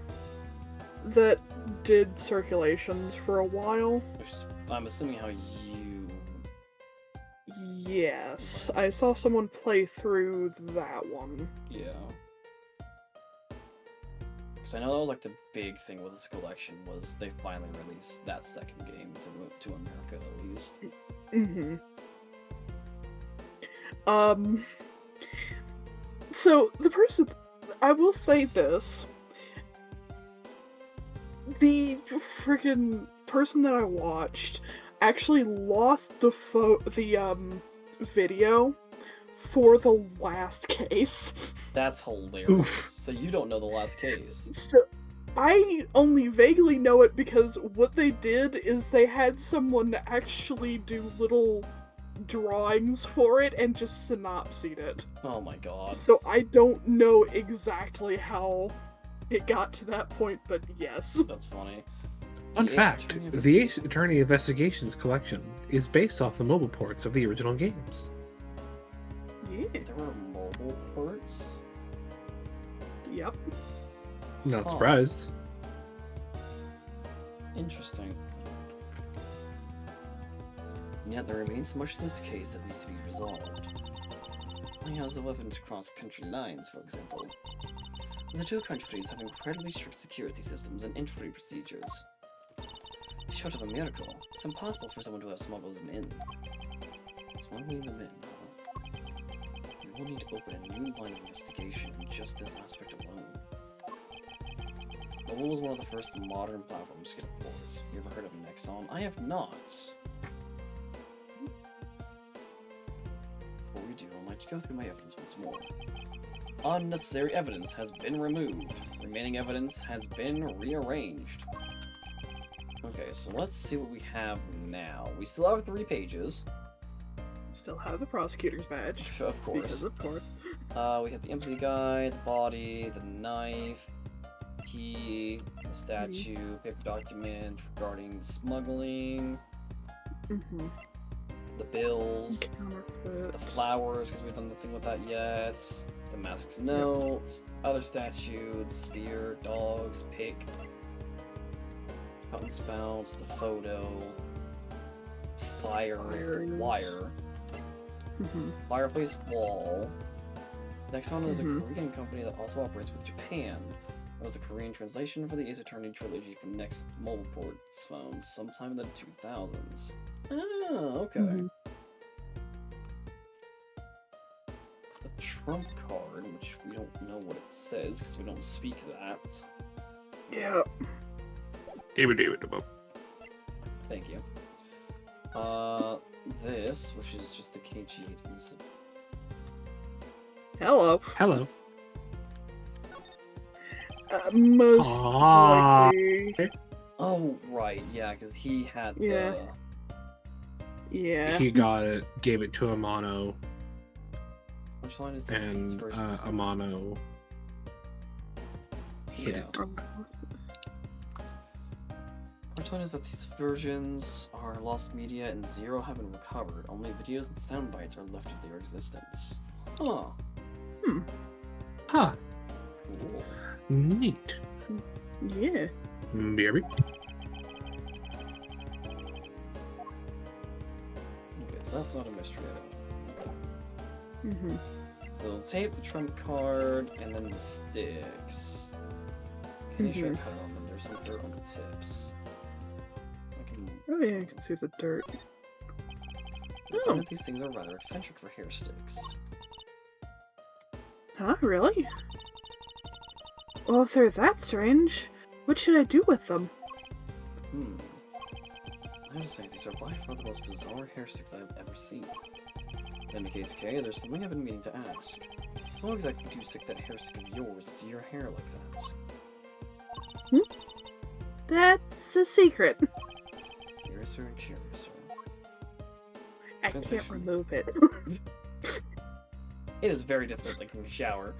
that did circulations for a while. Which is, I'm assuming how you... Yes, I saw someone play through that one. Yeah. Because I know that was like the big thing with this collection was they finally released that second game to America at least. So the person, I will say this, the freaking person that I watched actually lost the video for the last case. That's hilarious. Oof. So you don't know the last case. So I only vaguely know it because what they did is they had someone actually do little drawings for it and just synopsied it. Oh my god. So I don't know exactly how it got to that point, but yes. That's funny. Fun The Ace fact, Attorney the Ace Attorney Investigations collection is based off the mobile ports of the original games. Yeah. There were mobile ports? Yep. Not Huh. surprised. Interesting. And yet there remains much to this case that needs to be resolved. Why has the weapons cross country lines, for example? The two countries have incredibly strict security systems and entry procedures. Short of a miracle, it's impossible for someone to have smuggled them in. Smuggling them in, we will need to open a new line of investigation in just this aspect alone. Mobile was one of the first modern platforms to get a port. You ever heard of Nexon? I have not. Before we do, I'd like to go through my evidence once more. Unnecessary evidence has been removed. Remaining evidence has been rearranged. Okay, so let's see what we have now. We still have 3 pages. Still have the prosecutor's badge. Of course. Because of course. We have the empathy guide, the body, the knife, key, the statue, paper document regarding smuggling, the bills, Counterfeit. the flowers, because we've done nothing with that yet, the mask's notes, other statutes, spear, dogs, pick, fountain spouts, the photo, fires, the wire, fireplace wall. Next one is a Korean company that also operates with Japan. It was a Korean translation for the Ace Attorney trilogy for next mobile port phones sometime in the 2000s. Oh, okay. The trump card, which we don't know what it says because we don't speak that. Yeah. Thank you. This, which is just the KG8 incident. Hello. Hello. Most Ah. likely. Oh, right, yeah, because he had Yeah. the... Yeah. He got it, gave it to Amano, Which line is that? These and versions? Amano hid Yeah. it. Which sign is that these versions are lost media and 0 have been recovered. Only videos and sound bites are left of their existence. Huh. Huh. Cool. Neat. Yeah. Maybe. Okay, so that's not a mystery at all. Mm-hmm. So tape, the trump card, and then the sticks. Can you show a pattern on them? There's some dirt on the tips. I can... Oh yeah, you can see the dirt. It's that these things are rather eccentric for hair sticks. Huh, really? Well, if they're that strange, what should I do with them? I have to say, these are by far the most bizarre hair sticks I've ever seen. In any case, Kay, there's something I've been meaning to ask. How exactly do you stick that hair stick of yours into your hair like that? That's a secret. Curious or curious? I can't Translation. remove it. It is very difficult taking a shower.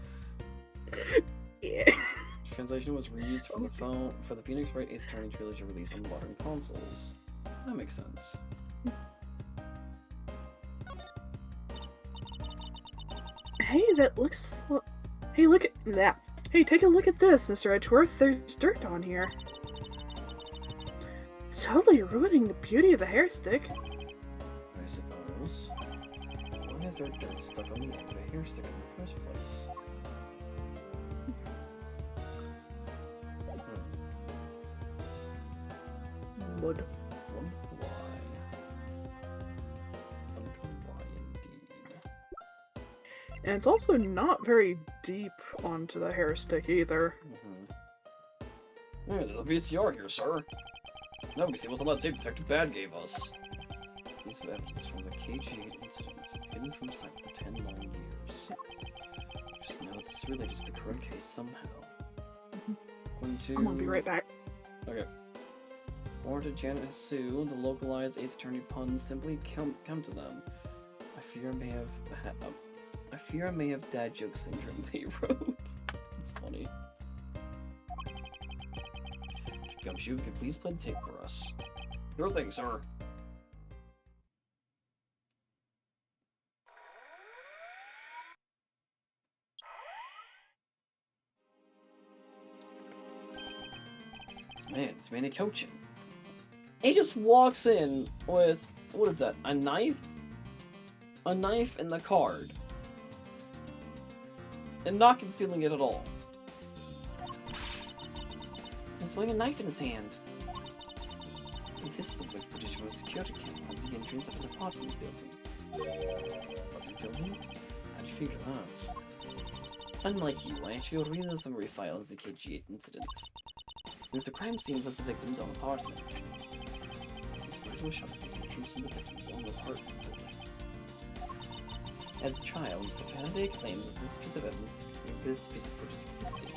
Yeah. Translation was reused for the phone for the Phoenix Wright Ace Attorney trilogy release on modern consoles. That makes sense. Hey, that looks... Hey, look at that. Hey, take a look at this, Mr. Edgeworth. There's dirt on here. It's totally ruining the beauty of the hair stick. I suppose. Why is there dirt stuck on the end of a hair stick in the first place? Wood. Wonder why indeed. And it's also not very deep onto the hair stick either. There's a VCR here, sir. Now we can see what's on that tape Detective Bad gave us. Piece of evidence from the KG8 incident, hidden from sight for 10 long years. Just know this is related to the current case somehow. According to... I'm gonna be right back. Okay. Or to Janet Sue, the localized Ace Attorney puns simply come to them. I fear I may have dad joke syndrome, they wrote. It's funny. Gumshoe, if you could please play the tape for us. Sure thing, sir. This man coaching. He just walks in with, what is that, a knife? A knife and the card. And not concealing it at all. He's holding a knife in his hand. This looks like footage from a security camera as the entrance of an apartment building. Apartment building? How'd you figure that? Unlike you, I actually read the summary file as the KG8 incident. Because the crime scene was the victim's own apartment. This photo was shot at the entrance to the victim's own apartment building. As a trial, Mr. Faraday claims this piece of footage existed.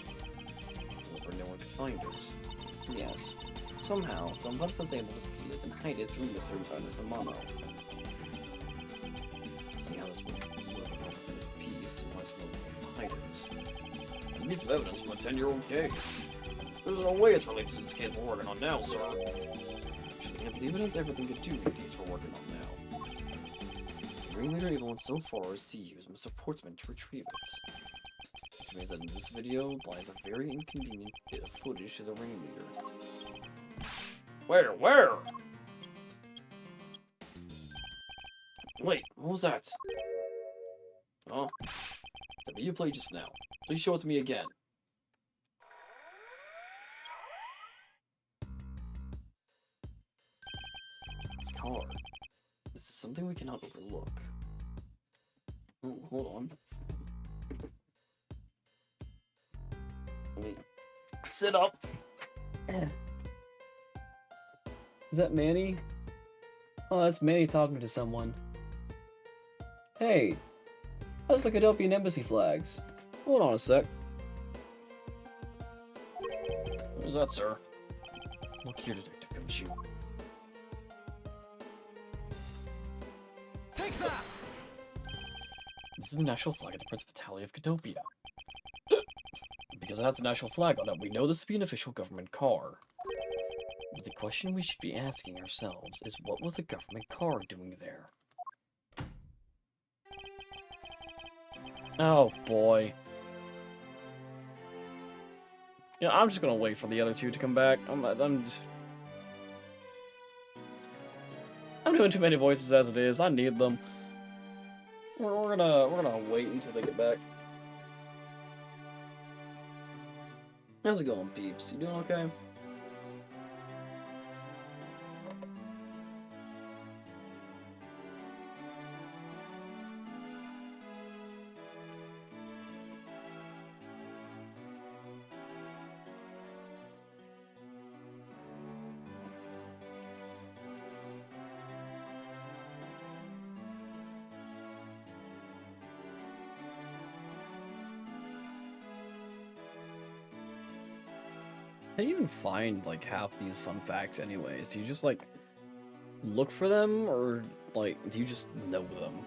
However, no one could find it. Yes. Somehow, someone was able to steal it and hide it through Mr. Ernest Amano. See how this would work a piece and why someone would be able to hide it. The piece of evidence from a 10-year-old case. There's no way it's related to this case we're working on now, sir. Actually, I believe it has everything to do with the case we're working on now. The ringleader even went so far as to use Mr. Portsman to retrieve it. Which means that in this video lies a very inconvenient bit of footage to the ringleader. Where? Wait, what was that? Oh, that you played just now. Please show it to me again. This card. This is something we cannot overlook. Oh, hold on. Let me sit up. Is that Manny? Oh, that's Manny talking to someone. Hey, that's the Cadopian embassy flags. Hold on a sec. What was that, sir? Look here, Detective Gumshoe. Take that! This is the national flag of the Principality of Cadopia. Because it has a national flag on it, we know this to be an official government car. But the question we should be asking ourselves is, what was the government card doing there? Oh boy. Yeah, I'm just gonna wait for the other two to come back. I'm doing too many voices as it is. I need them. We're gonna wait until they get back. How's it going, peeps? You doing okay? How do you even find, like, half these fun facts anyways? Do you just, like, look for them, or, like, do you just know them?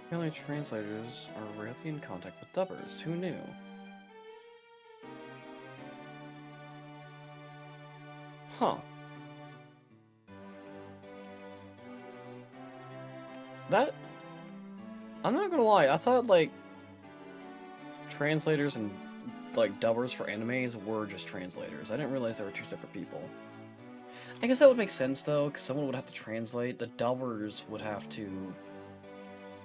Apparently translators are rarely in contact with dubbers. Who knew? Huh. That... I'm not gonna lie, I thought, like, translators and, like, dubbers for animes were just translators. I didn't realize they were two separate people. I guess that would make sense, though, because someone would have to translate. The dubbers would have to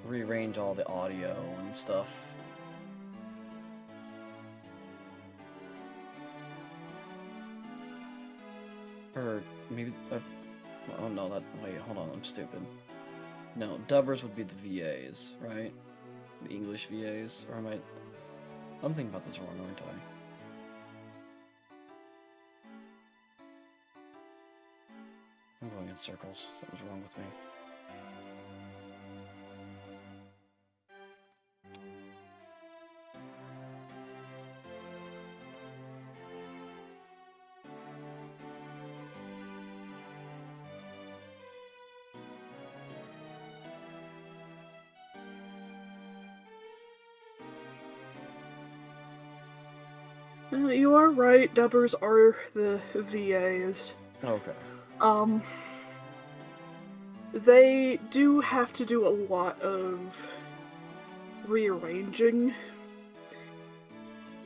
rearrange all the audio and stuff. Or maybe... oh no, that... Wait, hold on, I'm stupid. No, dubbers would be the VAs, right? The English VAs, or am I... I'm thinking about this wrong, aren't I? I'm going in circles. Something's wrong with me. You are right, dubbers are the VAs. Okay. They do have to do a lot of rearranging,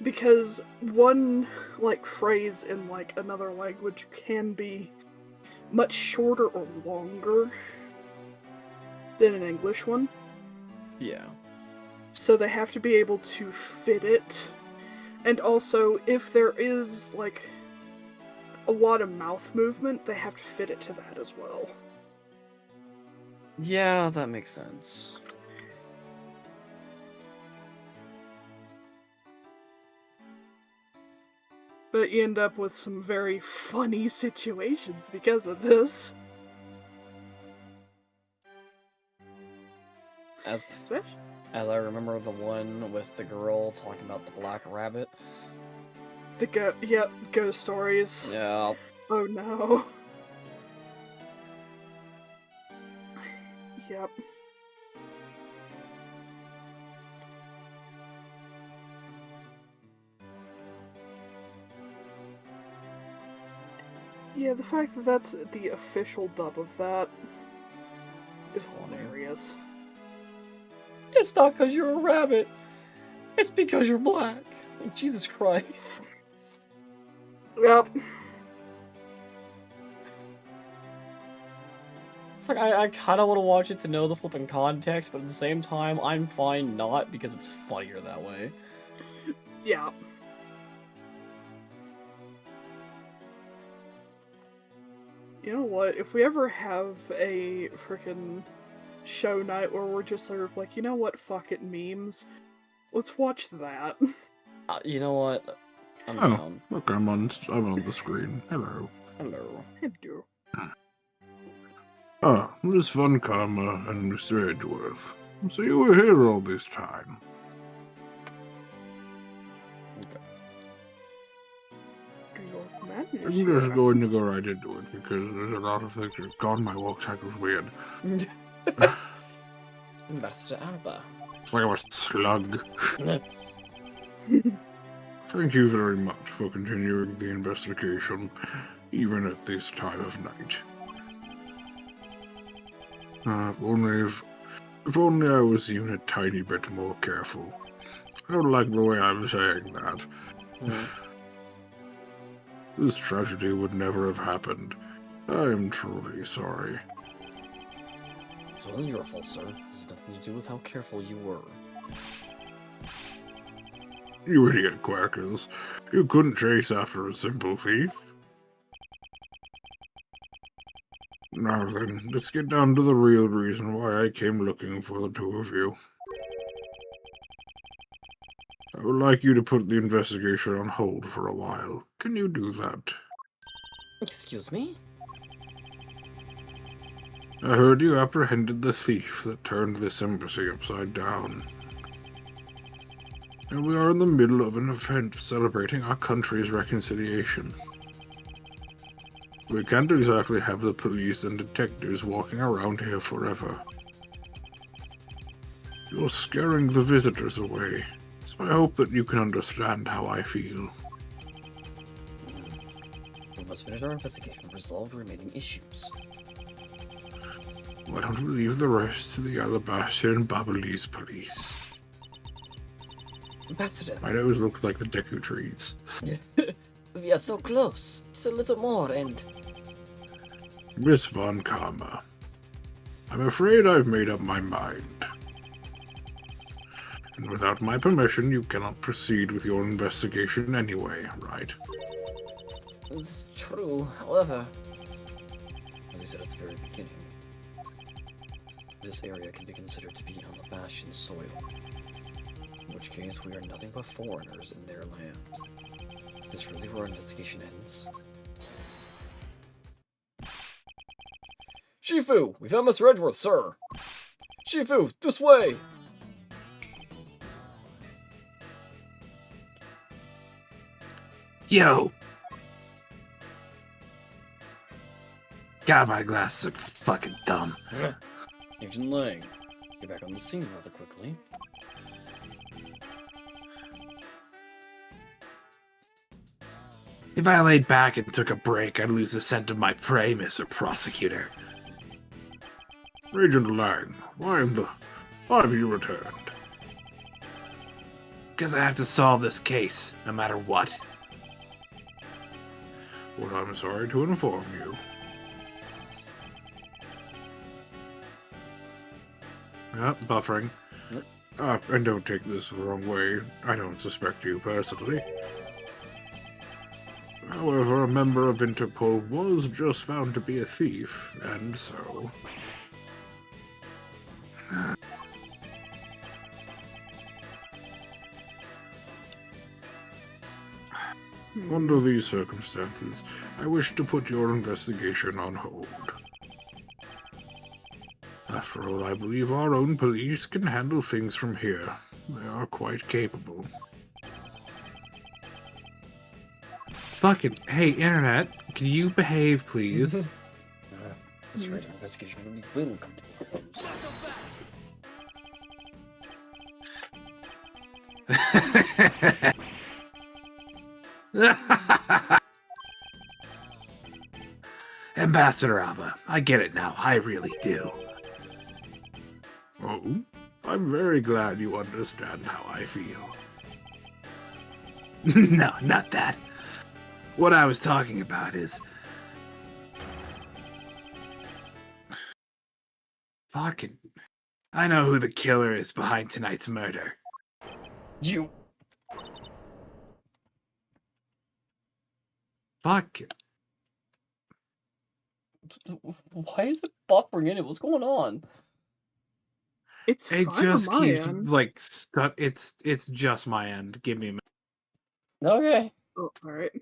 because one, like, phrase in, like, another language can be much shorter or longer than an English one. Yeah. So they have to be able to fit it. And also, if there is, like, a lot of mouth movement, they have to fit it to that as well. Yeah, that makes sense. But you end up with some very funny situations because of this. Switch? As I remember the one with the girl talking about the black rabbit. The ghost stories. Yeah. Oh no. Yep. Yeah, the fact that that's the official dub of that is hilarious. It's not because you're a rabbit. It's because you're black. Like, Jesus Christ. Yep. It's like, I kind of want to watch it to know the flipping context, but at the same time, I'm fine not because it's funnier that way. Yeah. You know what? If we ever have a frickin' show night where we're just sort of like, you know what, fuck it, memes, let's watch that. You know what? I'm Oh, down. look, I'm on the screen. Hello. Hello. Hello. Ah, Miss Von Karma and Mr. Edgeworth. So you were here all this time. Your man I'm is just here. going to go right into it because there's a lot of things. God, my walk cycle's weird. Master Alba. It's like I'm a slug. Thank you very much for continuing the investigation, even at this time of night. If only I was even a tiny bit more careful. I don't like the way I'm saying that. This tragedy would never have happened. I am truly sorry. It's only your fault, sir. It has nothing to do with how careful you were. You idiot quackers. You couldn't chase after a simple thief. Now then, let's get down to the real reason why I came looking for the two of you. I would like you to put the investigation on hold for a while. Can you do that? Excuse me? I heard you apprehended the thief that turned this embassy upside down. And we are in the middle of an event celebrating our country's reconciliation. We can't exactly have the police and detectives walking around here forever. You're scaring the visitors away, so I hope that you can understand how I feel. We must finish our investigation and resolve the remaining issues. Why don't we leave the rest to the Alabaster and Babalese police? Ambassador, My nose looks like the Deku trees. we are so close. Just a little more and... Miss Von Karma, I'm afraid I've made up my mind. And without my permission, you cannot proceed with your investigation anyway, right? It's true, however... As you said at the very beginning, this area can be considered to be on the Bastion soil. In which case, we are nothing but foreigners in their land. Is this really where our investigation ends? Shifu! We found Mr. Edgeworth, sir! Shifu, this way! Yo! God, my glasses look fucking dumb. Agent Lang, get back on the scene rather quickly. If I laid back and took a break, I'd lose the scent of my prey, Mr. Prosecutor. Agent Lang, why have you returned? Because I have to solve this case, no matter what. Well, I'm sorry to inform you. Buffering. And don't take this the wrong way. I don't suspect you personally. However, a member of Interpol was just found to be a thief, and so... Under these circumstances, I wish to put your investigation on hold. After all, I believe our own police can handle things from here. They are quite capable. Fucking hey, internet, can you behave, please? That's right, our investigation really will come to a close. Ambassador Alba, I get it now. I really do. Oh, I'm very glad you understand how I feel. No, not that. What I was talking about is... Fucking... I know who the killer is behind tonight's murder. You. Fuck. Why is it buffering in it? What's going on? It's It fine just on my keeps, end. like, stuck. It's just my end. Give me a minute. Okay. Oh, alright.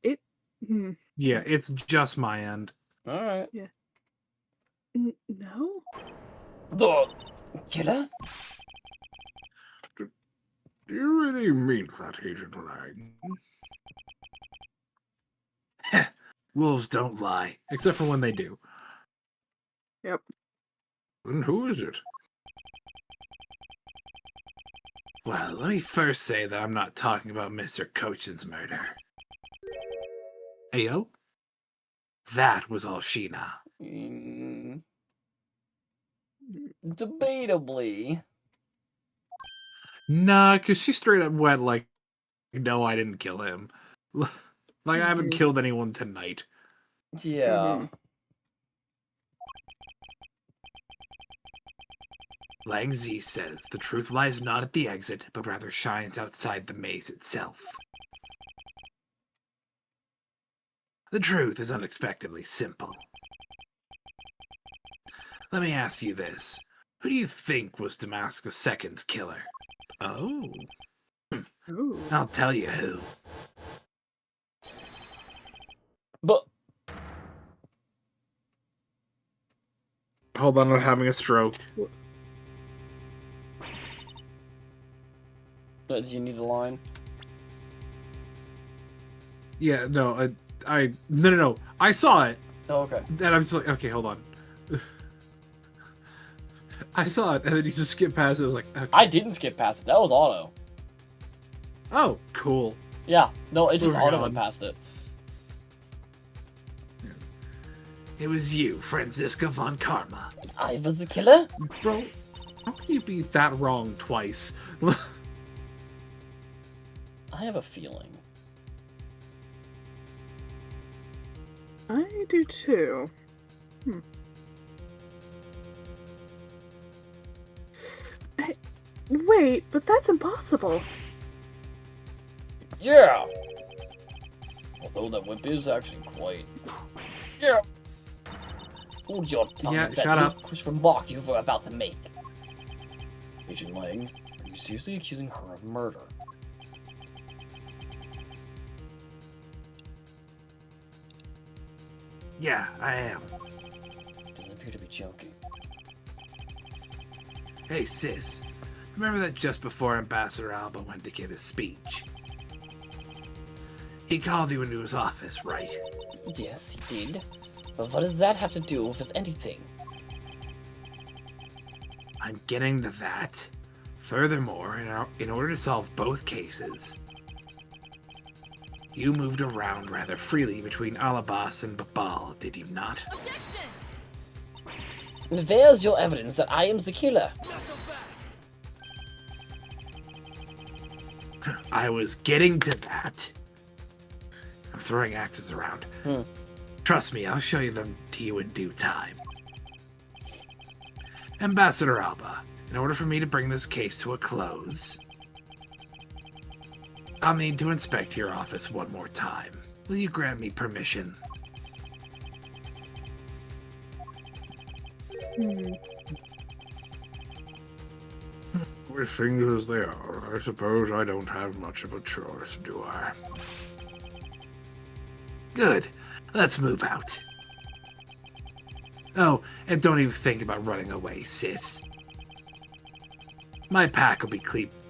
It... Hmm. Yeah, it's just my end. Alright. No? The killer? Do you really mean that, Agent Lang? Wolves don't lie. Except for when they do. Yep. Then who is it? Well, let me first say that I'm not talking about Mr. Cochin's murder. Ayo? That was all Sheena. Debatably. Nah, because she straight up went like, no, I didn't kill him. Like, I haven't Mhm. killed anyone tonight. Yeah. Mhm. Lang Zi says the truth lies not at the exit, but rather shines outside the maze itself. The truth is unexpectedly simple. Let me ask you this. Who do you think was Damascus II's killer? Oh, Ooh. I'll tell you who. But Hold on, I'm having a stroke. do you need the line? Yeah, no, no. I saw it, Oh, okay. and I'm just like, okay, hold on. I saw it, and then you just skip past it. I was like, okay. I didn't skip past it. That was auto. Oh, cool. Yeah. No, it just Moving auto on. went past it. It was you, Franziska von Karma. I was the killer? Bro, how can you be that wrong twice? I have a feeling. I do too. Hey, wait, but that's impossible. Yeah! Although that whip is actually quite... Yeah! Hold your tongue. Yeah, Is that shut new up. Christopher remark you were about to make? Agent Lang, are you seriously accusing her of murder? Yeah, I am. Doesn't appear to be joking. Hey, sis. Remember that just before Ambassador Alba went to give his speech? He called you into his office, right? Yes, he did. But what does that have to do with anything? I'm getting to that. Furthermore, in order to solve both cases, you moved around rather freely between Alabas and Babal, did you not? Where's your evidence that I am the killer? I was getting to that. I'm throwing axes around. Trust me, I'll show you them to you in due time. Ambassador Alba, in order for me to bring this case to a close, I'll need to inspect your office one more time. Will you grant me permission? With things as they are, I suppose I don't have much of a choice, do I? Good. Let's move out. Oh, and don't even think about running away, sis. My pack will be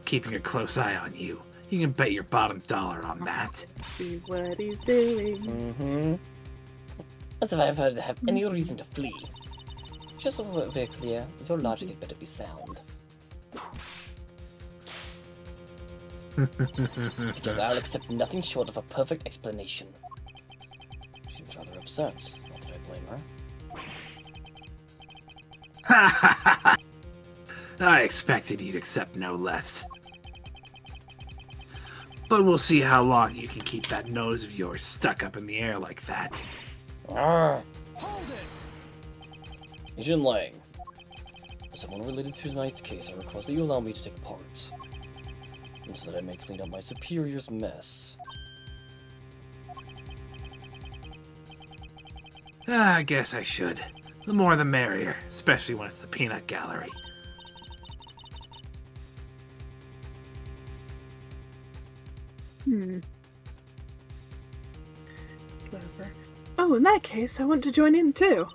keeping a close eye on you. You can bet your bottom dollar on that. See what he's doing. Mm-hmm. As if I've had to have any reason to flee. Just so we're very clear, your logic had better be sound. Because I'll accept nothing short of a perfect explanation. Seems rather upset. Not that I blame her. I expected you'd accept no less. But we'll see how long you can keep that nose of yours stuck up in the air like that. Arrgh. Hold it! Jin Lang. As someone related to tonight's case, I request that you allow me to take part. And so that I may clean up my superior's mess. I guess I should. The more the merrier, especially when it's the peanut gallery. Clever. Oh, in that case, I want to join in too.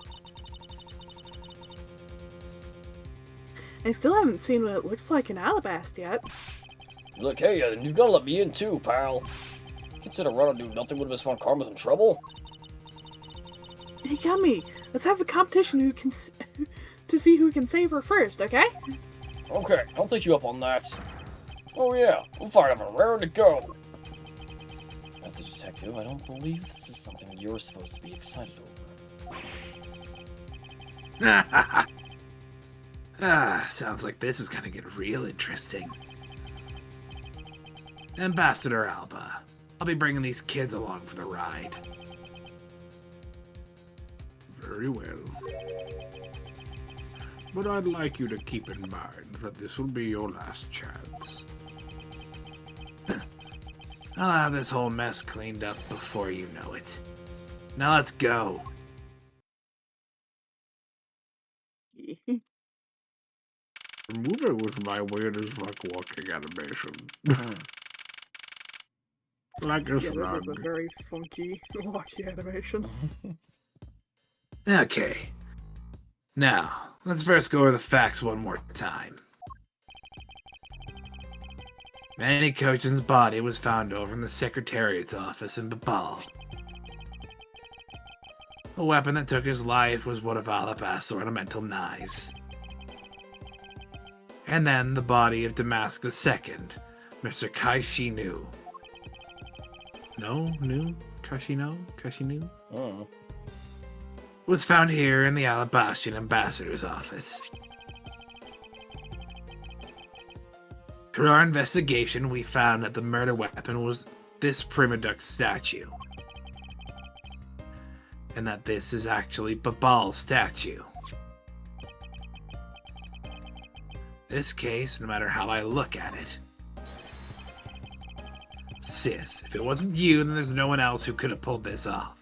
I still haven't seen what it looks like in Alabast yet. Look, hey, you gotta let me in too, pal. Consider running do nothing when Miss Von Karma's in trouble? Hey, Yummy, let's have a competition who can to see who can save her first, okay? Okay, I'll take you up on that. Oh yeah, we'll fire up and raring to go. As the detective, I don't believe this is something you're supposed to be excited over. Sounds like this is gonna get real interesting. Ambassador Alba, I'll be bringing these kids along for the ride. Very well. But I'd like you to keep in mind that this will be your last chance. I'll have this whole mess cleaned up before you know it. Now let's go. Remove it with my weird as fuck walking animation. Like a Yeah, that was a slug. very funky walkie animation. Okay. Now, let's first go over the facts one more time. Manny Kochin's body was found over in the Secretariat's office in Babal. The weapon that took his life was one of Alabast's ornamental knives. And then the body of Damascus II, Mr. Kaishinu. Kaishinu? Oh. Was found here in the Alabastian ambassador's office. Through our investigation, we found that the murder weapon was this Primaduck statue. And that this is actually Babal's statue. This case, no matter how I look at it. Sis, if it wasn't you, then there's no one else who could have pulled this off.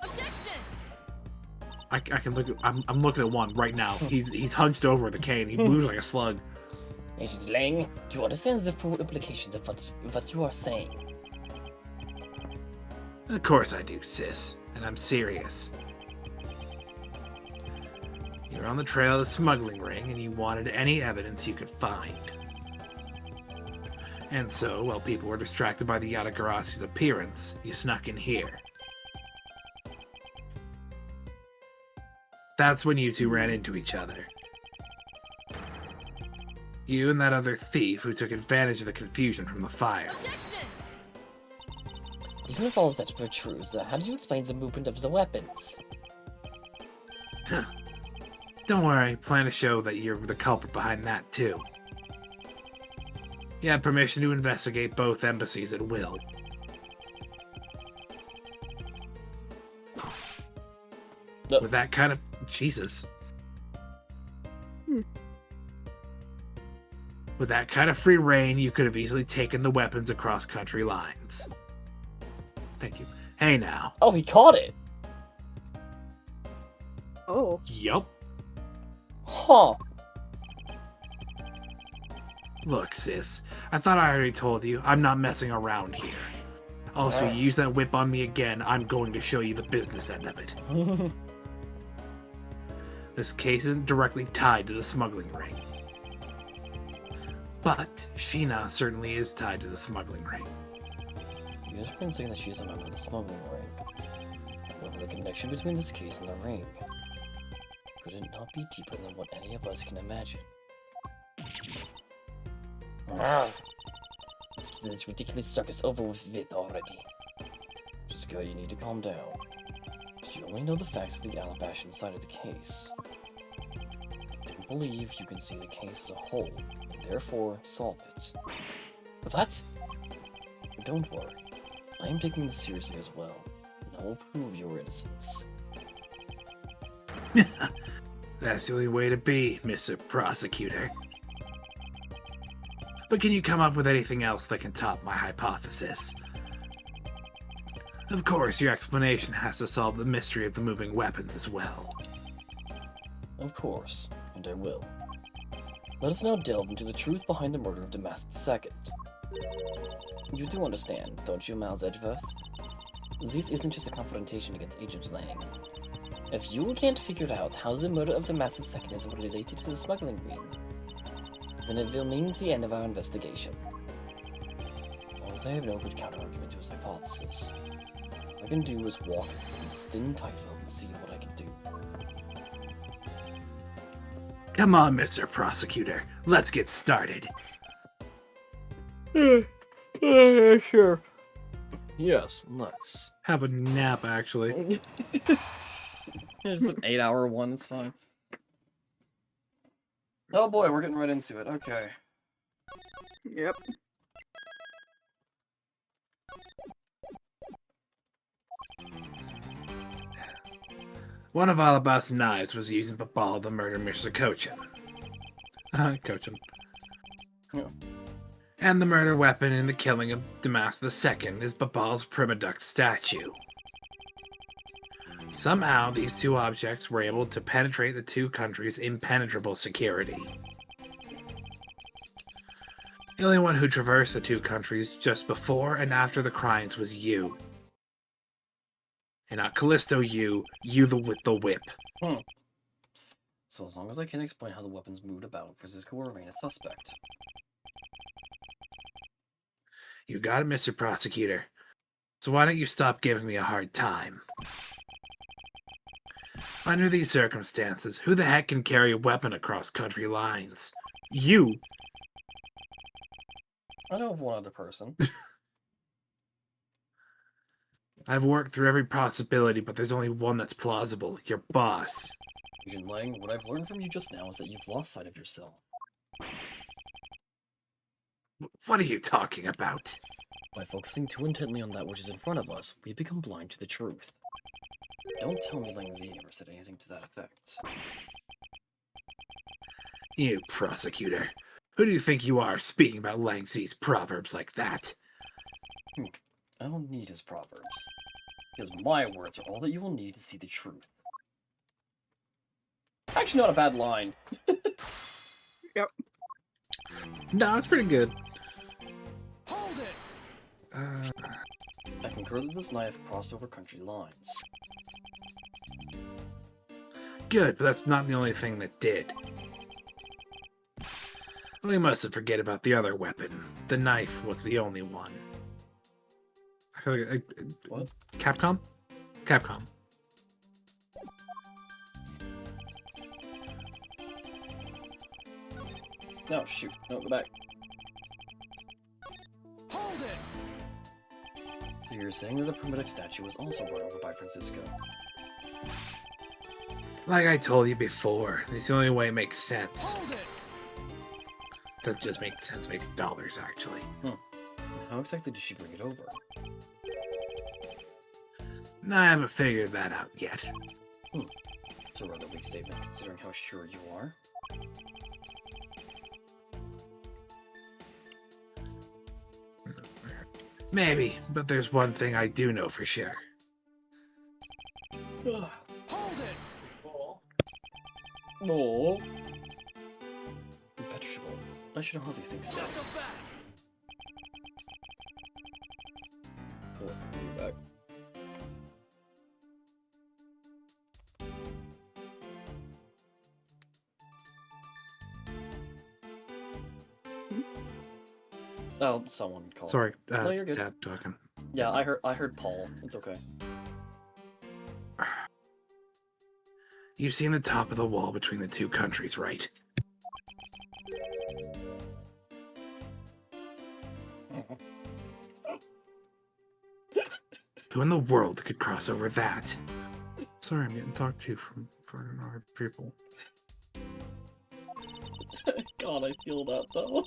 I can look at. I'm looking at one right now. He's hunched over with a cane. He moves like a slug. Agent Lang, do you understand the full implications of what you are saying? Of course I do, sis, and I'm serious. You're on the trail of the smuggling ring, and you wanted any evidence you could find. And so, while people were distracted by the Yatagarasu's appearance, you snuck in here. That's when you two ran into each other. You and that other thief who took advantage of the confusion from the fire. Even if all of that were true, so how do you explain the movement of the weapons? Don't worry, plan to show that you're the culprit behind that too. You have permission to investigate both embassies at will. No. With that kind of... Jesus. With that kind of free reign, you could have easily taken the weapons across country lines. Thank you. Hey now. Oh, he caught it! Oh. Yup. Huh. Look, sis. I thought I already told you. I'm not messing around here. Also, you use that whip on me again, I'm going to show you the business end of it. This case isn't directly tied to the smuggling ring. But Sheena certainly is tied to the smuggling ring. You guys have been saying that she's a member of the smuggling ring. However, the connection between this case and the ring could it not be deeper than what any of us can imagine? Let's get this ridiculous circus over with already. Jessica, you need to calm down. But you only know the facts of the Alabashan side of the case. I don't believe you can see the case as a whole, and therefore solve it. What? Don't worry. I am taking this seriously as well, and I will prove your innocence. That's the only way to be, Mr. Prosecutor. But can you come up with anything else that can top my hypothesis? Of course, your explanation has to solve the mystery of the moving weapons as well. Of course, and I will. Let us now delve into the truth behind the murder of Damask II. You do understand, don't you, Miles Edgeworth? This isn't just a confrontation against Agent Lang. If you can't figure it out how the murder of Damask II is related to the smuggling ring, then it will mean the end of our investigation. As I have no good counter-argument to his hypothesis, what I can do is walk in this thin tightrope and see what I can do. Come on, Mr. Prosecutor. Let's get started. Sure. Yes, let's. Have a nap, actually. It's an 8-hour one, it's fine. Oh boy, we're getting right into it. Okay. Yep. One of Alabas' knives was used in Babal to murder Mr. Cochin. Cochin. Yeah. And the murder weapon in the killing of Damask II is Babal's Primaduct statue. Somehow, these two objects were able to penetrate the two countries' impenetrable security. The only one who traversed the two countries just before and after the crimes was you. And not Callisto you with the whip. So as long as I can explain how the weapons moved about, Francisco will remain a suspect. You got it, Mr. Prosecutor. So why don't you stop giving me a hard time? Under these circumstances, who the heck can carry a weapon across country lines? You! I know of one other person. I've worked through every possibility, but there's only one that's plausible. Your boss. Agent Lang, what I've learned from you just now is that you've lost sight of yourself. What are you talking about? By focusing too intently on that which is in front of us, we become blind to the truth. Don't tell me Lang Z never said anything to that effect. You prosecutor. Who do you think you are speaking about Lang Zi's proverbs like that? I don't need his proverbs. Because my words are all that you will need to see the truth. Actually, not a bad line. Yep. No, it's pretty good. Hold it! I concur that this knife crossed over country lines. Good, but that's not the only thing that did. Well, he must have forget about the other weapon. The knife was the only one. I feel like... What? Capcom? Capcom. No, shoot. No, go back. Hold it! So you're saying that the primitive statue was also brought over by Francisco? Like I told you before, it's the only way it makes sense. Hold it! Doesn't just make sense, makes dollars, actually. How exactly did she bring it over? I haven't figured that out yet. It's a rather weak statement, considering how sure you are. Maybe, but there's one thing I do know for sure. Hold it! No. Impenetrable. I should hardly think so. Shut the back! Oh, be back. Oh, someone called. Sorry, No, you're good. Dad talking. Yeah, I heard Paul. It's okay. You've seen the top of the wall between the two countries, right? Who in the world could cross over that? Sorry, I'm getting talked to from our people. God, I feel that though.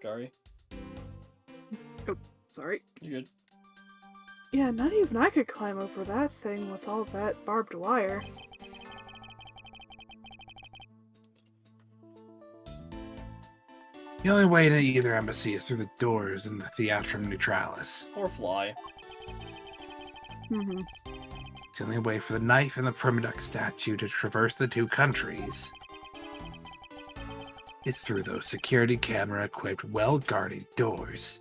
Gary, Sorry. you good? Yeah, not even I could climb over that thing with all that barbed wire. The only way to either embassy is through the doors in the Theatrum Neutralis. Or fly. Mm-hmm. It's the only way for the knife and the Primaduck statue to traverse the two countries is through those security camera-equipped, well-guarded doors.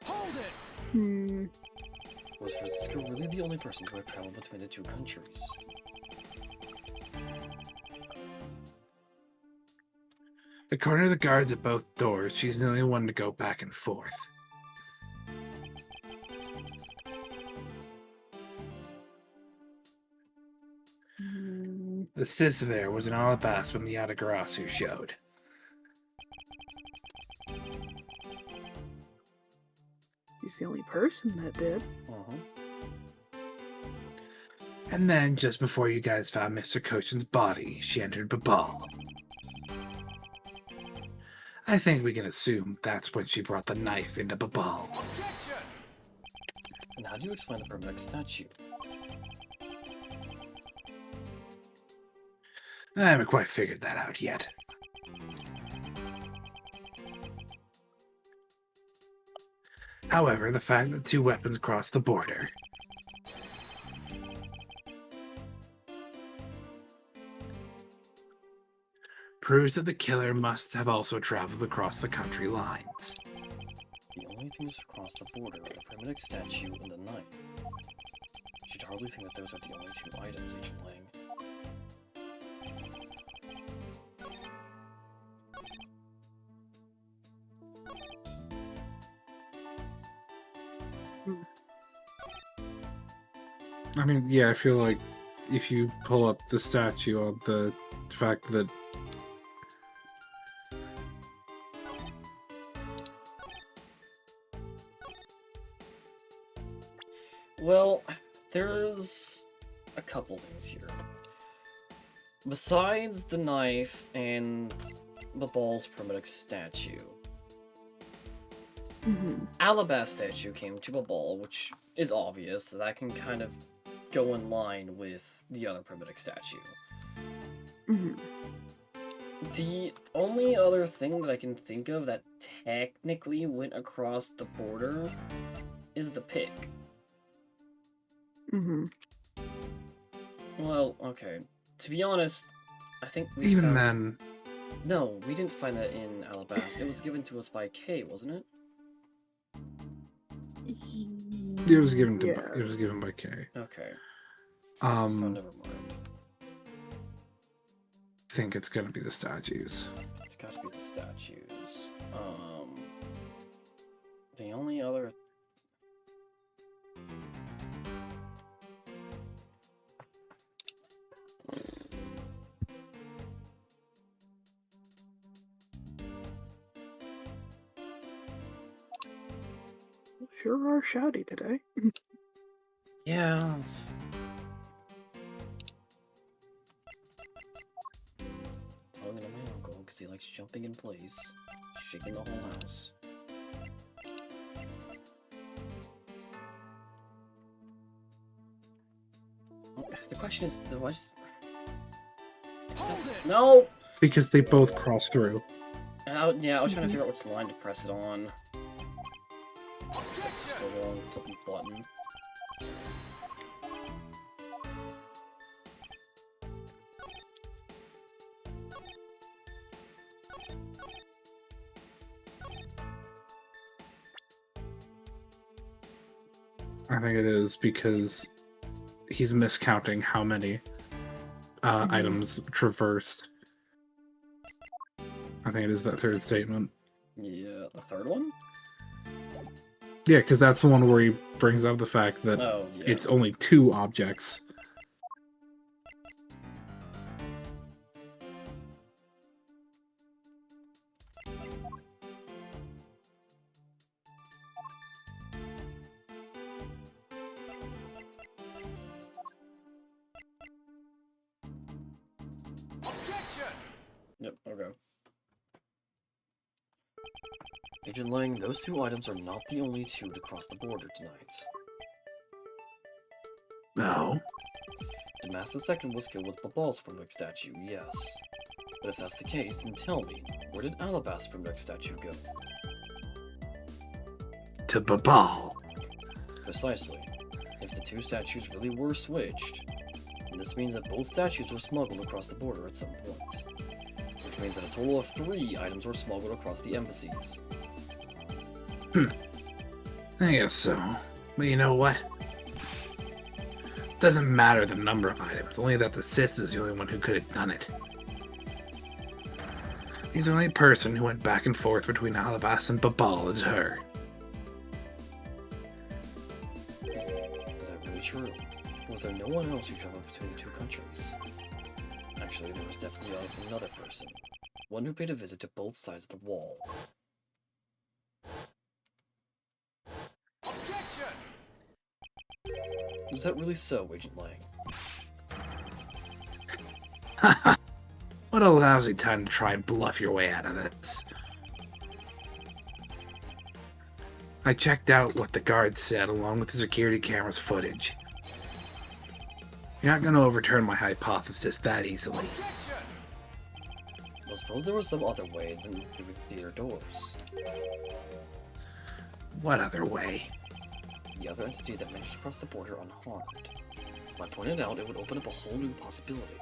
Hold it! Hmm. Was Francisco really the only person who had traveled between the two countries? According to the guards at both doors, she's the only one to go back and forth. Hmm. The sis there was an Alabas when the Atagarasu showed. He's the only person that did. And then, just before you guys found Mr. Koshin's body, she entered Babal. I think we can assume that's when she brought the knife into Babal. Objection! And how do you explain the permanent statue? I haven't quite figured that out yet. However, the fact that two weapons crossed the border proves that the killer must have also traveled across the country lines. The only things across the border are the primitive statue and the knife. You'd hardly think that those are the only two items, Agent Lang. I mean, yeah, I feel like if you pull up the statue of the fact that Well, there's a couple things here. Besides the knife and Babal's primitive statue, Mm-hmm. Alabas statue came to Babal, which is obvious. That can kind of go in line with the other primitive statue. Mm-hmm. The only other thing that I can think of that technically went across the border is the pig. Mm-hmm. Well, okay. To be honest, I think we even found... then, No, we didn't find that in Alabas. It was given to us by Kay, wasn't it? it was given to Yeah. it was given by Kay. Okay, so I never mind. think it's gonna be the statues. It's got to be the statues. The only other... Sure are shouty today. Yeah. Talking to my uncle because he likes jumping in place, shaking the whole house. The question is, do I just... Hold it! No! Because they both cross through. Yeah, I was trying to figure out which line to press it on. Just the wrong flipping button. I think it is because he's miscounting how many items traversed. I think it is that third statement. Yeah, the third one? Yeah, because that's the one where he brings up the fact that Oh, yeah. it's only 2 objects. Objection! Yep, okay. Agent Lang, those 2 items are not the only 2 to cross the border tonight. No. Damas II was killed with Babal's Primrose statue, yes. But if that's the case, then tell me, where did Alabast's Primrose statue go? To Babal. Precisely. If the 2 statues really were switched, then this means that both statues were smuggled across the border at some point. Which means that a total of 3 items were smuggled across the embassies. I guess so. But you know what? Doesn't matter the number of items, only that the sis is the only one who could have done it. He's the only person who went back and forth between Alabast and Babal is her. Is that really true? Was there no one else who traveled between the 2 countries? Actually, there was definitely another person. One who paid a visit to both sides of the wall. Objection! Was that really so, Agent Lang? What a lousy time to try and bluff your way out of this. I checked out what the guards said along with the security camera's footage. You're not going to overturn my hypothesis that easily. Objection! I suppose there was some other way than through the theater doors. What other way? The other entity that managed to cross the border unharmed. If I pointed out, it would open up a whole new possibility.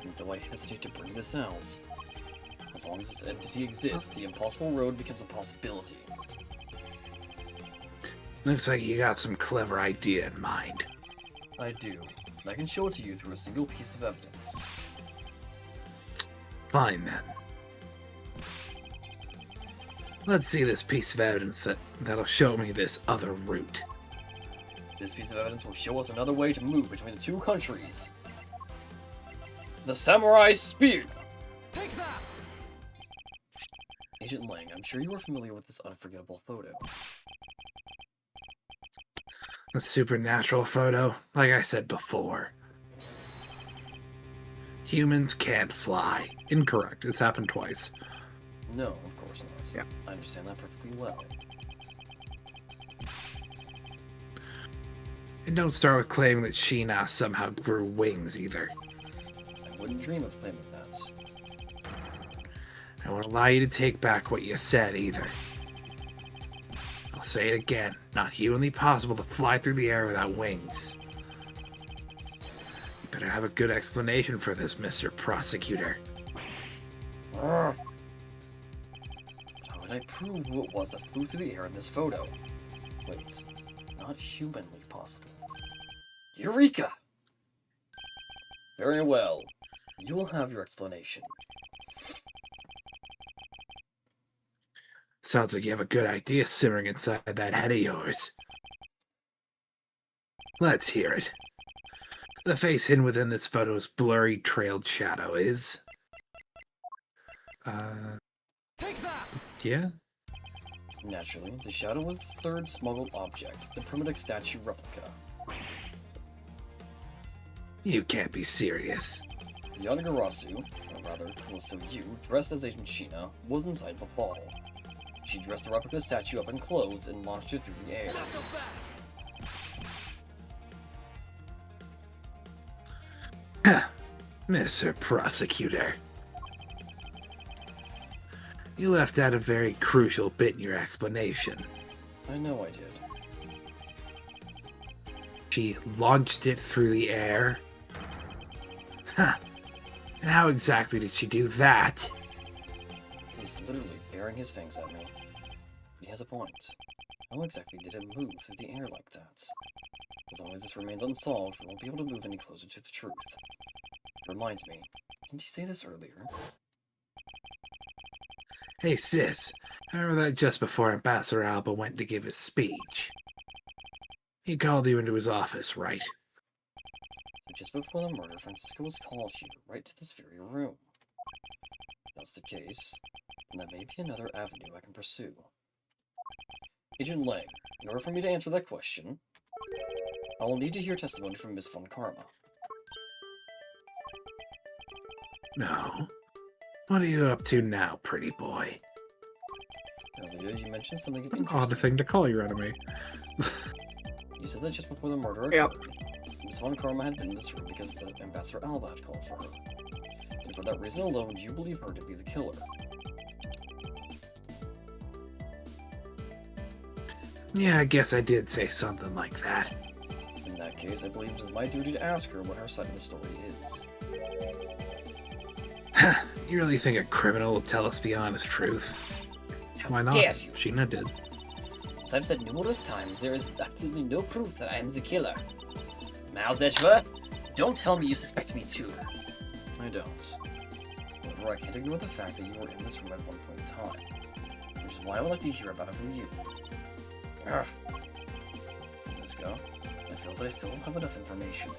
And though I hesitate to bring this out, as long as this entity exists, the impossible road becomes a possibility. Looks like you got some clever idea in mind. I do, and I can show it to you through a single piece of evidence. Fine then. Let's see this piece of evidence that'll show me this other route. This piece of evidence will show us another way to move between the 2 countries. The Samurai Spear! Take that! Agent Lang, I'm sure you are familiar with this unforgettable photo. A supernatural photo, like I said before. Humans can't fly. Incorrect. It's happened twice. No, of course not. Yeah. I understand that perfectly well. And don't start with claiming that Sheena somehow grew wings either. I wouldn't dream of claiming that. I won't allow you to take back what you said either. I'll say it again. Not humanly possible to fly through the air without wings. You better have a good explanation for this, Mr. Prosecutor. How can I prove who it was that flew through the air in this photo? Wait, not humanly possible. Eureka! Very well. You will have your explanation. Sounds like you have a good idea simmering inside that head of yours. Let's hear it. The face hidden within this photo's blurry trailed shadow is... Take that! yeah? Naturally, the shadow was the 3rd smuggled object, the primitive statue replica. You can't be serious. The Yanagarasu, or rather, Kurosu Yu, dressed as Agent Sheena, was inside the ball. She dressed the replica statue up in clothes and launched it through the air. Now go back! Mr. Prosecutor. You left out a very crucial bit in your explanation. I know I did. She launched it through the air? Huh. And how exactly did she do that? He's literally baring his fangs at me. He has a point. How exactly did it move through the air like that? As long as this remains unsolved, we won't be able to move any closer to the truth. Reminds me, didn't you say this earlier? Hey, sis. Remember that just before Ambassador Alba went to give his speech? He called you into his office, right? So just before the murder, Francisco was called here, right to this very room. If that's the case, then that may be another avenue I can pursue. Agent Lang, in order for me to answer that question, I will need to hear testimony from Miss Von Karma. No. What are you up to now, pretty boy? Earlier, you mentioned something Odd interesting. thing to call your enemy. You said that just before the murder occurred, Yep. Miss Von Karma had been in this room because Ambassador Alba had called for her. And for that reason alone, you believe her to be the killer. Yeah, I guess I did say something like that. In that case, I believe it is my duty to ask her what her side of the story is. You really think a criminal will tell us the honest truth? How Why not? dare you! Sheena did. As I've said numerous times, there is absolutely no proof that I am the killer. Miles Edgeworth, don't tell me you suspect me too. I don't. However, I can't ignore the fact that you were in this room at one point in time, which is why I would like to hear about it from you. Ugh. Francisco, I feel that I still don't have enough information,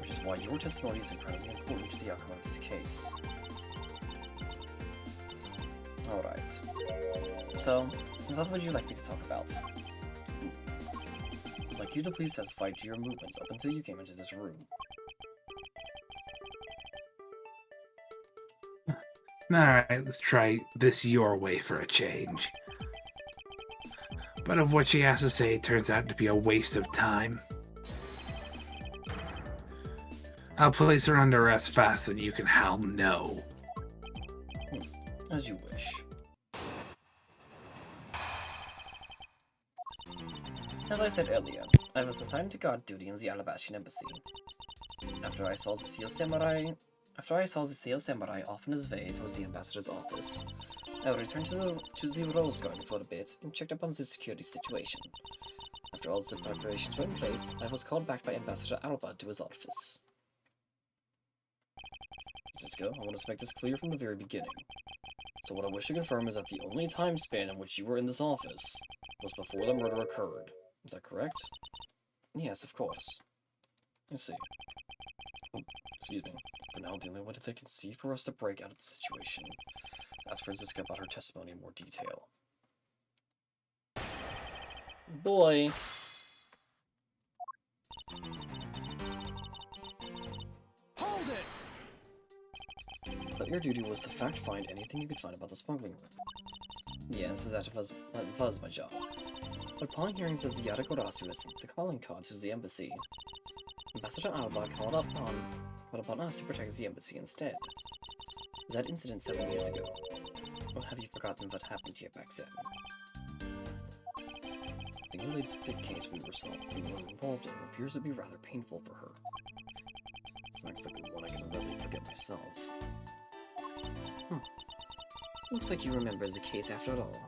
which is why your testimony is incredibly important to the outcome of this case. Alright. So, what would you like me to talk about? I'd like you to please testify to your movements up until you came into this room. Alright, let's try this your way for a change. But if what she has to say turns out to be a waste of time, I'll place her under arrest faster than you can howl no. As you wish. As I said earlier, I was assigned to guard duty in the Alabastian embassy. After I saw the seal samurai off on his way towards the ambassador's office, I returned to the Rose Garden for a bit and checked up on the security situation. After all the preparations were in place, I was called back by Ambassador Alba to his office. Francisco, I want to make this clear from the very beginning. So what I wish to confirm is that the only time span in which you were in this office was before the murder occurred. Is that correct? Yes, of course. I see. Oh, excuse me. For now, the only way that they can see for us to break out of the situation. Ask Francisca about her testimony in more detail. Boy. Hold it! But your duty was to fact-find anything you could find about the smuggling room. Yes, that was my job. But upon hearing that Ziyada Gorasu had sent the calling card to the embassy, Ambassador Alba called upon us to protect the embassy instead. That incident 7 years ago. Or have you forgotten what happened here back then? The thing related to the case we were involved in appears to be rather painful for her. It's not exactly one I can readily forget myself. Looks like you remember the case after all.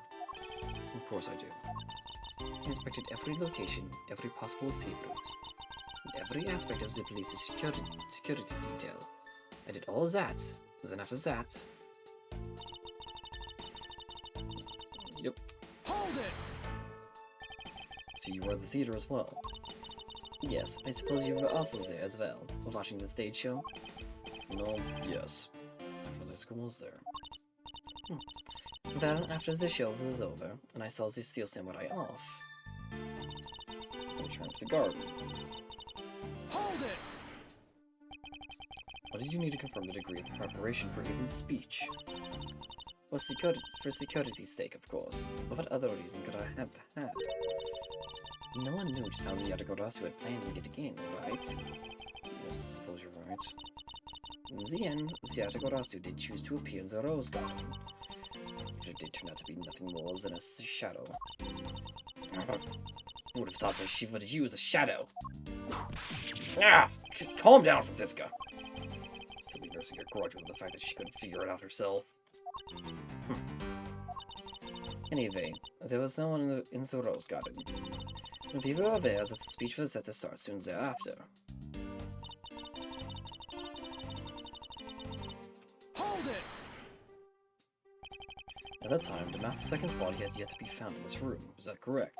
Of course I do. I inspected every location, every possible escape route, and every aspect of the police's security detail. I did all that, then after that... Yep. Hold it! So you were at the theater as well? Yes, I suppose you were also there as well, watching the stage show? No, yes. Francisco was there. Well, after the show was over, and I saw the Steel Samurai off, I returned to the garden. Hold it! What did you need to confirm the degree of preparation for even the speech? For security's sake, of course. But what other reason could I have had? No one knew just how Ziyada Gorasu had planned on getting in, right? Yes, I suppose you're right. In the end, Ziyada Gorasu did choose to appear in the Rose Garden. But it did turn out to be nothing more than a shadow. Who would have thought that she would use a shadow? Ah! Calm down, Francisca! Still be nursing a grudge over the fact that she couldn't figure it out herself. Anyway, there was no one in the Rose Garden. And we were aware that the speech was set to start soon thereafter. Hold it! At that time, the Master Second's body had yet to be found in this room. Is that correct?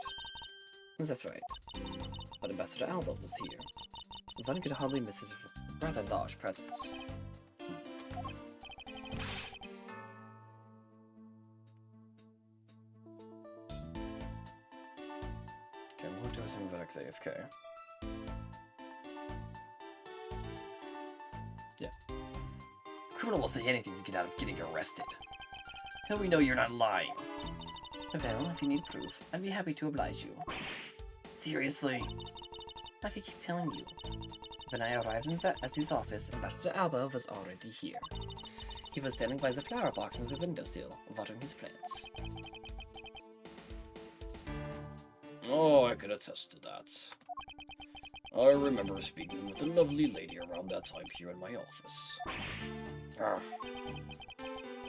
That's right. But Ambassador Alba was here. One could hardly miss his rather large presence. Okay, we'll do assume Vedek's AFK. Yeah. Criminal will say anything to get out of getting arrested. And we know you're not lying. Well, if you need proof, I'd be happy to oblige you. Seriously? Like I keep telling you. When I arrived at his office, Ambassador Alba was already here. He was standing by the flower box on the windowsill, watering his plants. Oh, I could attest to that. I remember speaking with a lovely lady around that time here in my office.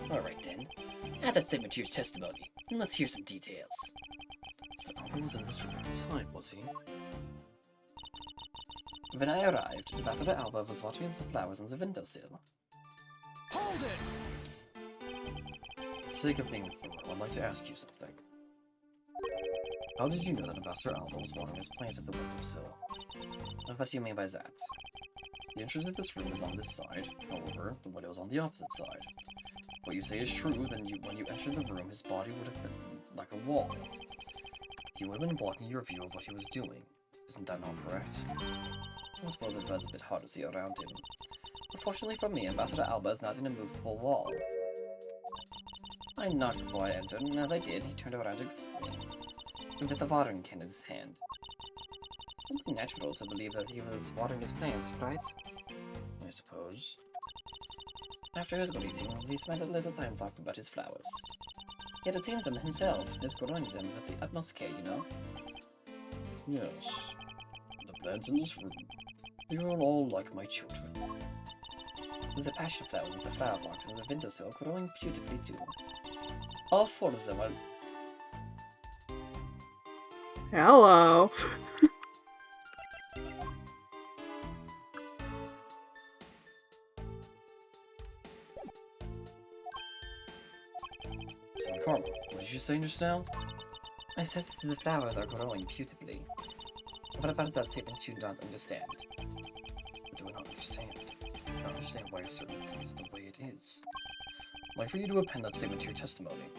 Alright then. Add that statement to your testimony, and let's hear some details. So Alba was in this room at the time, was he? When I arrived, Ambassador Alba was watering the flowers on the windowsill. Hold it! For the sake of being thorough, I'd like to ask you something. How did you know that Ambassador Alba was watering his plants at the windowsill? What do you mean by that? The entrance of this room is on this side, however, the window is on the opposite side. What you say is true, then when you entered the room, his body would have been like a wall. He would have been blocking your view of what he was doing. Isn't that not correct? I suppose it was a bit hard to see around him. Unfortunately for me, Ambassador Alba is not an immovable wall. I knocked before I entered, and as I did, he turned around and greeted me, with the watering can in his hand. Something natural to believe that he was watering his plants, right? I suppose. After his greeting, we spent a little time talking about his flowers. He entertains them himself, and is growing them with the utmost care, you know? Yes. The plants in this room, they are all like my children. The passion flowers in the flower box and the windowsill growing beautifully too. All four of them are... Hello. So, Karma, what did you say just now? I said that the flowers are growing beautifully. What about that statement you don't understand? I do not understand. I don't understand why a certain thing is the way it is. I'd like for you to append that statement to your testimony.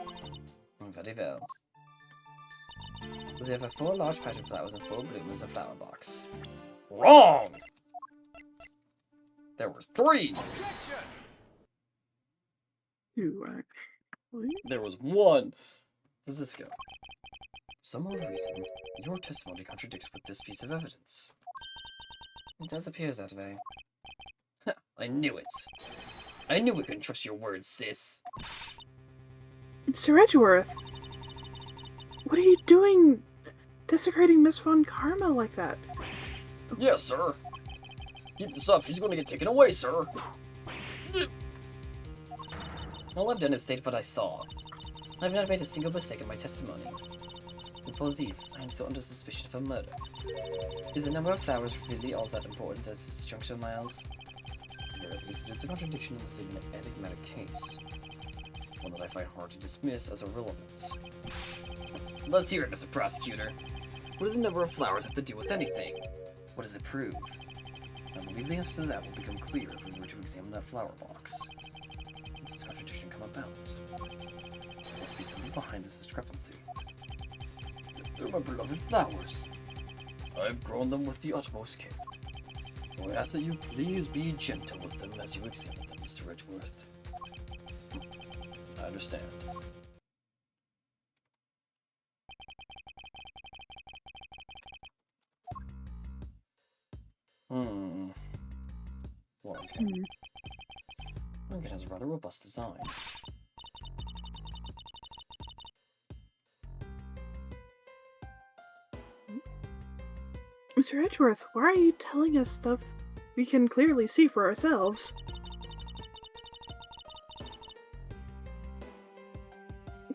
Very well. There were 4 large passion flowers in full bloom in the flower box. Wrong! There was 3! Objection! You actually? There was 1! Francisco. For some odd reason, your testimony contradicts with this piece of evidence. It does appear that way. I knew it. I knew we couldn't trust your words, sis. Sir Edgeworth, what are you doing desecrating Miss Von Karma like that? Yes, sir. Keep this up, she's gonna get taken away, sir. All I've done is state what I saw. I've not made a single mistake in my testimony. And for this, I am still under suspicion of a murder. Is the number of flowers really all that important at this juncture, Miles? Or at least it is a contradiction in this enigmatic case. One that I find hard to dismiss as irrelevant. Let's hear it, Mr. Prosecutor. What does the number of flowers have to do with anything? What does it prove? I believe the answer to that will become clear if we were to examine that flower box. How did this contradiction come about? There must be something behind this discrepancy. They're my beloved flowers. I've grown them with the utmost care. So I ask that you please be gentle with them as you examine them, Mr. Edgeworth. I understand. Well, okay. It has a rather robust design. Mr. Edgeworth, why are you telling us stuff we can clearly see for ourselves?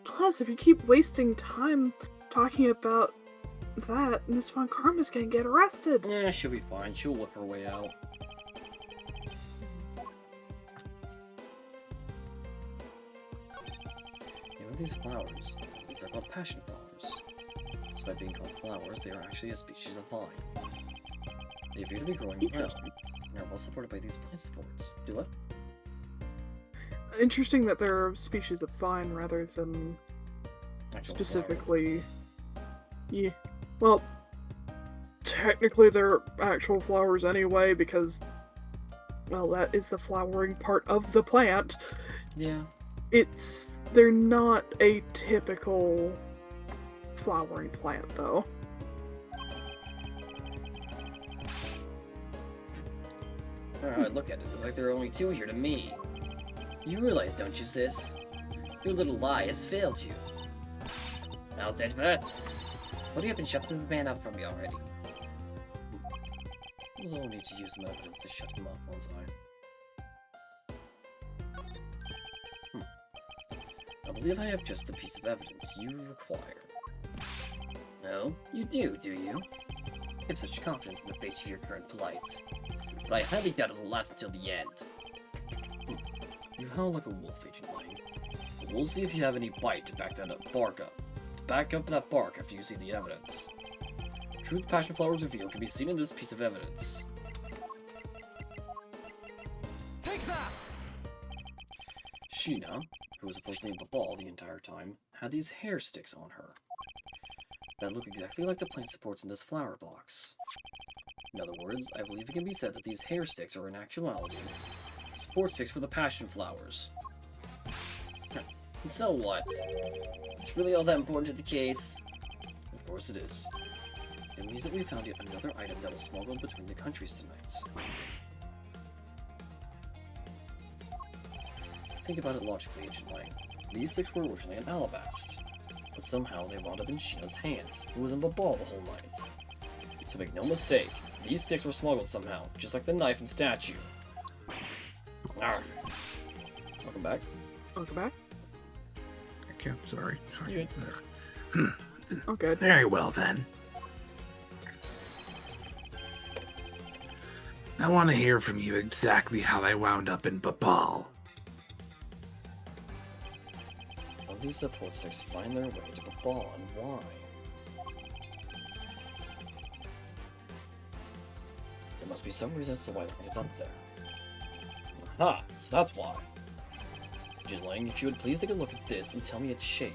Plus, if you keep wasting time talking about that, Miss Von Karma's gonna get arrested. Yeah, she'll be fine. She'll whip her way out. You know these flowers? They're called passion flowers. Despite being called flowers, they are actually a species of vine. They appear to be growing well, and are well supported by these plant supports. Do what? Interesting that they're a species of vine rather than Actual specifically. Yeah. Well, technically they're actual flowers anyway because, well, that is the flowering part of the plant. flower. Yeah. They're not a typical flowering plant though. Alright, look at it. Looks like there are only two here to me. You realize, don't you, sis? Your little lie has failed you. How's that that? Hurry up and shut the man up from me already. We'll only need to use some evidence to shut him up, won't I? I believe I have just the piece of evidence you require. No, you do you? You have such confidence in the face of your current plight. But I highly doubt it'll last until the end. You howl like a wolf, Agent Lang. But we'll see if you have any bite to back that up. Bark up. To back up that bark after you see the evidence. The truth Passion Flowers reveal can be seen in this piece of evidence. Take that! Sheena, who was supposed to name Babal the entire time, had these hair sticks on her that look exactly like the plant supports in this flower box. In other words, I believe it can be said that these hair sticks are in actuality support sticks for the passion flowers. And so what? Is really all that important to the case? Of course it is. It means that we found yet another item that was smuggled between the countries tonight. Think about it logically, Agent Lang. These sticks were originally in Alabast, but somehow they wound up in Sheena's hands, who was in Babal the whole night. So make no mistake, these sticks were smuggled somehow, just like the knife and statue. Arr. Welcome back. Welcome back. Okay, sorry. You Oh, good. Very well then. I want to hear from you exactly how they wound up in Babal. How these support sticks find their way to Babal and why? There must be some reason as to why they ended up there. Aha, so that's why. Agent Lang, if you would please take a look at this and tell me its shape.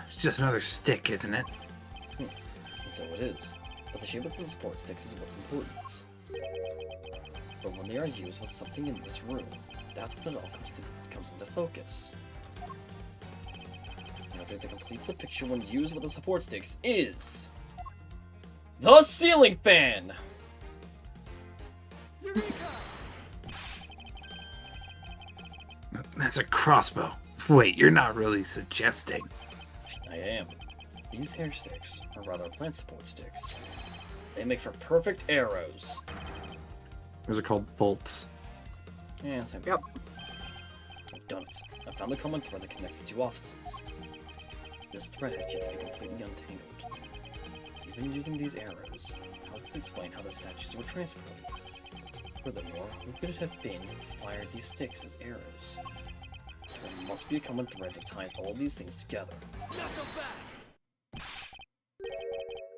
It's just another stick, isn't it? And so it is. But the shape of the support sticks is what's important. But when they are used with something in this room, that's when it all comes into focus. The object that completes the picture when used with the support sticks is the ceiling fan! Eureka! That's a crossbow. Wait, you're not really suggesting. I am. These hair sticks, or rather plant support sticks, they make for perfect arrows. Those are called bolts. Yeah, same. Yep. I've done it. I found the common thread that connects the two offices. This thread has yet to be completely untangled. Even using these arrows, how does this explain how the statues were transported? Furthermore, who could it have been who fired these sticks as arrows? There must be a common thread that ties all these things together. Knock 'em back!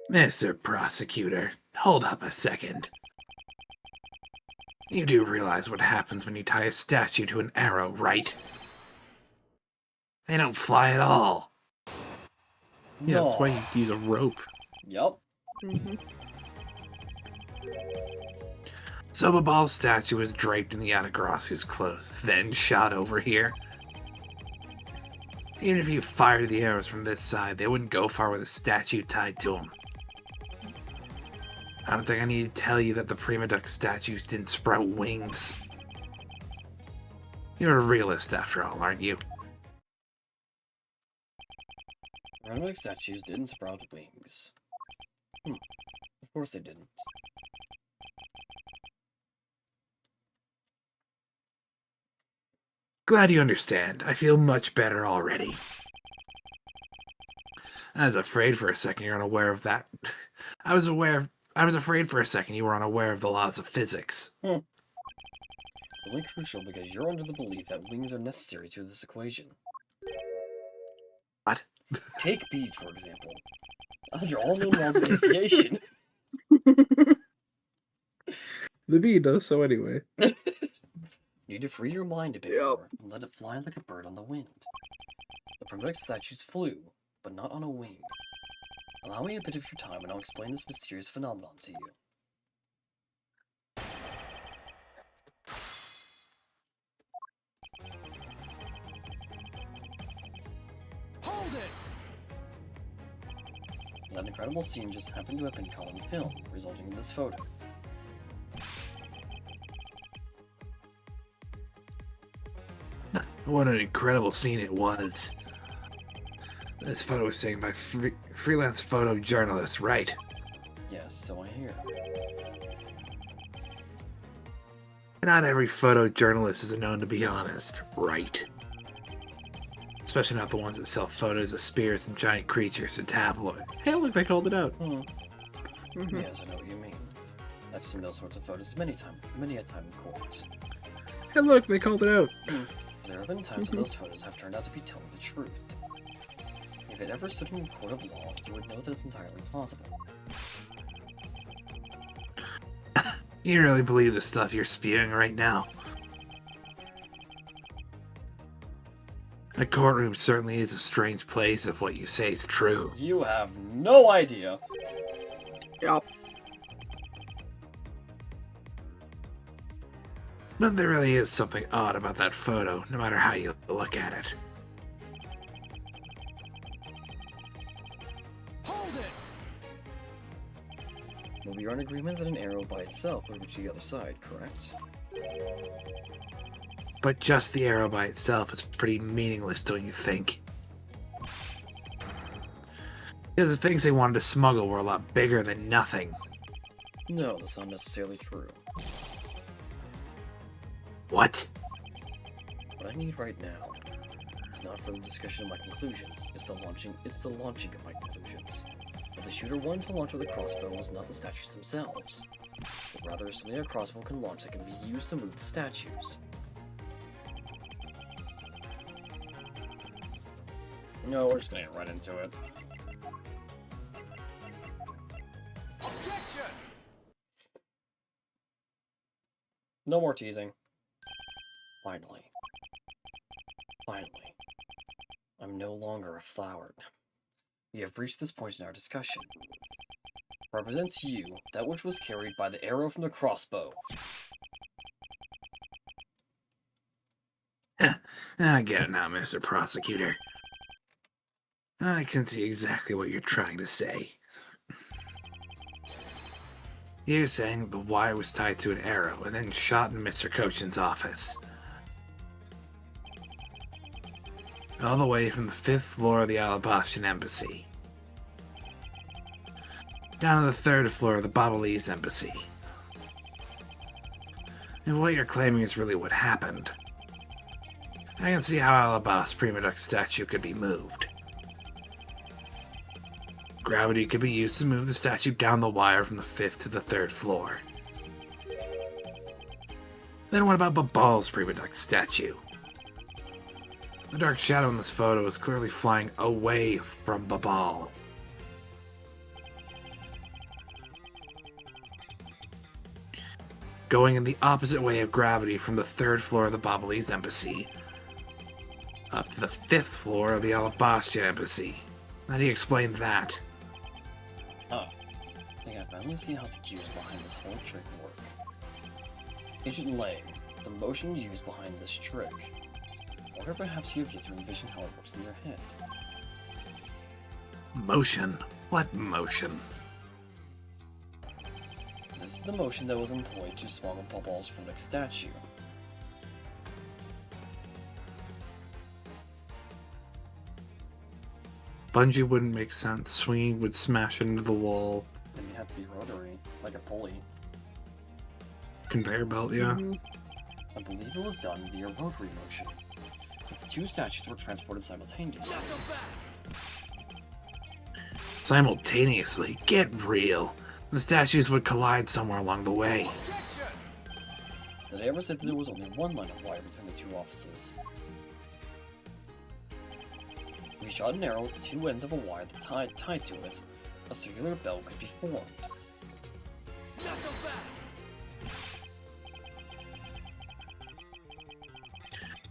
Mr. Prosecutor, hold up a second. You do realize what happens when you tie a statue to an arrow, right? They don't fly at all. Yeah, that's why you use a rope. Yup. Mm-hmm. So Babal's statue was draped in the Atagrasu's clothes, then shot over here. Even if you fired the arrows from this side, they wouldn't go far with a statue tied to them. I don't think I need to tell you that the Prima Duck statues didn't sprout wings. You're a realist after all, aren't you? Random statues didn't sprout wings. Of course they didn't. Glad you understand. I feel much better already. I was afraid for a second you're unaware of that. I was afraid for a second you were unaware of the laws of physics. It's only crucial because you're under the belief that wings are necessary to this equation. What? Take bees, for example. Under all known laws of aviation. The bee does so anyway. You need to free your mind a bit Yep. more and let it fly like a bird on the wind. The primitive statues flew, but not on a wing. Allow me a bit of your time and I'll explain this mysterious phenomenon to you. Hold it! That incredible scene just happened to have been caught on film, resulting in this photo. What an incredible scene it was. This photo was taken by freelance photojournalist, right? Yes, so I hear. Not every photojournalist is known to be honest, right? Especially not the ones that sell photos of spirits and giant creatures to tabloid. Hey, look, they called it out. Mhm. Yes, I know what you mean. I've seen those sorts of photos many a time in court. Hey, look, they called it out. There have been times when those photos have turned out to be telling the truth. If it ever stood in a court of law, you would know that it's entirely plausible. You really believe the stuff you're spewing right now? A courtroom certainly is a strange place if what you say is true. You have no idea. Yep. But there really is something odd about that photo, no matter how you look at it. Hold it! Well, we are in agreement that an arrow by itself would reach the other side, correct? But just the arrow by itself is pretty meaningless, don't you think? Because the things they wanted to smuggle were a lot bigger than nothing. No, that's not necessarily true. What? What I need right now is not for the discussion of my conclusions, it's the launching of my conclusions. What the shooter wanted to launch with a crossbow was not the statues themselves, but rather something a crossbow can launch that can be used to move the statues. No, we're just gonna get right into it. Objection! No more teasing. Finally. I'm no longer a flower. We have reached this point in our discussion. Represents you, that which was carried by the arrow from the crossbow. I get it now, Mr. Prosecutor. I can see exactly what you're trying to say. You're saying the wire was tied to an arrow and then shot in Mr. Cochin's office. All the way from the 5th floor of the Alabastian Embassy. Down to the 3rd floor of the Babalese Embassy. If what you're claiming is really what happened, I can see how Alabast's Prima Duck statue could be moved. Gravity could be used to move the statue down the wire from the 5th to the 3rd floor. Then what about Babal's Prima Duck statue? The dark shadow in this photo is clearly flying away from Babal. Going in the opposite way of gravity from the 3rd floor of the Babalese Embassy up to the 5th floor of the Alabastian Embassy. How do you explain that? I think I finally see how the cues behind this whole trick work. Agent Lang, the motion used behind this trick. Or perhaps you have yet to envision how it works in your head. Motion? What motion? This is the motion that was employed to smuggle Babal's primitive statue. Bungee wouldn't make sense. Swinging would smash into the wall. And you have to be rotary, like a pulley. Conveyor belt, yeah. Mhm. I believe it was done via rotary motion. if the two statues were transported simultaneously. Simultaneously? Get real. The statues would collide somewhere along the way. Did I ever say that there was only one line of wire between the two offices? We shot an arrow with the two ends of a wire that tied to it. A circular bell could be formed.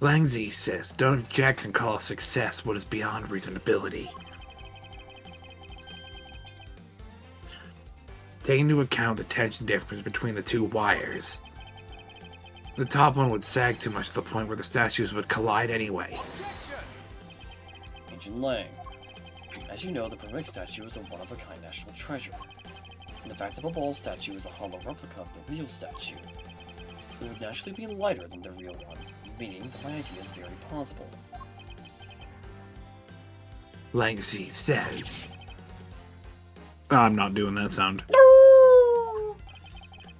Langzi says, don't object and call a success what is beyond reasonability. Take into account the tension difference between the two wires. The top one would sag too much to the point where the statues would collide anyway. Agent Lang. As you know, the Permix statue is a one-of-a-kind national treasure. And the fact that the ball statue is a hollow replica of the real statue, it would naturally be lighter than the real one, meaning that my idea is very plausible. Langzi says. I'm not doing that sound.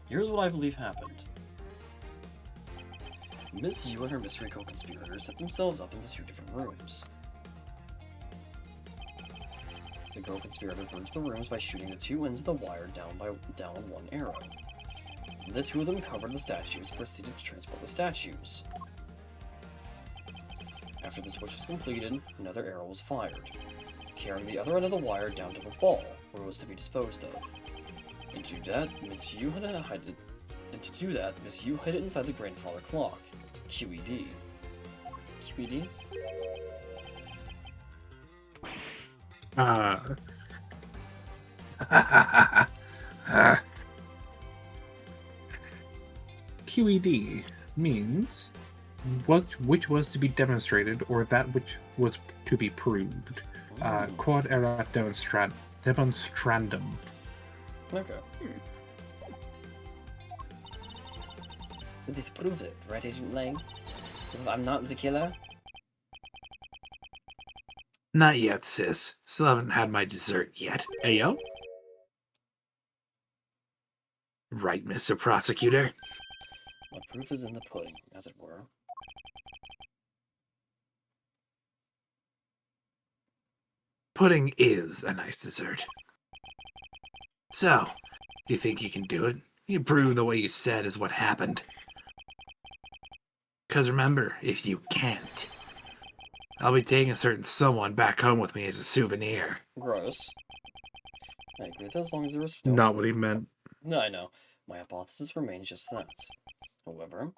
Here's what I believe happened. Miss Yu and her mystery co-conspirators set themselves up into two different rooms. The co-conspirator bridged the rooms by shooting the two ends of the wire down one arrow. The two of them covered the statues and proceeded to transport the statues. After the switch was completed, another arrow was fired, carrying the other end of the wire down to the ball, where it was to be disposed of. And to do that, Miss Yu hid it inside the grandfather clock, QED. QED? QED means which was to be demonstrated or that which was to be proved. Quod erat demonstrandum. Okay. This proves it, right, Agent Lang? Because I'm not the killer? Not yet, sis. Still haven't had my dessert yet. Ayo? Right, Mr. Prosecutor? The proof is in the pudding, as it were. Pudding is a nice dessert. So, you think you can do it? You prove the way you said is what happened. Because remember, if you can't, I'll be taking a certain someone back home with me as a souvenir. Gross. I agree with that as long as there was Not what he meant. No, I know. My hypothesis remains just that. However,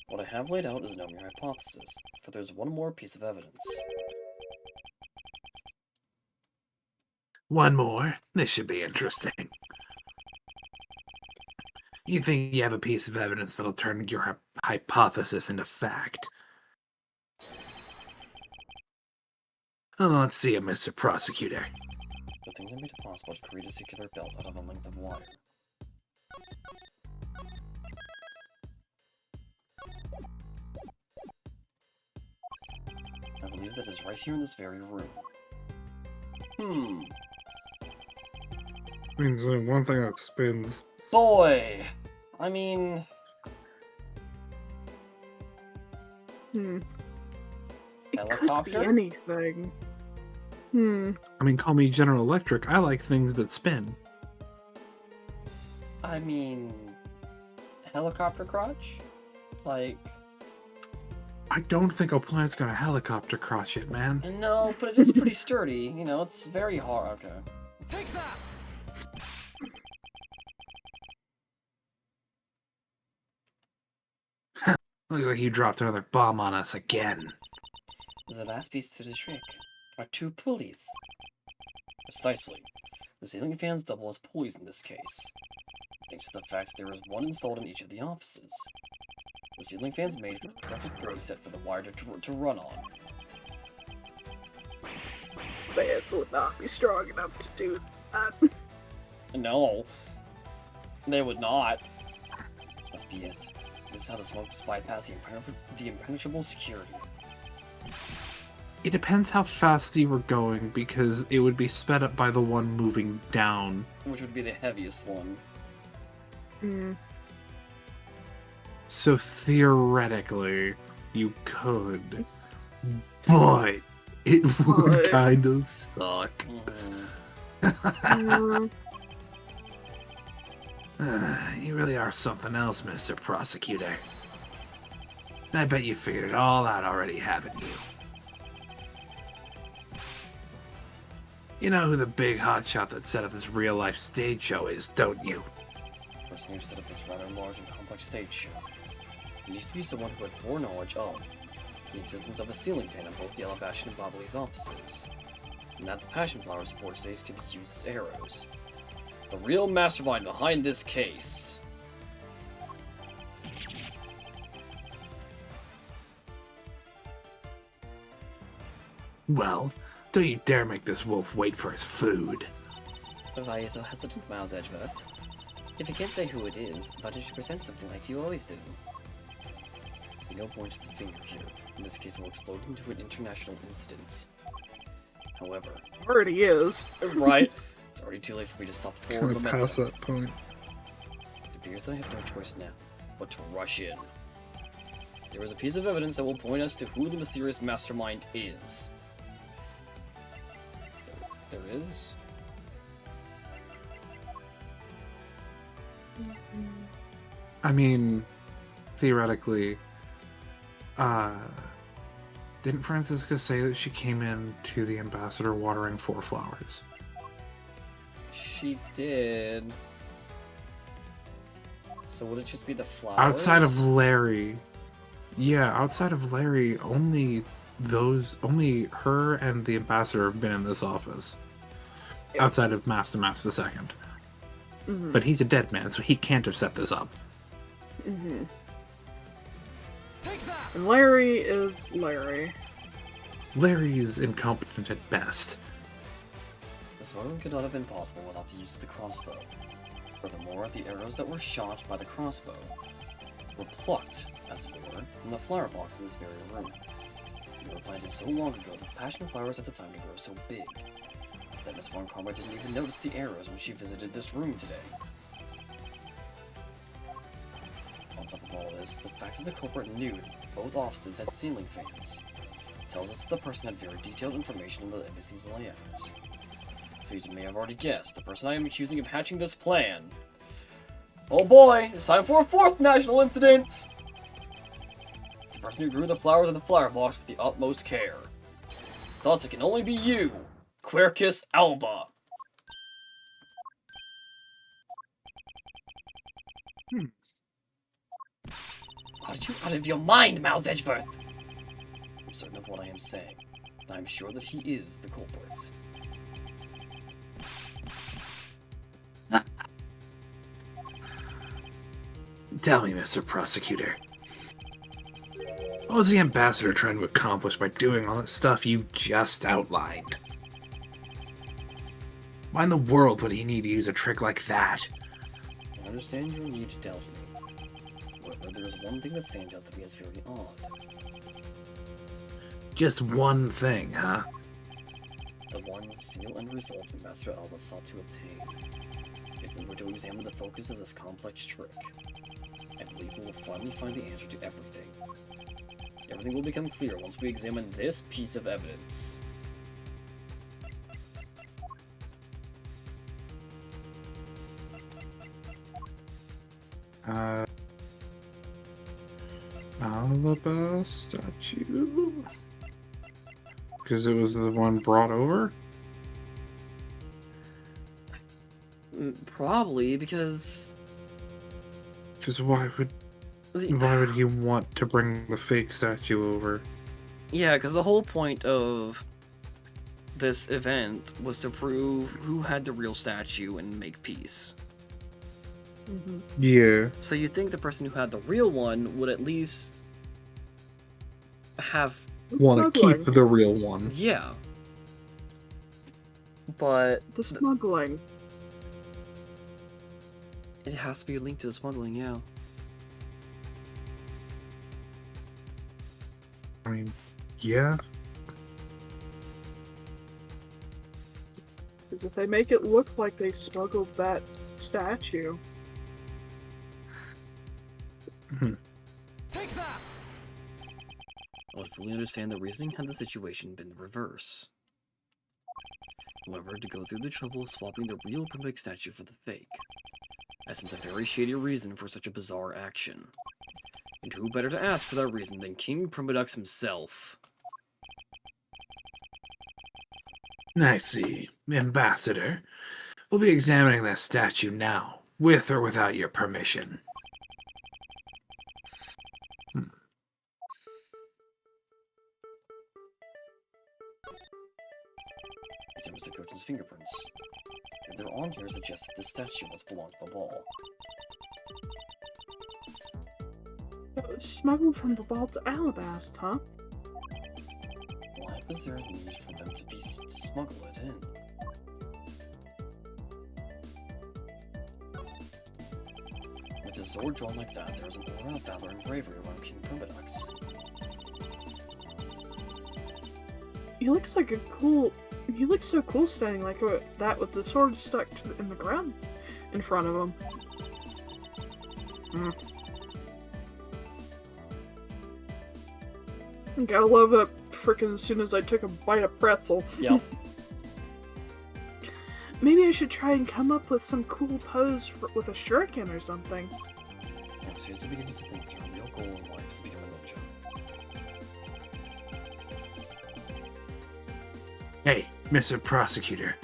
what I have laid out is no mere hypothesis, for there's one more piece of evidence. One more? This should be interesting. You think you have a piece of evidence that'll turn your hypothesis into fact? Well, let's see it, Mr. Prosecutor. The thing that made it possible to create a circular belt out of a length of wire. I believe that is right here in this very room. Means only one thing that spins. Boy! I mean... It could Helicopter? be anything. I mean, call me General Electric. I like things that spin. I mean... Helicopter crotch? Like... I don't think a plant's gonna helicopter crush it, man. No, but it is pretty sturdy. You know, it's very hard. Okay. Take that! Looks like you dropped another bomb on us again. The last piece to the trick are two pulleys. Precisely. The ceiling fans double as pulleys in this case, thanks to the fact that there is one installed in each of the offices. The ceiling fans made for the correct growth set for the wire to run on. Fans would not be strong enough to do that. No, they would not. This must be it. This is how the smoke was bypassing the impenetrable security. It depends how fast you were going, because it would be sped up by the one moving down. Which would be the heaviest one. So theoretically, you could. But it would But- kind of suck. Mhm. You really are something else, Mr. Prosecutor. I bet you figured it all out already, haven't you? You know who the big hotshot that set up this real-life stage show is, don't you? The person who set up this rather large and complex stage show. He needs to be someone who had foreknowledge of the existence of a ceiling fan in both the Alabash and Bobbly's offices, and that the Passion Flower support stage could be used as arrows. The real mastermind behind this case. Well, don't you dare make this wolf wait for his food. Why are you so hesitant, Miles Edgeworth? If you can't say who it is, why don't you present something like you always do? See, no point is the finger here. In this case, will explode into an international incident. However, Already is. Right? it's already too late for me to stop the Kind forward of momentum. past that point. It appears that I have no choice now, but to rush in. There is a piece of evidence that will point us to who the mysterious mastermind is. There is? I mean, theoretically, didn't Francisca say that she came in to the ambassador watering 4 flowers? She did. So would it just be the flowers? Outside of Larry, outside of Larry, only her and the ambassador have been in this office. Outside of Master Maps II. Mhm. But he's a dead man, so he can't have set this up. Mhm. Take that! And Larry is Larry. Larry's incompetent at best. The smuggling could not have been possible without the use of the crossbow. Furthermore, the arrows that were shot by the crossbow were plucked, as it were, from the flower box in this very room. They were planted so long ago that the passion flowers had the time to grow so big that Miss Von Karma didn't even notice the arrows when she visited this room today. On top of all this, the fact that the culprit knew both offices had ceiling fans tells us that the person had very detailed information on the embassy's layouts. So you may have already guessed, the person I am accusing of hatching this plan. Oh boy, it's time for a 4th national incident! It's the person who grew the flowers in the flower box with the utmost care. Thus, it can only be you, Quercus Alba. Are you out of your mind, Mouse Edgeworth? I'm certain of what I am saying, and I'm sure that he is the culprit. Tell me, Mr. Prosecutor. What was the ambassador trying to accomplish by doing all that stuff you just outlined? Why in the world would he need to use a trick like that? I understand your need to doubt me. However, there is one thing that stands out to me as very odd. Just one thing, huh? The one single end result Ambassador Alba sought to obtain. If we were to examine the focus of this complex trick, I believe we will finally find the answer to everything. Everything will become clear once we examine this piece of evidence. Alaba statue? Because it was the one brought over? Probably because Because why would he want to bring the fake statue over? yeah, because the whole point of this event was to prove who had the real statue and make peace. Mhm. Yeah. So you'd think the person who had the real one would at least have, Want to keep Smuggling. the real one. yeah. But The smuggling. it has to be linked to the smuggling, yeah. I mean, yeah. Because if they make it look like they smuggled that statue, Take that! I would fully understand the reasoning had the situation been the reverse. However, to go through the trouble of swapping the real Primitic statue for the fake, I sense a very shady reason for such a bizarre action. And who better to ask for that reason than King Primidux himself? I see. Ambassador, we'll be examining that statue now, with or without your permission. These are Mr. Coach's fingerprints. If they're on here, suggests that this statue once belonged to Babal. Smuggled from Babal to Alabast, huh? Why was there a need for them to smuggle it in? With a sword drawn like that, there is an aura of valor and bravery around King Primidux. He looks like a cool. He looks so cool standing like that with the sword stuck in the ground in front of him. Gotta love that frickin' as soon as I took a bite of pretzel. Yep. Maybe I should try and come up with some cool pose with a shuriken or something. I'm seriously beginning to think that our real goal in life is to become a ninja. Hey, Mr. Prosecutor,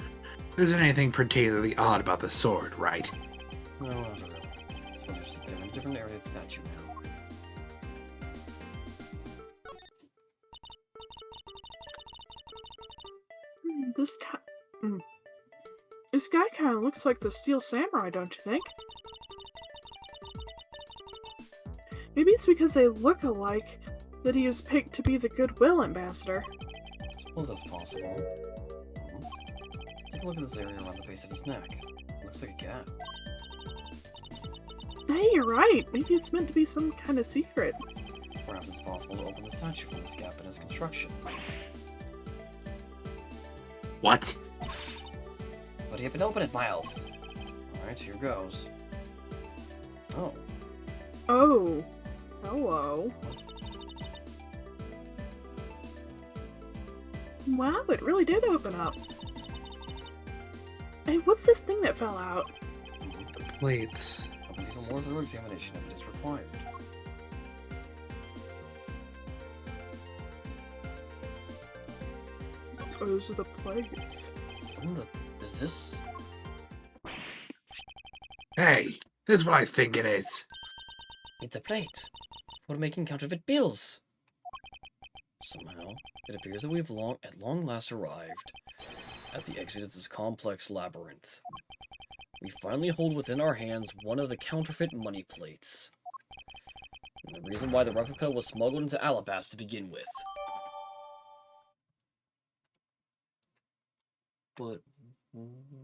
there isn't anything particularly odd about the sword, right? No, not really. I suppose we're just examining a different area of the statue now. This guy kind of looks like the Steel Samurai, don't you think? Maybe it's because they look alike that he was picked to be the Goodwill Ambassador. I suppose that's possible. Take a look at this area around the base of his neck. Looks like a cat. Hey, you're right. Maybe it's meant to be some kind of secret. Perhaps it's possible to open the statue from this gap in its construction. What? Buddy up and open it, Miles! Alright, here goes. Oh. Oh. Hello. What's... Wow, it really did open up. Hey, what's this thing that fell out? The plates. I believe a more thorough examination of it is required. Those are the plates. Is this... Hey, this is what I think it is. It's a plate. For making counterfeit bills. Somehow, it appears that we have at long last arrived at the exit of this complex labyrinth. We finally hold within our hands one of the counterfeit money plates. And the reason why the replica was smuggled into Alabast to begin with. But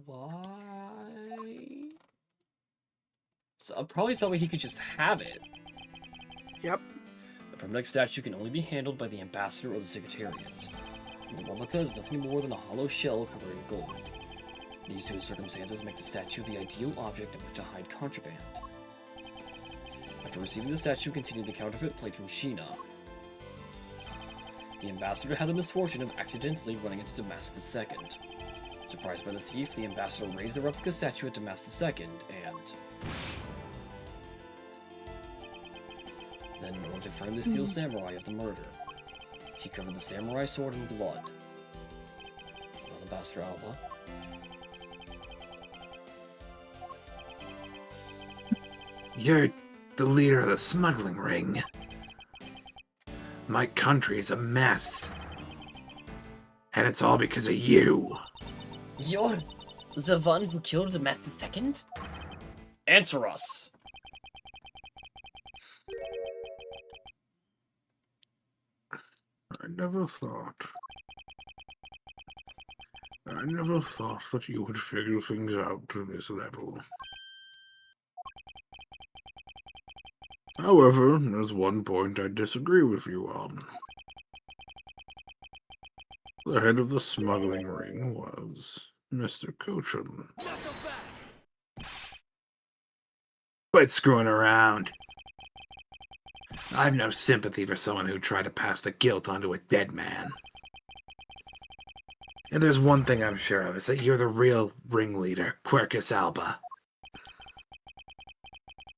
why? So, probably some way he could just have it. Yep. The Primitic statue can only be handled by the ambassador or the secretariat. And the replica is nothing more than a hollow shell covered in gold. These two circumstances make the statue the ideal object in which to hide contraband. After receiving the statue containing the counterfeit plate from Sheena, the ambassador had the misfortune of accidentally running into Damask II. Surprised by the thief, the ambassador raised the replica statue at Damask II and... then, in order to frame the Steel Samurai of the murder, he covered the samurai sword in blood. Well, Ambassador Alba. You're the leader of the smuggling ring. My country is a mess. And it's all because of you. You're the one who killed the Master II? Answer us! I never thought that you would figure things out to this level. However, there's one point I disagree with you on. The head of the smuggling ring was Mr. Cochin. Quit screwing around. I've no sympathy for someone who tried to pass the guilt onto a dead man. And there's one thing I'm sure of, it's that you're the real ringleader, Quercus Alba.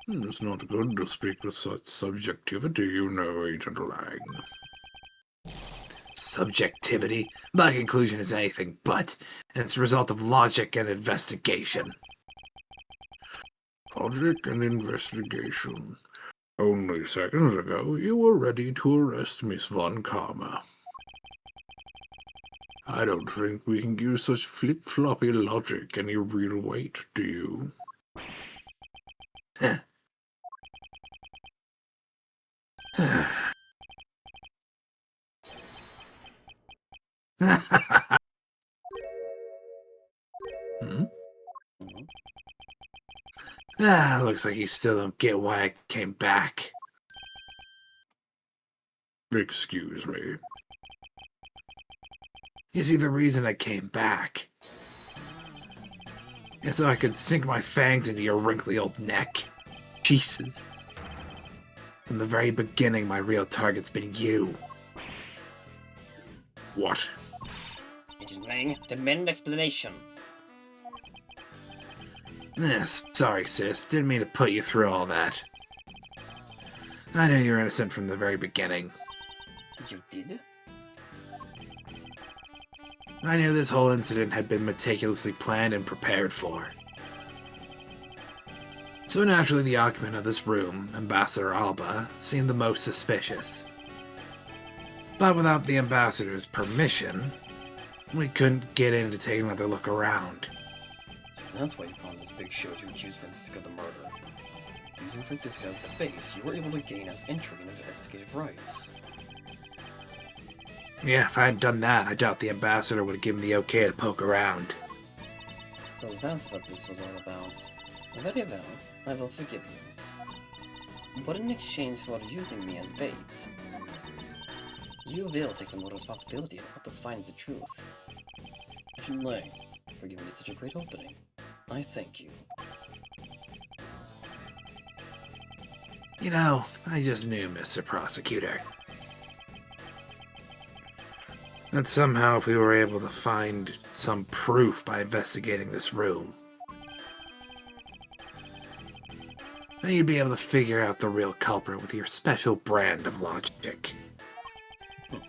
It's not good to speak with such subjectivity, you know, Agent Lang. Subjectivity? My conclusion is anything but, and it's a result of logic and investigation. Logic and investigation. Only seconds ago, you were ready to arrest Miss Von Karma. I don't think we can give such flip-floppy logic any real weight, do you? Hmm? Looks like you still don't get why I came back. Excuse me. You see, the reason I came back is so I could sink my fangs into your wrinkly old neck. Jesus. From the very beginning, my real target's been you. What? Agent Lang, demand explanation. Sorry, sis. Didn't mean to put you through all that. I knew you were innocent from the very beginning. You did? I knew this whole incident had been meticulously planned and prepared for. So naturally, the occupant of this room, Ambassador Alba, seemed the most suspicious. But without the ambassador's permission, we couldn't get in to take another look around. So that's why you put on this big show to accuse Francisca of the murder. Using Francisca as the base, you were able to gain us entry into investigative rights. Yeah, if I hadn't done that, I doubt the ambassador would have given the okay to poke around. So that's what this was all about. Very well, I will forgive you. But in exchange for using me as bait, you will take some more responsibility and help us find the truth. Agent Lang, for giving me such a great opening. I thank you. You know, I just knew, Mr. Prosecutor, that somehow if we were able to find some proof by investigating this room, then you'd be able to figure out the real culprit with your special brand of logic. The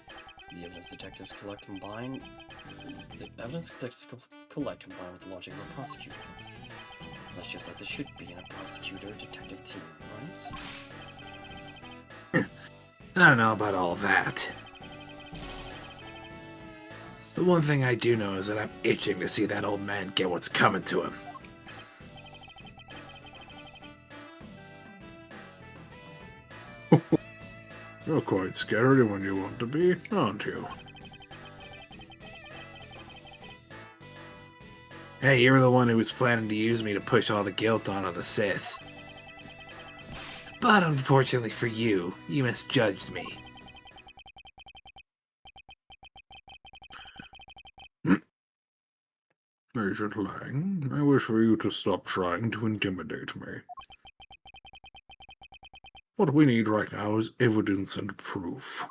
evidence detectives combine with the logic of a prosecutor. That's just as it should be in a prosecutor-detective team, right? I don't know about all that. But one thing I do know is that I'm itching to see that old man get what's coming to him. You're quite scary when you want to be, aren't you? Hey, you were the one who was planning to use me to push all the guilt onto the sis. But unfortunately for you, you misjudged me. Agent Lang, I wish for you to stop trying to intimidate me. What we need right now is evidence and proof.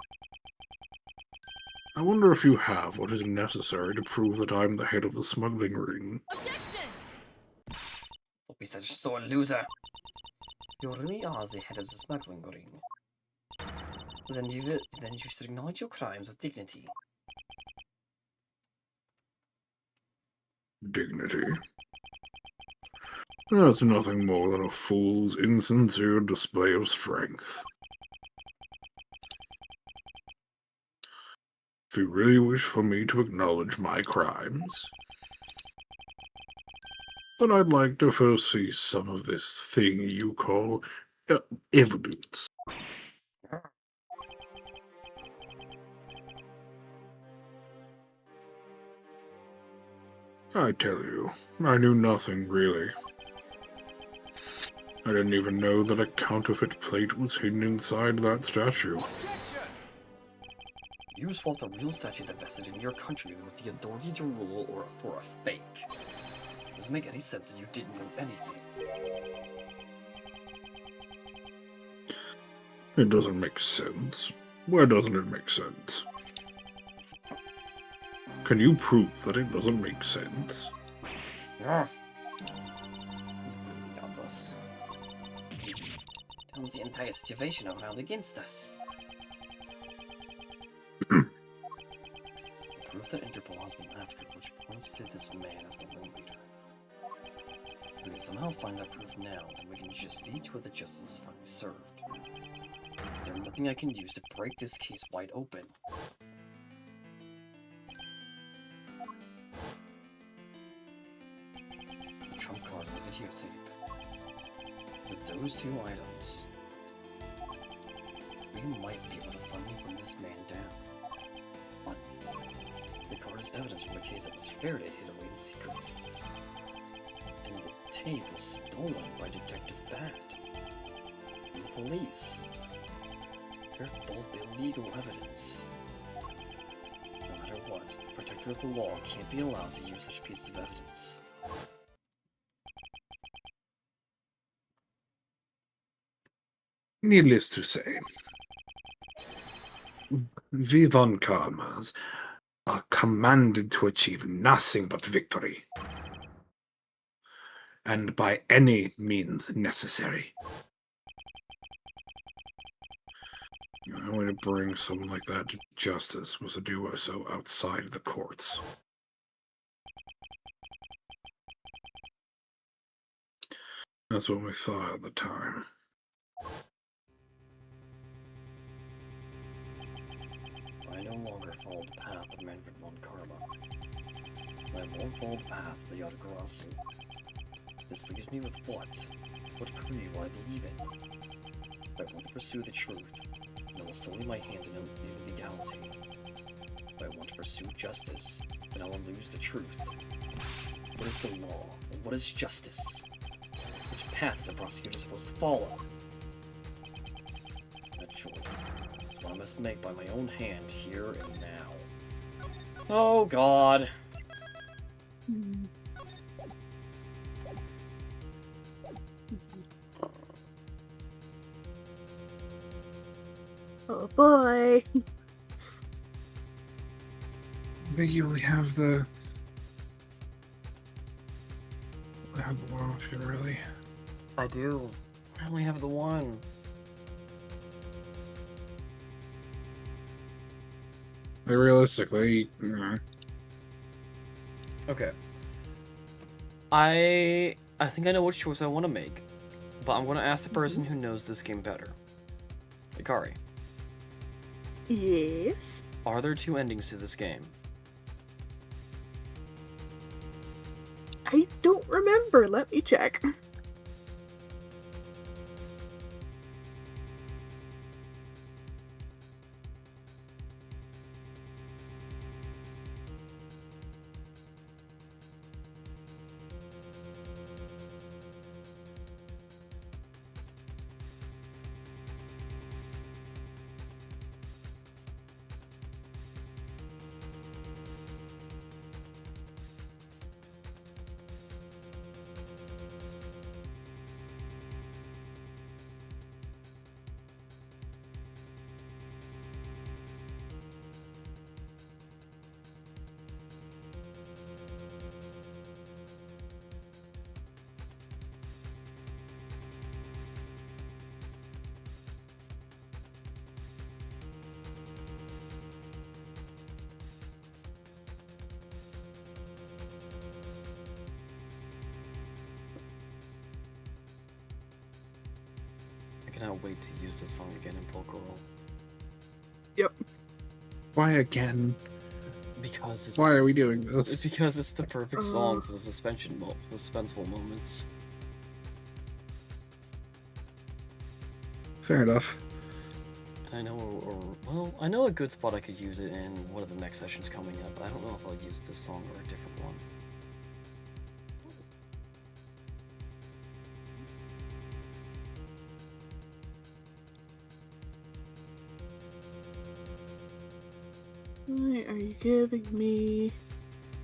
I wonder if you have what is necessary to prove that I'm the head of the smuggling ring. Don't be such a sore loser. You really are the head of the smuggling ring. Then you should acknowledge your crimes with dignity. Dignity? That's nothing more than a fool's insincere display of strength. If you really wish for me to acknowledge my crimes, then I'd like to first see some of this thing you call evidence. I tell you, I knew nothing really. I didn't even know that a counterfeit plate was hidden inside that statue. You swapped a real statue that vested in your country with the authority to rule or for a fake. Doesn't make any sense that you didn't know anything. It doesn't make sense. Where doesn't it make sense? Can you prove that it doesn't make sense? Yeah. He's really godless. He's turns the entire situation around against us. Proof that Interpol has been after, which points to this man as the ringleader. If we can somehow find that proof now, then we can just see to it that justice is finally served. Is there nothing I can use to break this case wide open? A trump card and a videotape. With those two items, we might be able to finally bring this man down. But the card is evidence from a case that was Faraday hid away in secret. And the tape was stolen by Detective Bat. And the police. They're both illegal evidence. No matter what, a protector of the law can't be allowed to use such pieces of evidence. Needless to say, we Von Karmas are commanded to achieve nothing but victory, and by any means necessary. The only way to bring someone like that to justice was to do so outside the courts. That's what we thought at the time. I no longer follow the path of Manfred von Karma. I won't follow the path of the Yatagarasu. This leaves me with what? What creed will I believe in? If I want to pursue the truth, then I will sully my hands in illegality. If I want to pursue justice, then I will lose the truth. What is the law? And what is justice? Which path is a prosecutor supposed to follow? That choice is what I must make by my own hand here and now. Oh God. Oh boy. Maybe we have the... We have the one option, really. I do. I only have the one. Like, realistically, Okay. I think I know which choice I want to make, but I'm going to ask the person who knows this game better. Ikari, Yes. are there two endings to this game? I don't remember. Let me check. I cannot wait to use this song again in Pokemon. Yep. Why again? Because it's Why are we doing it's this? because it's the perfect song for the suspenseful moments. Fair enough. I know, well, I know a good spot I could use it in one of the next sessions coming up, but I don't know if I'll use this song or a different one. Why are you giving me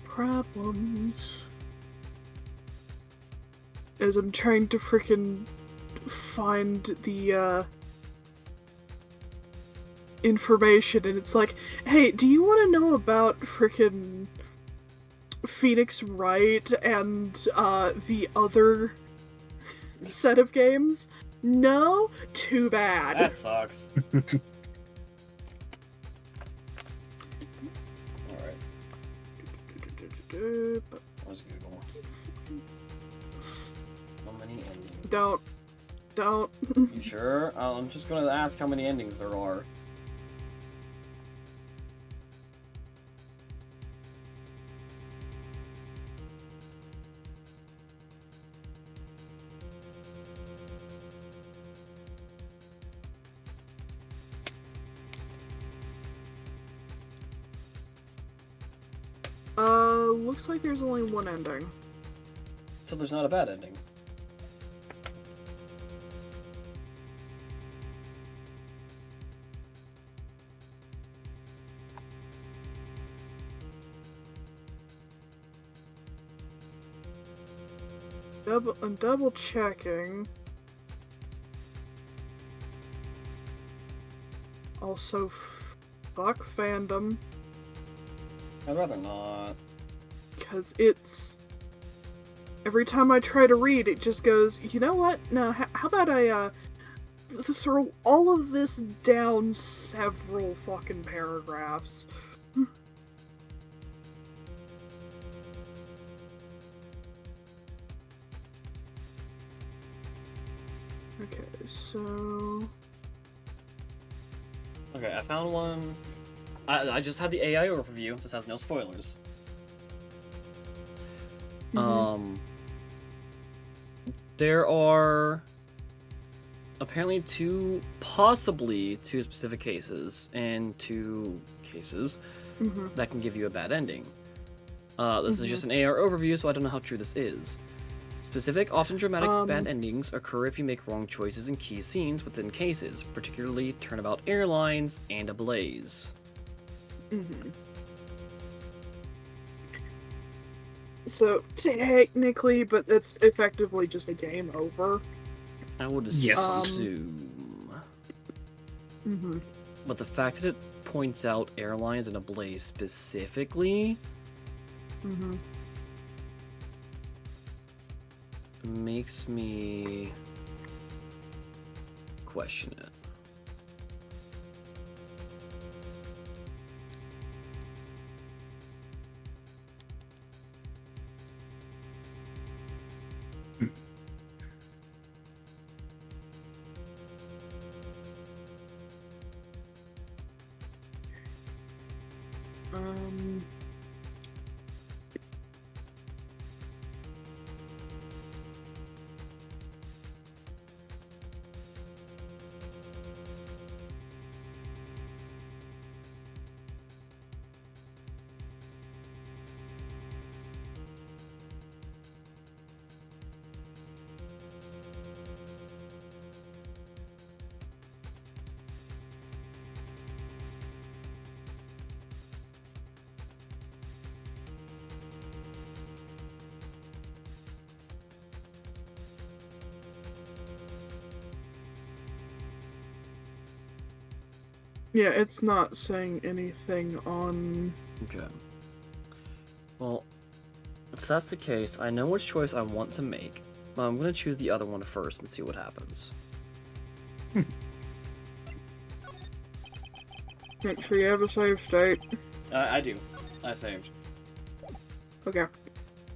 problems? As I'm trying to frickin' find the information, and it's like, hey, do you want to know about frickin' Phoenix Wright and the other set of games? No? Too bad. That sucks. Alright. Where's Google? How many endings? Don't. You sure? I'm just gonna ask how many endings there are. Looks like there's only one ending. So there's not a bad ending. I'm double checking. Also, fuck fandom. I'd rather not. Because it's... Every time I try to read, it just goes, you know what? No, how about I, throw all of this down several fucking paragraphs. Okay, so... Okay, I found one. I just had the AI overview. This has no spoilers. There are apparently possibly two specific cases, and two cases that can give you a bad ending. This is just an AR overview, so I don't know how true this is. Specific, often dramatic bad endings occur if you make wrong choices in key scenes within cases, particularly Turnabout Airlines and Ablaze. So, technically, but it's effectively just a game over. I would assume. But the fact that it points out Airlines and Ablaze specifically makes me question it. Yeah, it's not saying anything on... Okay. Well, if that's the case, I know which choice I want to make, but I'm going to choose the other one first and see what happens. Make sure you have a save state. I do. I saved. Okay.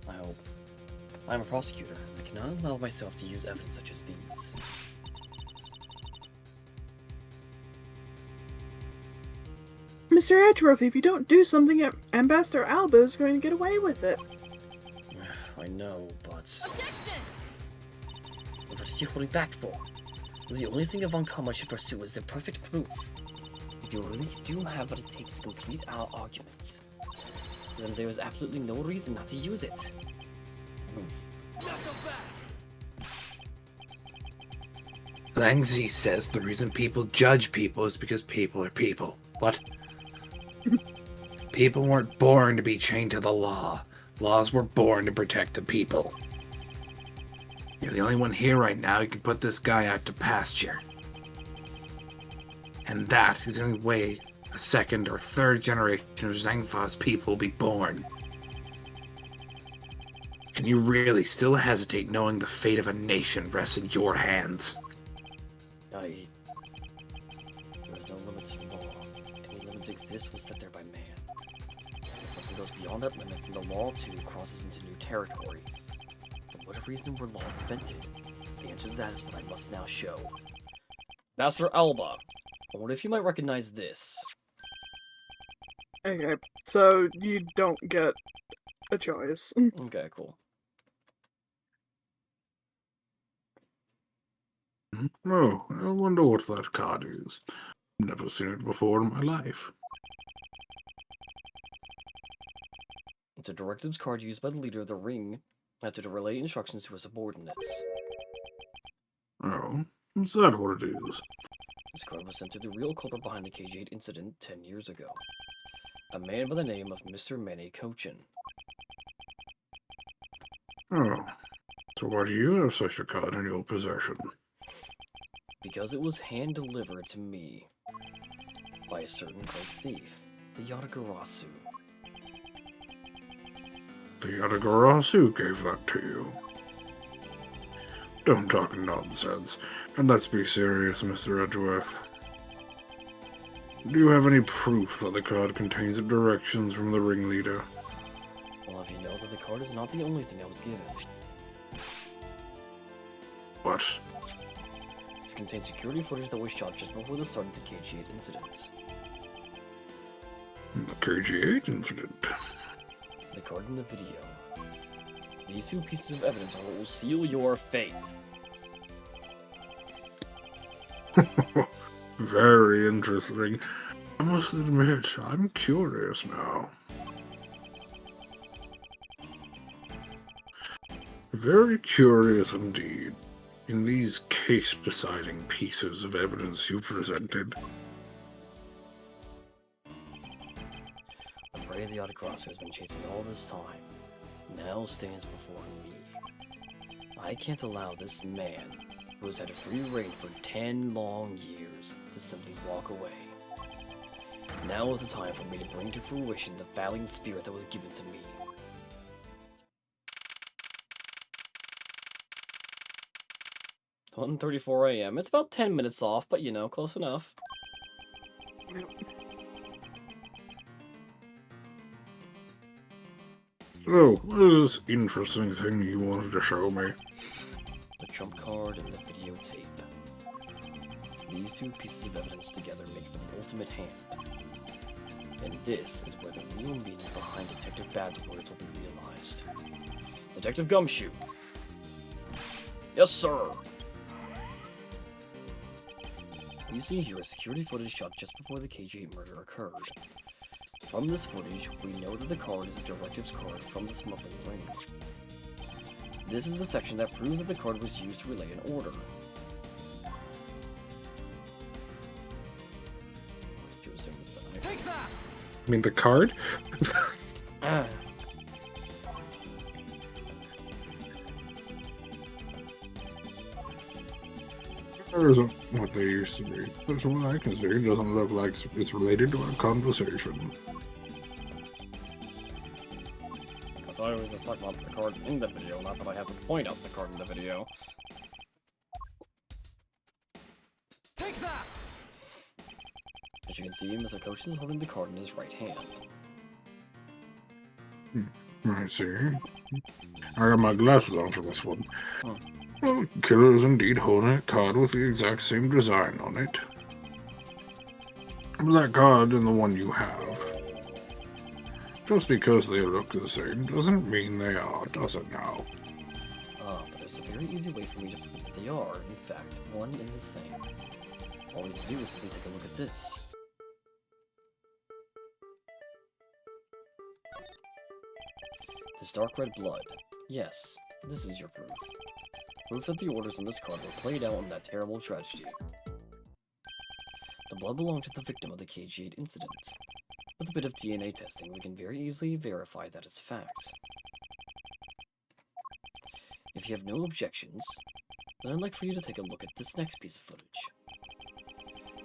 I hope. I'm a prosecutor. I cannot allow myself to use evidence such as these. Mr. Edgeworth, if you don't do something, Ambassador Alba is going to get away with it. I know, but... What are you holding back for? The only thing Von Kama should pursue is the perfect proof. If you really do have what it takes to complete our argument, then there is absolutely no reason not to use it. Langzi says the reason people judge people is because people are people. What? People weren't born to be chained to the law. Laws were born to protect the people. You're the only one here right now who can put this guy out to pasture. And that is the only way a second or third generation of Zangfa's people will be born. Can you really still hesitate knowing the fate of a nation rests in your hands? There is no limit to the law. Any limit exists was set there by man. If a person goes beyond that limit, then the law too crosses into new territory. For what reason were laws invented? The answer to that is what I must now show. Master Alba, I wonder if you might recognize this. Okay, so you don't get a choice. Okay, cool. Oh, I wonder what that card is. Never seen it before in my life. It's a directives card used by the leader of the ring to relay instructions to his subordinates. Oh, is that what it is? This card was sent to the real culprit behind the KG8 incident 10 years ago. A man by the name of Mr. Manny Cochin. Oh, so why do you have such a card in your possession? Because it was hand-delivered to me by a certain great thief, the Yatagarasu. The Yatagarasu gave that to you. Don't talk nonsense, and let's be serious, Mr. Edgeworth. Do you have any proof that the card contains directions from the ringleader? Well, if you know that the card is not the only thing I was given. What? This contains security footage that was shot just before the start of the KG8 incident. The KG8 incident? The card in the video. These two pieces of evidence are what will seal your fate. Very interesting. I must admit, I'm curious now. Very curious indeed. In these case-deciding pieces of evidence you presented. The prey of the Autocross has been chasing all this time. Now stands before me. I can't allow this man, who has had a free reign for 10 long years, to simply walk away. Now is the time for me to bring to fruition the valiant spirit that was given to me. It's 1:34 a.m. It's about 10 minutes off, but you know, close enough. So, what is this interesting thing you wanted to show me? The trump card and the videotape. These two pieces of evidence together make for the ultimate hand. And this is where the real meaning behind Detective Bad's words will be realized. Detective Gumshoe. Yes, sir. You see here is security footage shot just before the KG8 murder occurred. From this footage, we know that the card is a directives card from the smuggling ring. This is the section that proves that the card was used to relay an order. To assume is that Take that! I mean, the card? There isn't what they used to be. But from what I can see, it doesn't look like it's related to our conversation. I thought I was just talking about the card in the video, not that I have to point out the card in the video. Take that! As you can see, Mr. Koshin is holding the card in his right hand. I see. I got my glasses on for this one. Huh. Well, killer is indeed holding a card with the exact same design on it. But that card and the one you have. Just because they look the same doesn't mean they are, does it now? But there's a very easy way for me to prove that they are, in fact, one and the same. All we need to do is simply take a look at this. This dark red blood. Yes, this is your proof. Proof that the orders on this card were played out in that terrible tragedy. The blood belonged to the victim of the KG8 incident. With a bit of DNA testing, we can very easily verify that it's fact. If you have no objections, then I'd like for you to take a look at this next piece of footage.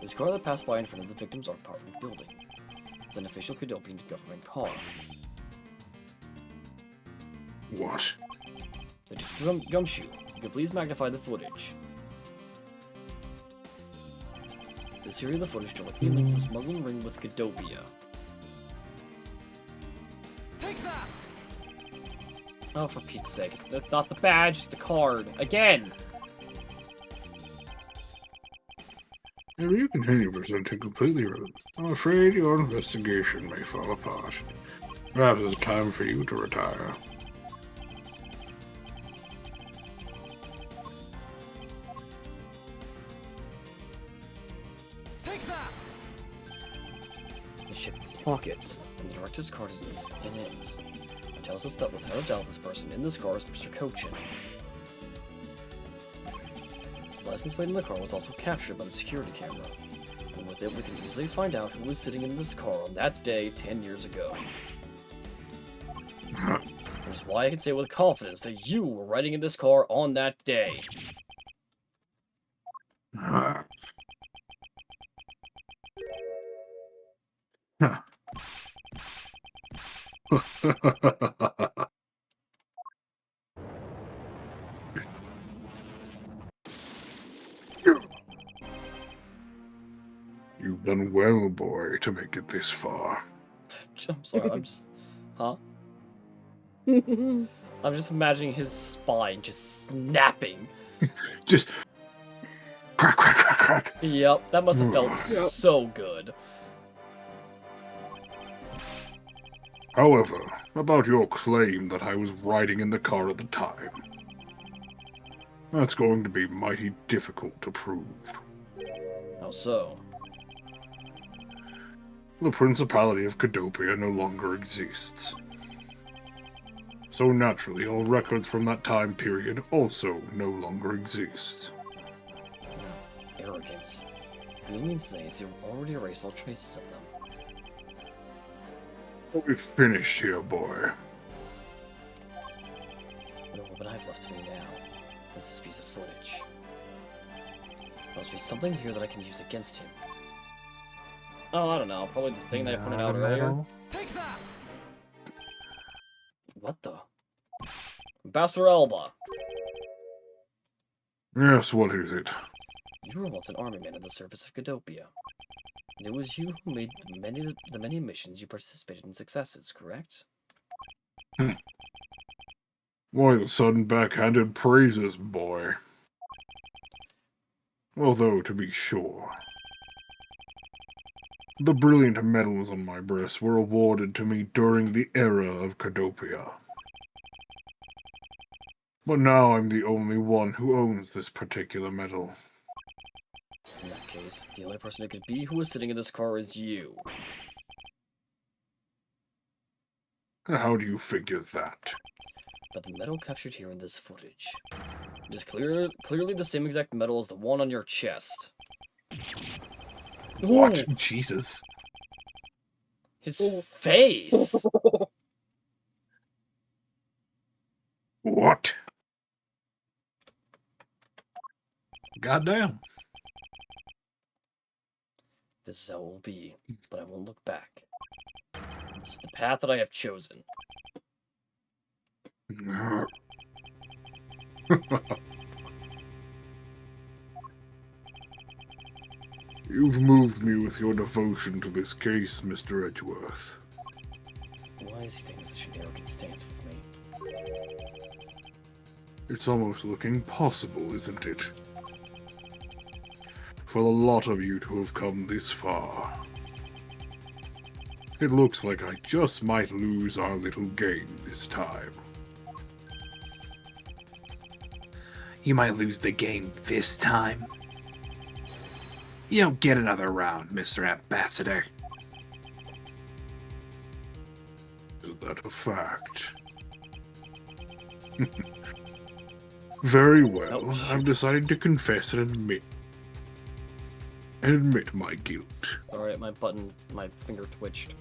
This car that passed by in front of the victim's apartment building is an official Cadopian government car. What? Detective Gumshoe, you could please magnify the footage. This area of the footage directly links the smuggling ring with Cadopia. Take that! Oh, for Pete's sake, that's not the badge, it's the card. Again! If you continue presenting completely wrong, I'm afraid your investigation may fall apart. Perhaps it's time for you to retire. Take that! The ship's pockets, and the directive's card is in it. It tells us that without a doubt this person in this car is Mr. Cochin. The license plate in the car was also captured by the security camera, and with it we can easily find out who was sitting in this car on that day 10 years ago. Which is why I can say with confidence that you were riding in this car on that day. Huh. You've done well, boy, to make it this far. I'm sorry, I'm just... Huh? I'm just imagining his spine just snapping. Just crack, crack, crack, crack. Yep, that must have felt so good. However, about your claim that I was riding in the car at the time, that's going to be mighty difficult to prove. How so? The Principality of Cadopia no longer exists. So naturally, all records from that time period also no longer exist. Arrogance. What you mean to say is you already erased all traces of them. We're finished here, boy. No, what I have left to me now is this piece of footage. There must be something here that I can use against him. Oh, I don't know. Probably the thing that I pointed out earlier. Take that! What the? Ambassador Elba. Yes, what is it? You were once an army man in the service of Cadopia. And it was you who made the many missions you participated in successes, correct? Why the sudden backhanded praises, boy? Although, to be sure, the brilliant medals on my breast were awarded to me during the era of Cadopia. But now I'm the only one who owns this particular medal. In that case, the only person it could be who was sitting in this car is you. And how do you figure that? But the medal captured here in this footage. It is clearly the same exact medal as the one on your chest. What? Ooh, Jesus. his face! What? Goddamn. This is how it will be, but I won't look back. This is the path that I have chosen. You've moved me with your devotion to this case, Mr. Edgeworth. Why is he taking such an arrogant stance with me? It's almost looking possible, isn't it? For the lot of you to have come this far. It looks like I just might lose our little game this time. You might lose the game this time. You don't get another round, Mr. Ambassador. Is that a fact? Very well. Oh, shoot. I've decided to confess and admit my guilt. Alright, my finger twitched.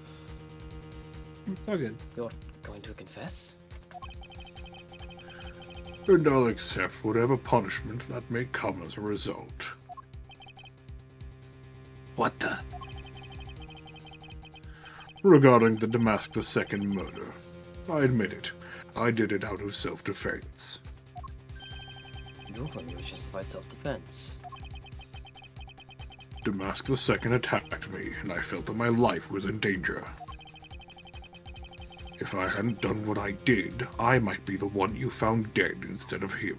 It's all good. You're going to confess? And I'll accept whatever punishment that may come as a result. What the? Regarding the Damask II murder, I admit it. I did it out of self-defense. Your claim was justified self-defense. Damask II attacked me, and I felt that my life was in danger. If I hadn't done what I did, I might be the one you found dead instead of him.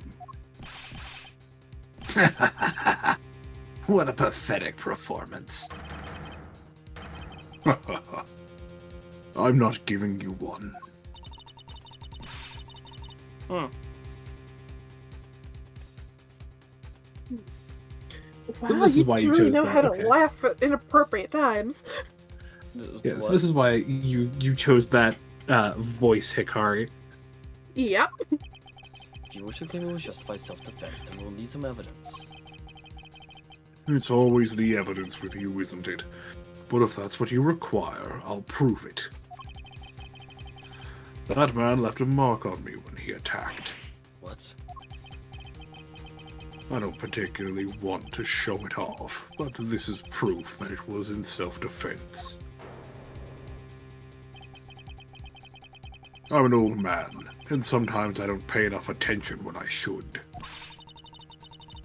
What a pathetic performance. I'm not giving you one. Wow, this is you why do you really chose know that, how to okay. laugh at inappropriate times. Yes, this is why you chose that voice, Hikari. Yep. If you wish to claim it was justified self-defense, then we'll need some evidence. It's always the evidence with you, isn't it? But if that's what you require, I'll prove it. That man left a mark on me when he attacked. What? I don't particularly want to show it off, but this is proof that it was in self-defense. I'm an old man, and sometimes I don't pay enough attention when I should.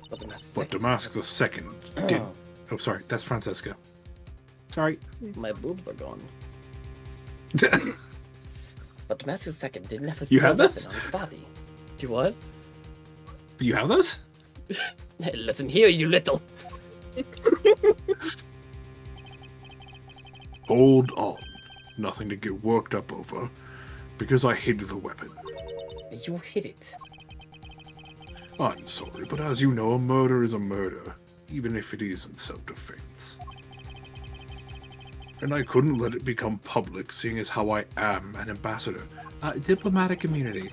But Damask II did... Oh, sorry, that's Francesca. Sorry. My boobs are gone. But Damascus II didn't have a You single have weapon this? on his body. You what? You have those? Hey, listen here, you little. Hold on. Nothing to get worked up over, because I hid the weapon. You hid it. I'm sorry, but as you know, a murder is a murder, even if it is in self-defense. And I couldn't let it become public, seeing as how I am an ambassador. Diplomatic immunity.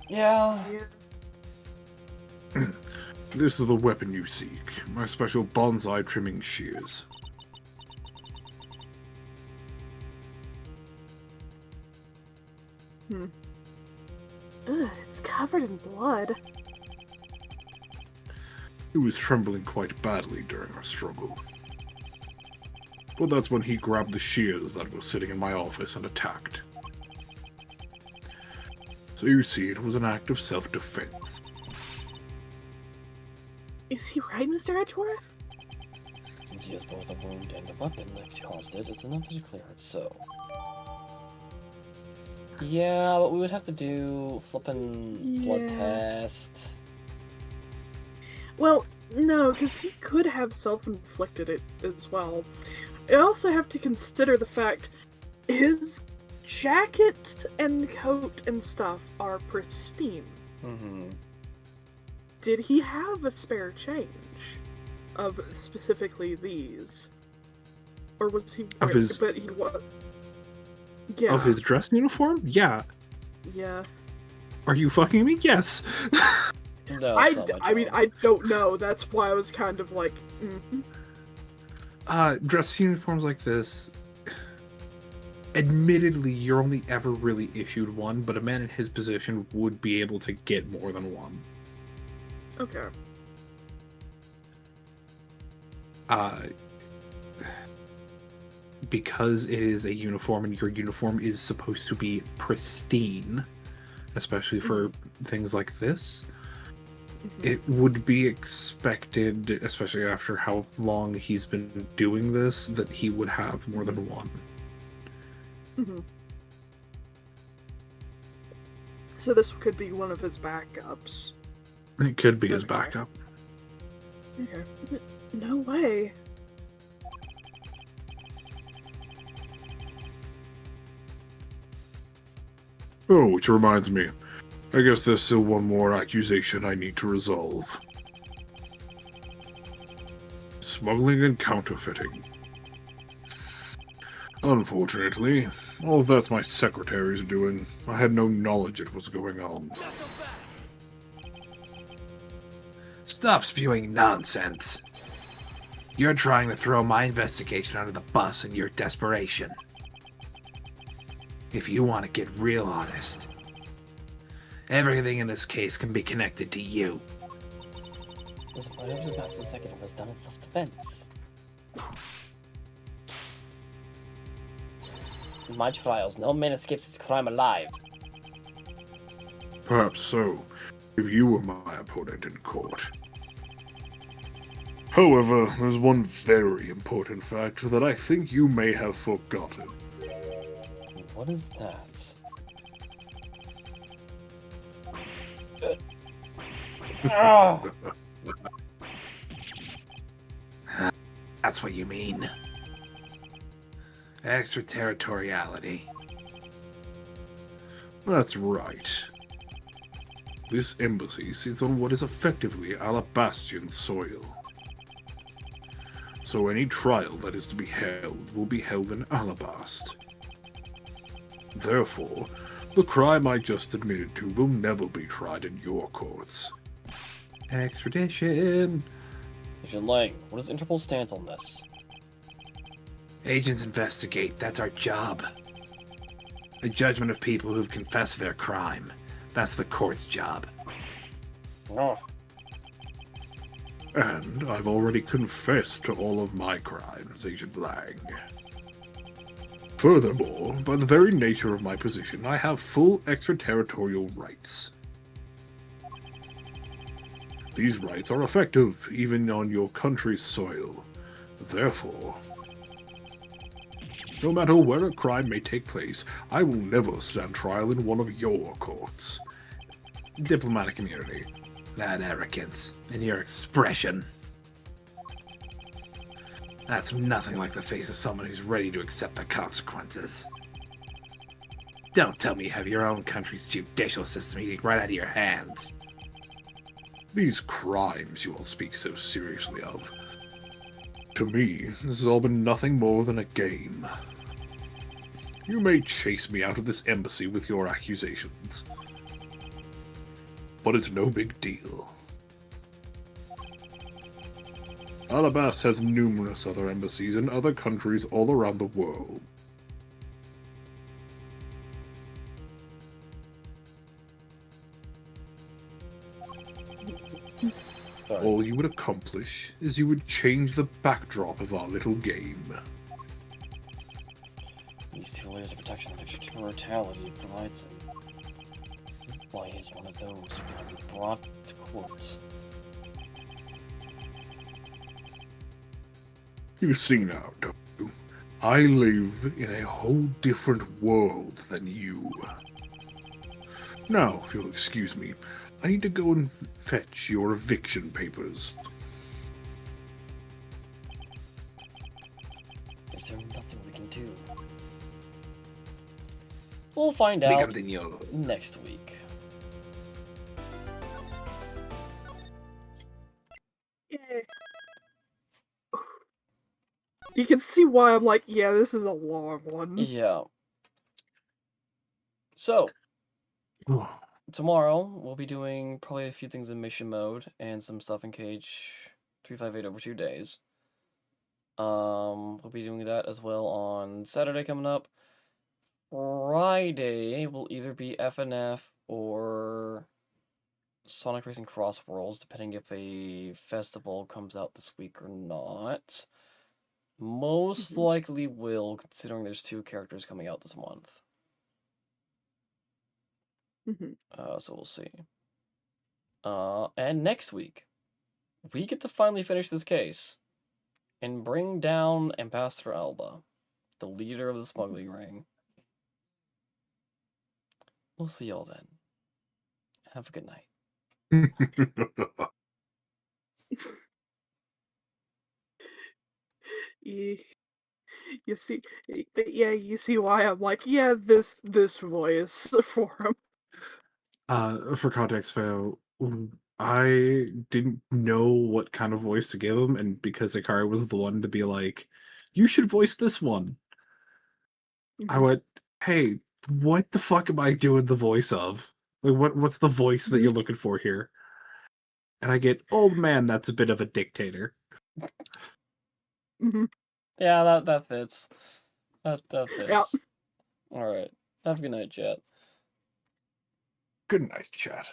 Yeah. This is the weapon you seek, my special bonsai trimming shears. Ugh, it's covered in blood. He was trembling quite badly during our struggle. But that's when he grabbed the shears that were sitting in my office and attacked. So you see, it was an act of self-defense. Is he right, Mr. Edgeworth? Since he has both a wound and a weapon that caused it, it's enough to declare it so. Yeah, but we would have to do flippin' blood Yeah. test. Well, no, because he could have self-inflicted it as well. I also have to consider the fact his jacket and coat and stuff are pristine. Mm-hmm. Did he have a spare change of specifically these? Or was he... Of his- But he was... Yeah. Of his dress uniform? Yeah. Yeah. Are you fucking me? Yes. No, it's not my I mean, job. I don't know. That's why I was kind of like, Dress uniforms like this. Admittedly, you're only ever really issued one, but a man in his position would be able to get more than one. Okay. Because it is a uniform and your uniform is supposed to be pristine, especially for things like this, it would be expected, especially after how long he's been doing this, that he would have more than one. So this could be one of his backups. It could be his Okay. backup. Okay. No way. Oh, which reminds me. I guess there's still one more accusation I need to resolve. Smuggling and counterfeiting. Unfortunately, all of that's my secretary's doing. I had no knowledge it was going on. Stop spewing nonsense. You're trying to throw my investigation under the bus in your desperation. If you want to get real honest, everything in this case can be connected to you. Listen, whatever the best the second was done in self-defense. In my trials, no man escapes his crime alive. Perhaps so, if you were my opponent in court. However, there's one very important fact that I think you may have forgotten. What is that? Ah! That's what you mean. Extraterritoriality. That's right. This embassy sits on what is effectively Alabastian soil. So any trial that is to be held will be held in Alabast. Therefore, the crime I just admitted to will never be tried in your courts. Extradition. Agent Lang, what is Interpol's stance on this? Agents investigate. That's our job. The judgment of people who've confessed their crime. That's the court's job. Oh, And I've already confessed to all of my crimes, Agent Lang. Furthermore, by the very nature of my position, I have full extraterritorial rights. These rights are effective even on your country's soil. Therefore, no matter where a crime may take place, I will never stand trial in one of your courts. Diplomatic immunity. That arrogance in your expression. That's nothing like the face of someone who's ready to accept the consequences. Don't tell me you have your own country's judicial system eating right out of your hands. These crimes you all speak so seriously of. To me, this has all been nothing more than a game. You may chase me out of this embassy with your accusations, but it's no big deal. Alabast has numerous other embassies in other countries all around the world. sorry. All you would accomplish is you would change the backdrop of our little game. These two layers of protection that extraterritoriality provides him. Why is one of those who cannot be brought to court? You see now, don't you? I live in a whole different world than you. Now, if you'll excuse me, I need to go and fetch your eviction papers. Is there nothing we can do? We'll find We out continue. next week. Yay. You can see why I'm like, yeah, this is a long one. Yeah. So, tomorrow we'll be doing probably a few things in mission mode and some stuff in Cage 358 over 2 days. We'll be doing that as well on Saturday coming up. Friday will either be FNF or Sonic Racing Cross Worlds, depending if a festival comes out this week or not. Most likely will, considering there's 2 characters coming out this month. Mhm. So we'll see. And next week, we get to finally finish this case and bring down Ambassador Alba, the leader of the smuggling ring. We'll see y'all then. Have a good night. You see, but yeah, you see why I'm like, yeah, this voice for him. For context, Phil, I didn't know what kind of voice to give him, and because Ikari was the one to be like, you should voice this one, I went, hey, what the fuck am I doing the voice of? Like, what's the voice that you're looking for here? And I get, old man, that's a bit of a dictator. Mhm. Yeah, that fits. That fits. Yeah. Alright. Have a good night, chat. Good night, chat.